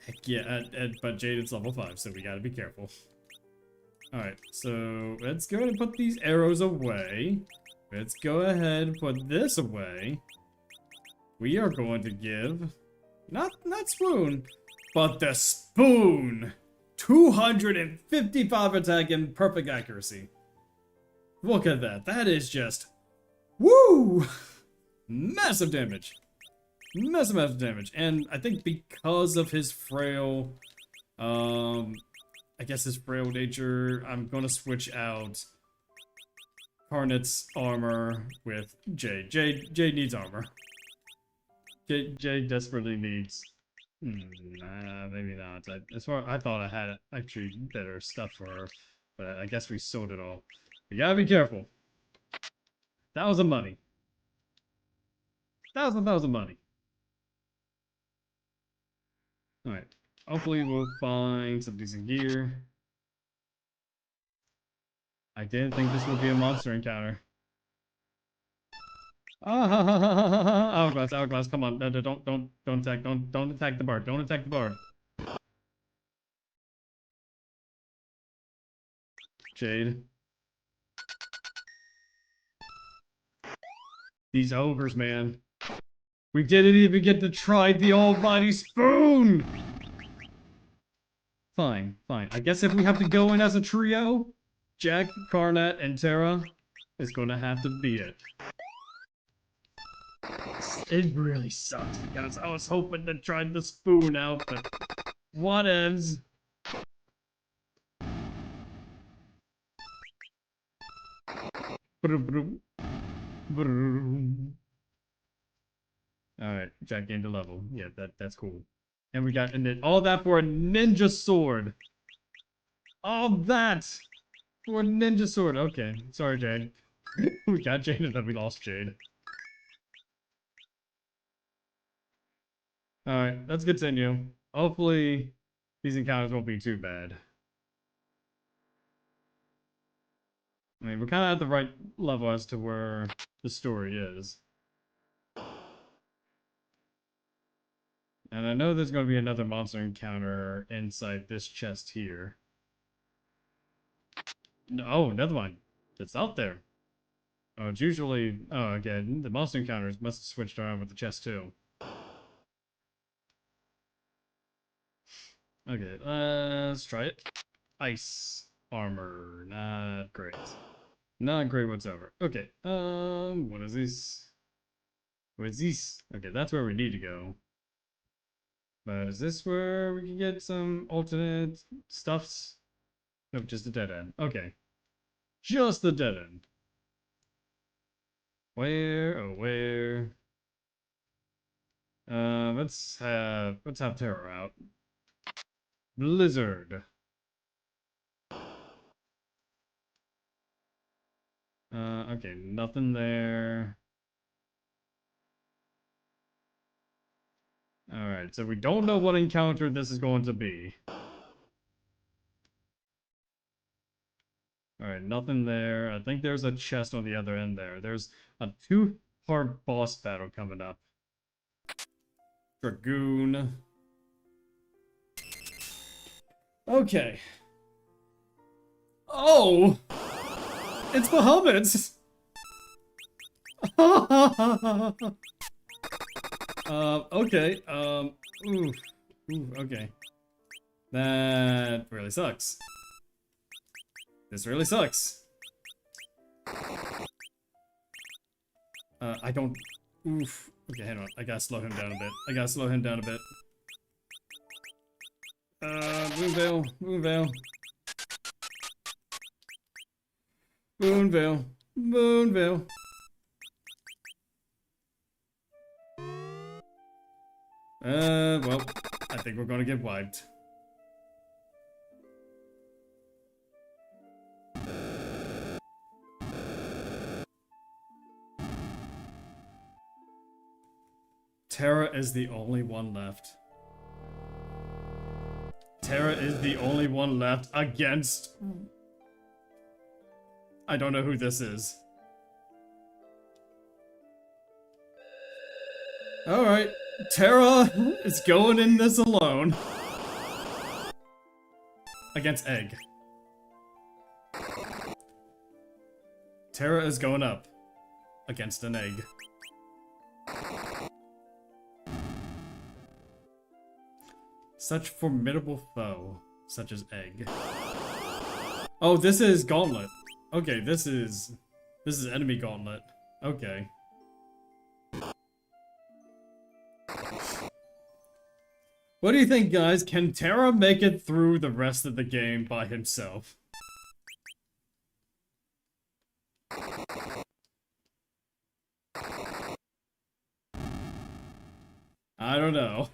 Heck yeah, but Jade is level 5, so we gotta be careful. Alright, so let's go ahead and put these arrows away. Let's go ahead and put this away. We are going to give, not Swoon, but the Spoon! 255 attack and perfect accuracy. Look at that, that is just, woo! Massive damage. Massive damage, and I think because of his frail, I guess his frail nature, I'm gonna switch out Carnet's armor with Jade. Jade needs armor. Jade desperately needs. Maybe not. I thought I had actually better stuff for her, but I guess we sold it all. You gotta be careful. $1,000 money. $1,000 money. Alright. Hopefully we'll find some decent gear. I didn't think this would be a monster encounter. Hourglass, come on. No, don't attack, don't attack the bard. Don't attack the bard. Jade. These ogres, man. We didn't even get to try the almighty spoon! Fine. I guess if we have to go in as a trio, Jack, Carnet, and Terra is gonna have to be it. It really sucks because I was hoping to try the spoon out, but whatevs. Alright, Jack gained a level. Yeah, that's cool. And we got all that for a ninja sword. All that for a ninja sword. Okay, sorry, Jade. We got Jade and then we lost Jade. Alright, let's continue. Hopefully, these encounters won't be too bad. I mean, we're kind of at the right level as to where the story is. And I know there's going to be another monster encounter inside this chest here. No, never mind. It's out there. Oh, it's usually... Oh, again, the monster encounters must have switched around with the chest too. Okay, let's try it. Ice armor. Not great. Not great whatsoever. Okay, what is this? What is this? Okay, that's where we need to go. But is this where we can get some alternate stuffs? Nope, just a dead end. Okay. Just the dead end. Where? Oh, where? Let's have Terror out. Blizzard. Okay, nothing there. Alright, so we don't know what encounter this is going to be. Alright, nothing there. I think there's a chest on the other end there. There's a 2-part boss battle coming up. Dragoon. Okay. Oh! It's Bahamut! Okay, ooh, okay. That really sucks. This really sucks. I don't... Oof. Okay, hang on. I gotta slow him down a bit. Moonveil. Well, I think we're gonna get wiped. Terra is the only one left. Terra is the only one left against... I don't know who this is. Alright, Terra is going in this alone. Against Egg. Terra is going up. Against an Egg. Such formidable foe, such as Egg. Oh, this is Gauntlet. Okay, this is enemy Gauntlet. Okay. What do you think, guys? Can Terra make it through the rest of the game by himself? I don't know.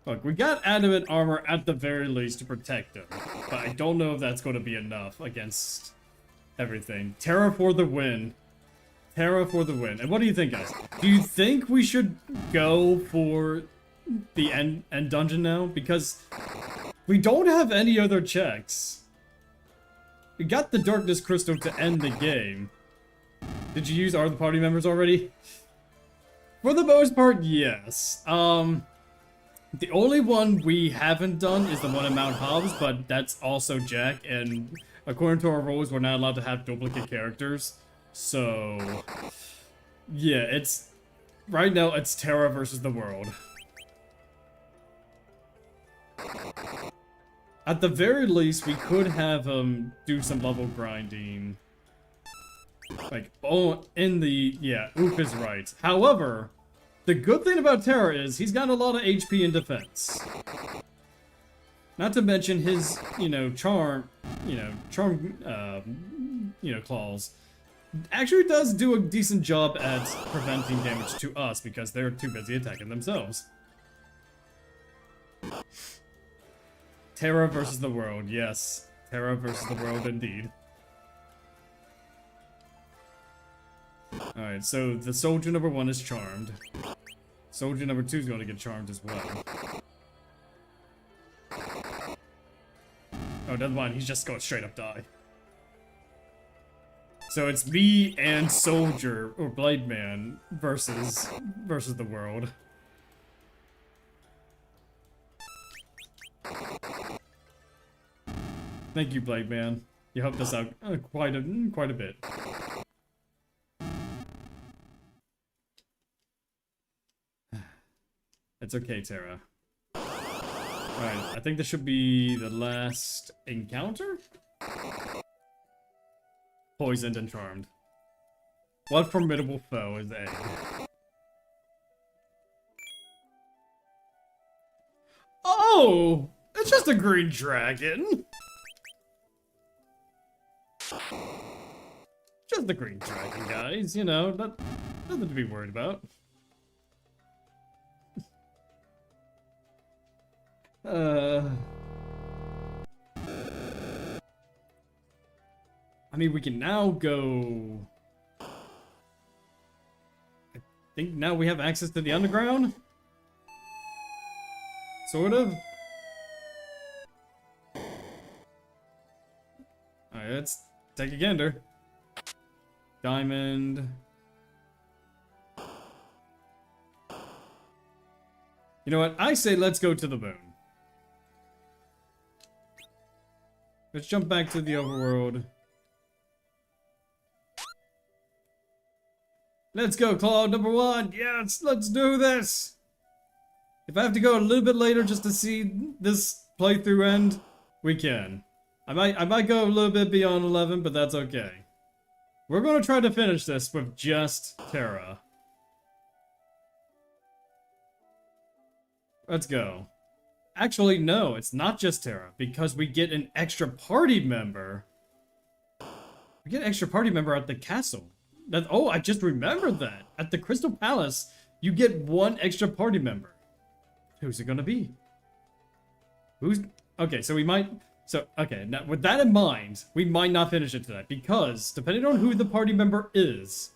Look, we got adamant armor at the very least to protect him, but I don't know if that's going to be enough against everything. Terra for the win. Terra for the win. And what do you think, guys? Do you think we should go for the end dungeon now? Because we don't have any other checks. We got the Darkness Crystal to end the game. Did you use the party members already? For the most part, yes. The only one we haven't done is the one in Mount Hobbs, but that's also Jack, and according to our rules, we're not allowed to have duplicate characters. So, yeah, right now it's Terra versus the world. At the very least, we could have him do some level grinding. Like, yeah, Oop is right. However, the good thing about Terra is he's got a lot of HP and defense. Not to mention his, charm claws. Actually does do a decent job at preventing damage to us because they're too busy attacking themselves. Terra versus the world, yes. Terra versus the world indeed. Alright, so the soldier number 1 is charmed. Soldier number 2 is going to get charmed as well. Oh, never mind, he's just going to straight up die. So it's me and Soldier, or Blade Man, versus the world. Thank you, Blade Man. You helped us out quite a bit. It's okay, Terra. Alright, I think this should be the last encounter? Poisoned and charmed. What formidable foe is Egg? Oh! It's just a green dragon! Just the green dragon, guys, nothing to be worried about. I mean, we can now go... I think now we have access to the underground? Sort of. Alright, let's take a gander. Diamond. You know what? I say let's go to the moon. Let's jump back to the overworld. Let's go, Claude number 1. Yes, let's do this. If I have to go a little bit later just to see this playthrough end, we can. I might go a little bit beyond 11, but that's okay. We're gonna try to finish this with just Terra. Let's go. Actually, no, it's not just Terra, because we get an extra party member. We get an extra party member at the castle. Oh, I just remembered that. At the Crystal Palace, you get 1 extra party member. Who's it gonna be? Okay, so we might... okay, now with that in mind, we might not finish it tonight, because depending on who the party member is,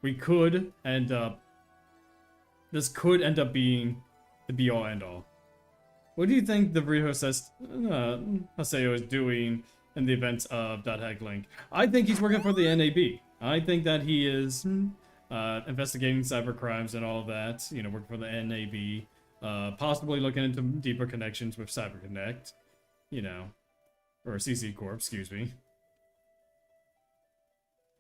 we could end up... This could end up being the be-all end-all. What do you think the Haseo is doing in the events of .hack Link? I think he's working for the NAB. I think that he is investigating cyber crimes and all of that. You know, working for the NAB. Possibly looking into deeper connections with CyberConnect. You know. Or CC Corp, excuse me.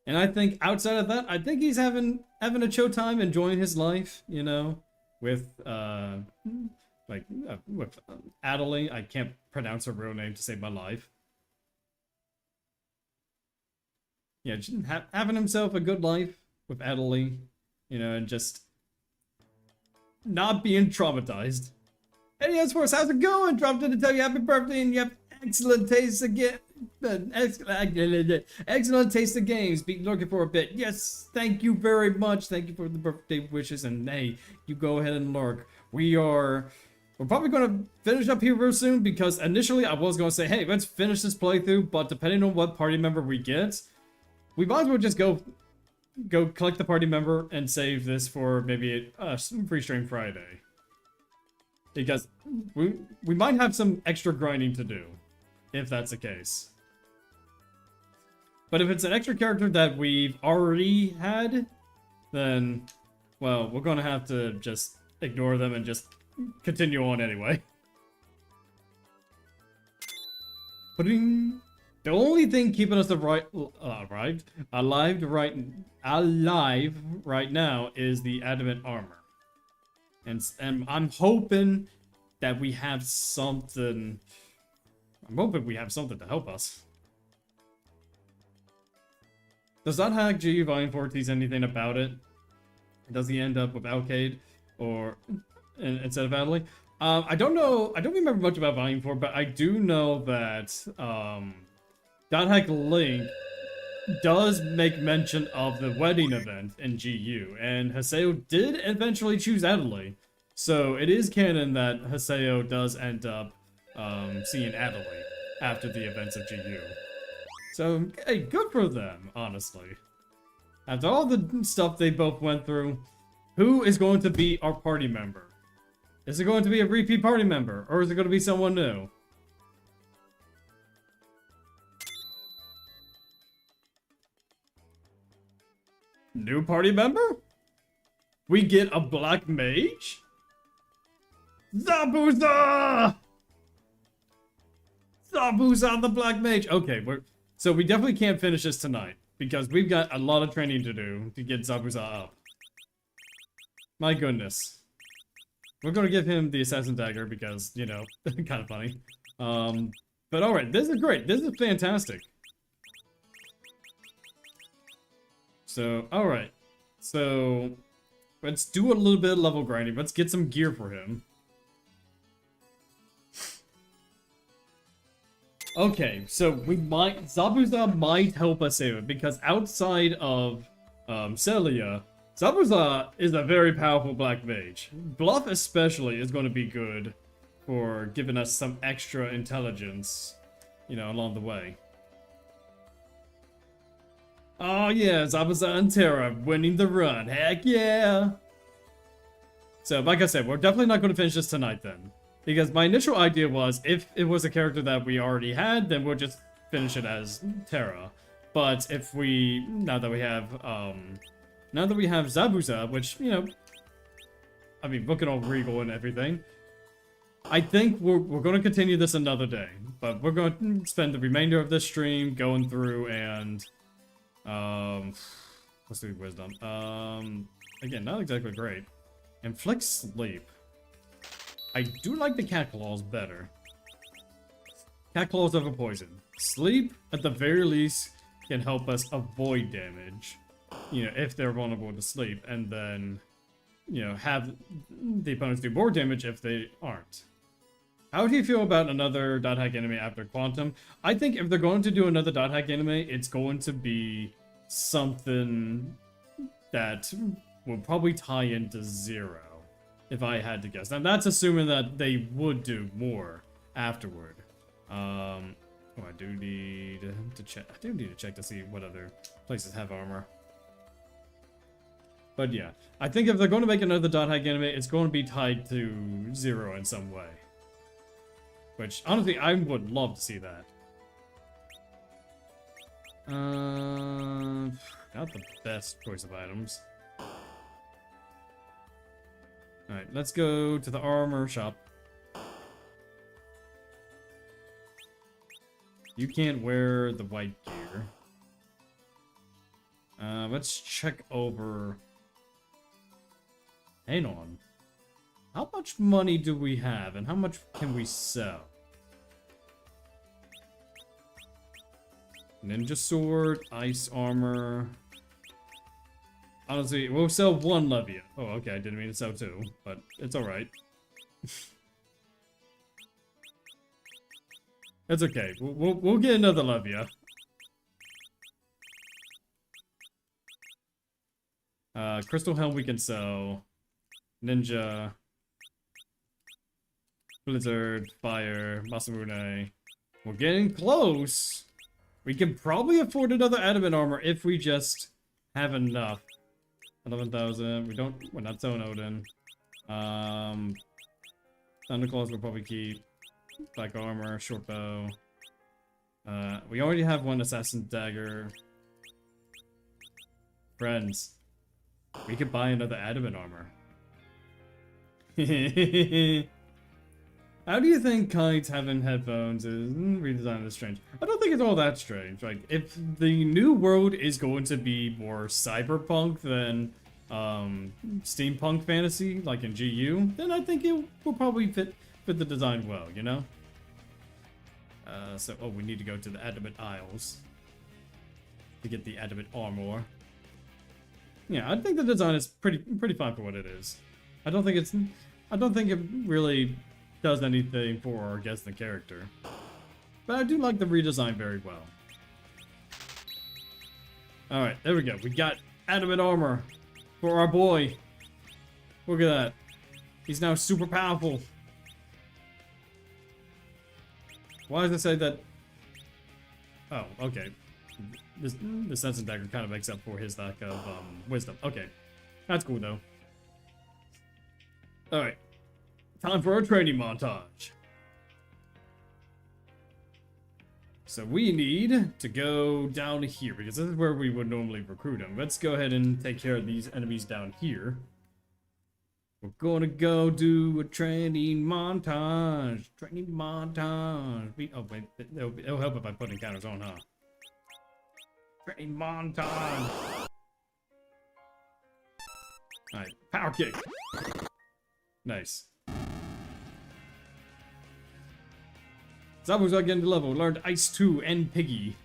And I think outside of that, I think he's having a chill time, enjoying his life, you know. With, with Adelie. I can't pronounce her real name to save my life. Yeah, just having himself a good life with Adelie, you know, and just not being traumatized. Hey, yes, Force, how's it going? Dropped in to tell you happy birthday and you have excellent taste again. Excellent taste of games. Be looking for a bit. Yes, thank you very much. Thank you for the birthday wishes. And hey, you go ahead and lurk. We're probably going to finish up here real soon because initially I was going to say, hey, let's finish this playthrough. But depending on what party member we get, we might as well just go collect the party member and save this for maybe a free stream Friday. Because we might have some extra grinding to do, if that's the case. But if it's an extra character that we've already had, then, well, we're gonna have to just ignore them and just continue on anyway. The only thing keeping us alive right now is the adamant armor. And I'm hoping that we have something. I'm hoping we have something to help us. Does that hack G Volume 4 tease anything about it? Does he end up with Alcade or instead of Adelie? I don't know. I don't remember much about Volume 4, but I do know that .hack Link does make mention of the wedding event in GU, and Haseo did eventually choose Adelie. So it is canon that Haseo does end up seeing Adelie after the events of GU. So, hey, good for them, honestly. After all the stuff they both went through, who is going to be our party member? Is it going to be a repeat party member, or is it going to be someone new? New party member? We get a black mage? Zabuza! Zabuza the black mage. Okay, so we definitely can't finish this tonight because we've got a lot of training to do to get Zabuza up. My goodness. We're gonna give him the assassin dagger because, you know, kind of funny. But alright, this is great. This is fantastic. So, alright. So, let's do a little bit of level grinding. Let's get some gear for him. Okay, so Zabuza might help us save it, because outside of Celia, Zabuza is a very powerful black mage. Bluff especially is going to be good for giving us some extra intelligence, you know, along the way. Oh yeah, Zabuza and Terra winning the run, heck yeah! So, like I said, we're definitely not going to finish this tonight then. Because my initial idea was, if it was a character that we already had, then we'll just finish it as Terra. But if we, now that we have Zabuza, which, you know, I mean, looking all regal and everything, I think we're going to continue this another day. But we're going to spend the remainder of this stream going through and, let's do wisdom. Again, not exactly great. Inflict sleep. I do like the cat claws better. Cat claws over poison. Sleep, at the very least, can help us avoid damage. You know, if they're vulnerable to sleep. And then, you know, have the opponents do more damage if they aren't. How do you feel about another dot hack anime after Quantum? I think if they're going to do another dot hack anime, it's going to be something that will probably tie into Zero, if I had to guess. Now that's assuming that they would do more afterward. Oh, I do need to check. I do need to check to see what other places have armor. But yeah, I think if they're going to make another dot hack anime, it's going to be tied to Zero in some way. Which, honestly, I would love to see that. Not the best choice of items. Alright, let's go to the armor shop. You can't wear the white gear. Let's check over... Hang on. How much money do we have, and how much can we sell? Ninja sword, ice armor. Honestly, we'll sell one Levia. Oh, okay, I didn't mean to sell two, but it's alright. That's okay. We'll get another Levia. Crystal Helm we can sell. Ninja. Blizzard, Fire, Masamune. We're getting close. We can probably afford another adamant armor if we just have enough. 11,000. We're not selling Odin. Thunderclaws we'll probably keep. Black armor, short bow. We already have one assassin dagger. Friends, we could buy another adamant armor. How do you think Kite's having headphones is redesign is strange? I don't think it's all that strange. Like, if the new world is going to be more cyberpunk than steampunk fantasy, like in GU, then I think it will probably fit the design well, you know? Oh, we need to go to the Adamant Isles to get the Adamant armor. Yeah, I think the design is pretty fine for what it is. I don't think it really does anything for or against the character. But I do like the redesign very well. Alright, there we go. We got adamant armor for our boy. Look at that. He's now super powerful. Why does it say that? Oh, okay. The Sense Dagger kind of makes up for his lack of wisdom. Okay. That's cool though. Alright. Time for our training montage. So we need to go down here, because this is where we would normally recruit them. Let's go ahead and take care of these enemies down here. We're gonna go do a training montage. Training montage. Oh wait, it'll help if I put encounters on, huh? Training montage. Alright, power kick. Nice. Zabuza getting to level. Learned Ice 2 and Piggy.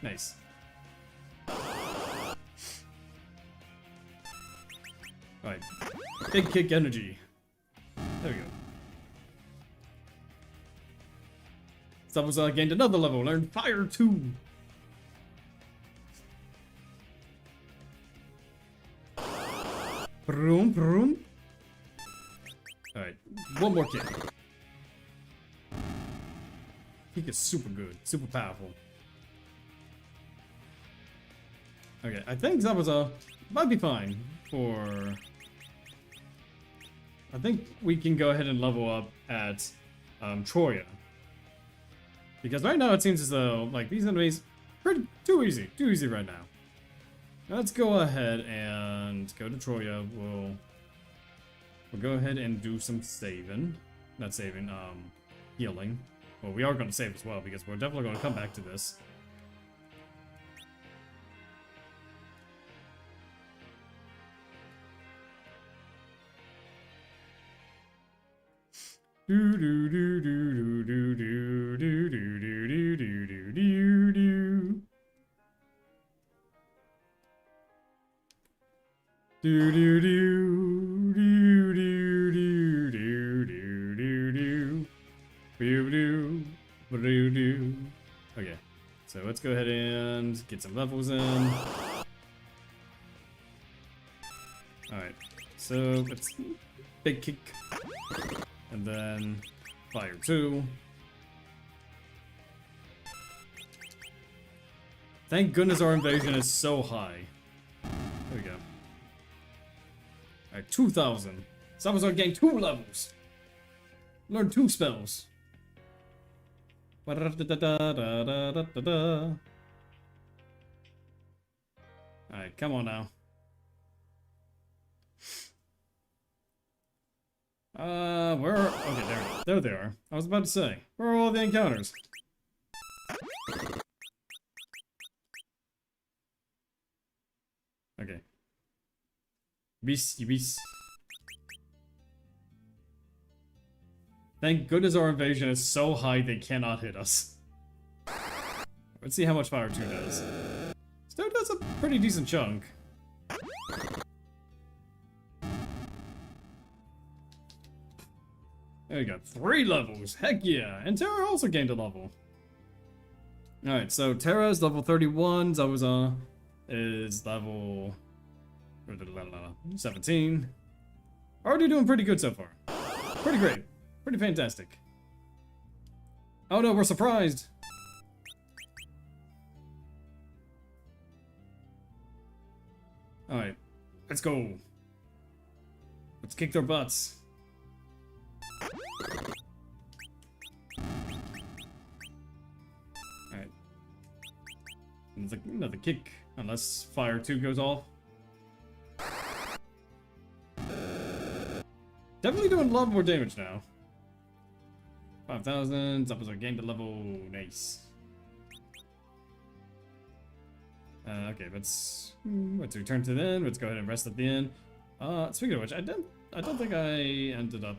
Nice. Alright. Big kick energy. There we go. Zabuza gained another level. Learned Fire 2. Vroom, vroom. Alright. One more kick. Kick is super good. Super powerful. Okay, I think Zabuza might be fine for I think we can go ahead and level up at Troya. Because right now it seems as though, like, these enemies pretty too easy right now. Let's go ahead and go to Troya. We'll go ahead and do some saving. Not saving, healing. Well, we are going to save as well because we're definitely going to come back to this. Do do do do do do do do do do do do do do. Do do do do do do do do do do do do do. Okay, so let's go ahead and get some levels in. Alright, so let's big kick. And then fire 2. Thank goodness our invasion is so high. There we go. Alright, 2,000. Salazar gained 2 levels. Learn 2 spells. Alright, come on now. Where are... Okay, there they are. I was about to say, where are all the encounters? Okay. Beast. Thank goodness our invasion is so high they cannot hit us. Let's see how much Fire 2 does. Still does a pretty decent chunk. There we go, 3 levels, heck yeah! And Terra also gained a level. Alright, so Terra is level 31, Zabuza is level 17. Already doing pretty good so far. Pretty great. Pretty fantastic. Oh no, we're surprised! Alright, let's go. Let's kick their butts. Alright. Another kick, unless Fire 2 goes off. Definitely doing a lot more damage now. 5,000, Zabuza gained a level, nice. Okay, let's return to the end. Let's go ahead and rest at the end. Speaking of which, I don't think I ended up.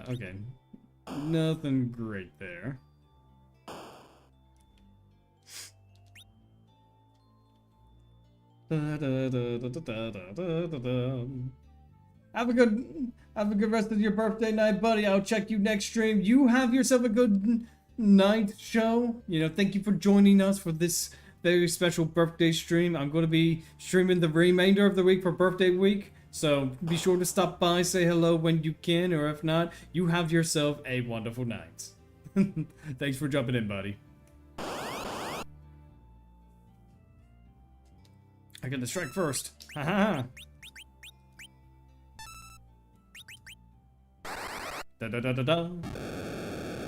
Okay, nothing great there. Have a good rest of your birthday night, buddy. I'll check you next stream. You have yourself a good night show. You know, thank you for joining us for this very special birthday stream. I'm going to be streaming the remainder of the week for birthday week. So be sure to stop by, say hello when you can, or if not, you have yourself a wonderful night. Thanks for jumping in, buddy. I get the strike first. Haha. Da da da da da.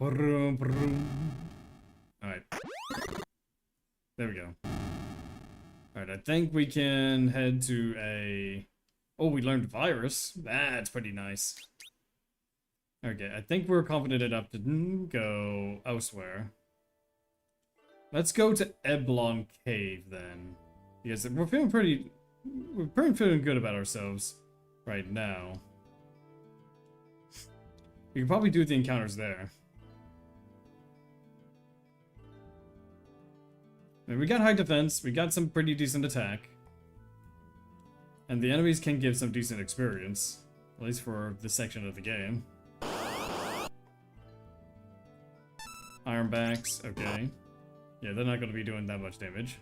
Alright. There we go. Alright, I think we can head to a... Oh, we learned Virus. That's pretty nice. Okay, I think we're confident enough to go elsewhere. Let's go to Eblon Cave then. Because we're feeling pretty good about ourselves right now. We can probably do the encounters there. I mean, we got high defense, we got some pretty decent attack. And the enemies can give some decent experience. At least for this section of the game. Ironbacks, okay. Yeah, they're not going to be doing that much damage.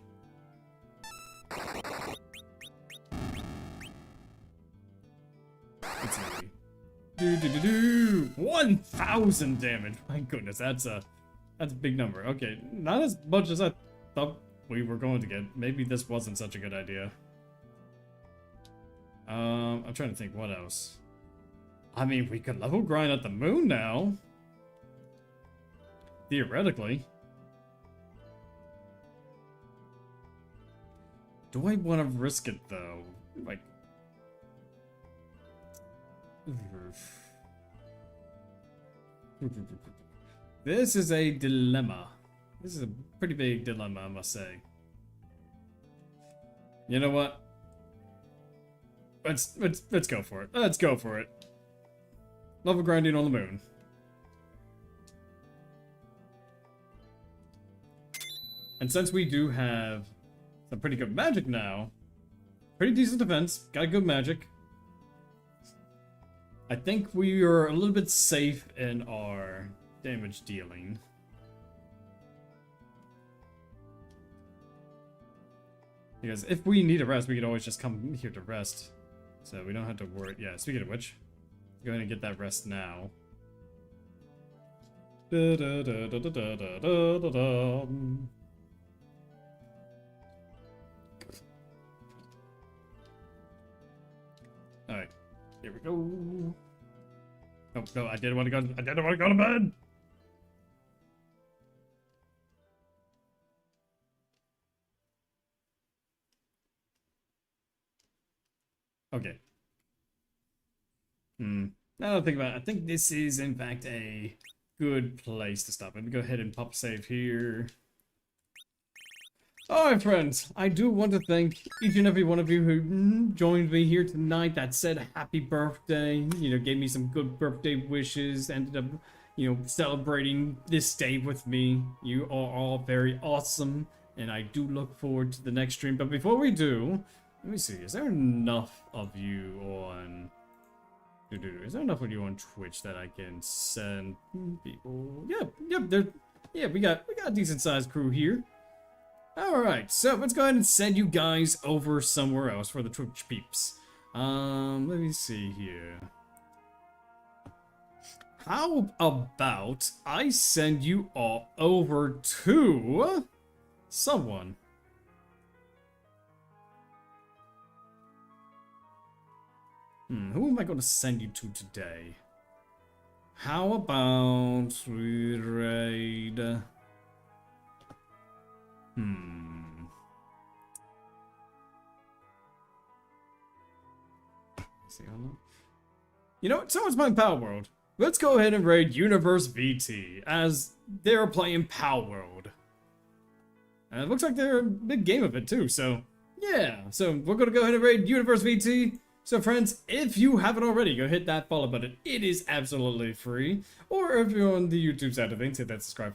Let's see. 1,000 damage! My goodness, that's a big number. Okay, not as much as I thought we were going to get. Maybe this wasn't such a good idea. I'm trying to think what else. I mean, we could level grind at the moon now. Theoretically. Do I want to risk it though? Like, this is a dilemma. This is a pretty big dilemma, I must say. You know what? Let's go for it. Let's go for it. Level grinding on the moon. And since we do have some pretty good magic now, pretty decent defense, got good magic, I think we are a little bit safe in our damage dealing. Because if we need a rest, we could always just come here to rest. So we don't have to worry. Yeah, speaking of which, go ahead and get that rest now. Alright, here we go. Oh no, I didn't want to go. I didn't want to go to bed. Okay. Now that I think about it, I think this is in fact a good place to stop. Let me go ahead and pop save here. Alright friends, I do want to thank each and every one of you who joined me here tonight that said happy birthday, you know, gave me some good birthday wishes, ended up, you know, celebrating this day with me. You are all very awesome, and I do look forward to the next stream. But before we do, let me see, is there enough of you on... Is there enough of you on Twitch that I can send people? Yeah, we got a decent sized crew here. Alright, so let's go ahead and send you guys over somewhere else for the Twitch peeps. Let me see here. How about I send you all over to someone? Who am I going to send you to today? How about we raid... You know what? Someone's playing Power World. Let's go ahead and raid Universe VT, as they're playing Power World. And it looks like they're a big game of it too, so... Yeah, so we're gonna go ahead and raid Universe VT. So friends, if you haven't already, go hit that follow button. It is absolutely free. Or if you're on the YouTube side of things, hit that subscribe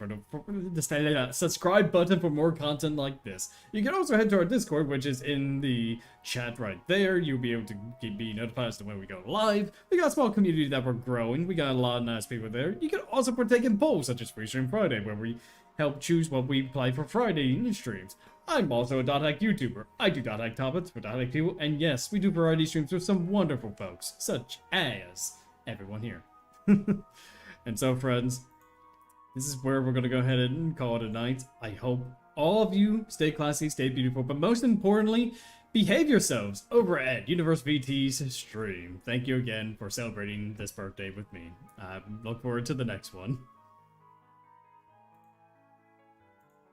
button for more content like this. You can also head to our Discord, which is in the chat right there. You'll be able to be notified as to when we go live. We got a small community that we're growing. We got a lot of nice people there. You can also partake in polls, such as Free Stream Friday, where we help choose what we play for Friday in streams. I'm also a .hack YouTuber. I do .hack topics for .hack people, and yes, we do variety streams with some wonderful folks, such as everyone here. And so, friends, this is where we're going to go ahead and call it a night. I hope all of you stay classy, stay beautiful, but most importantly, behave yourselves over at Universe VT's stream. Thank you again for celebrating this birthday with me. I look forward to the next one.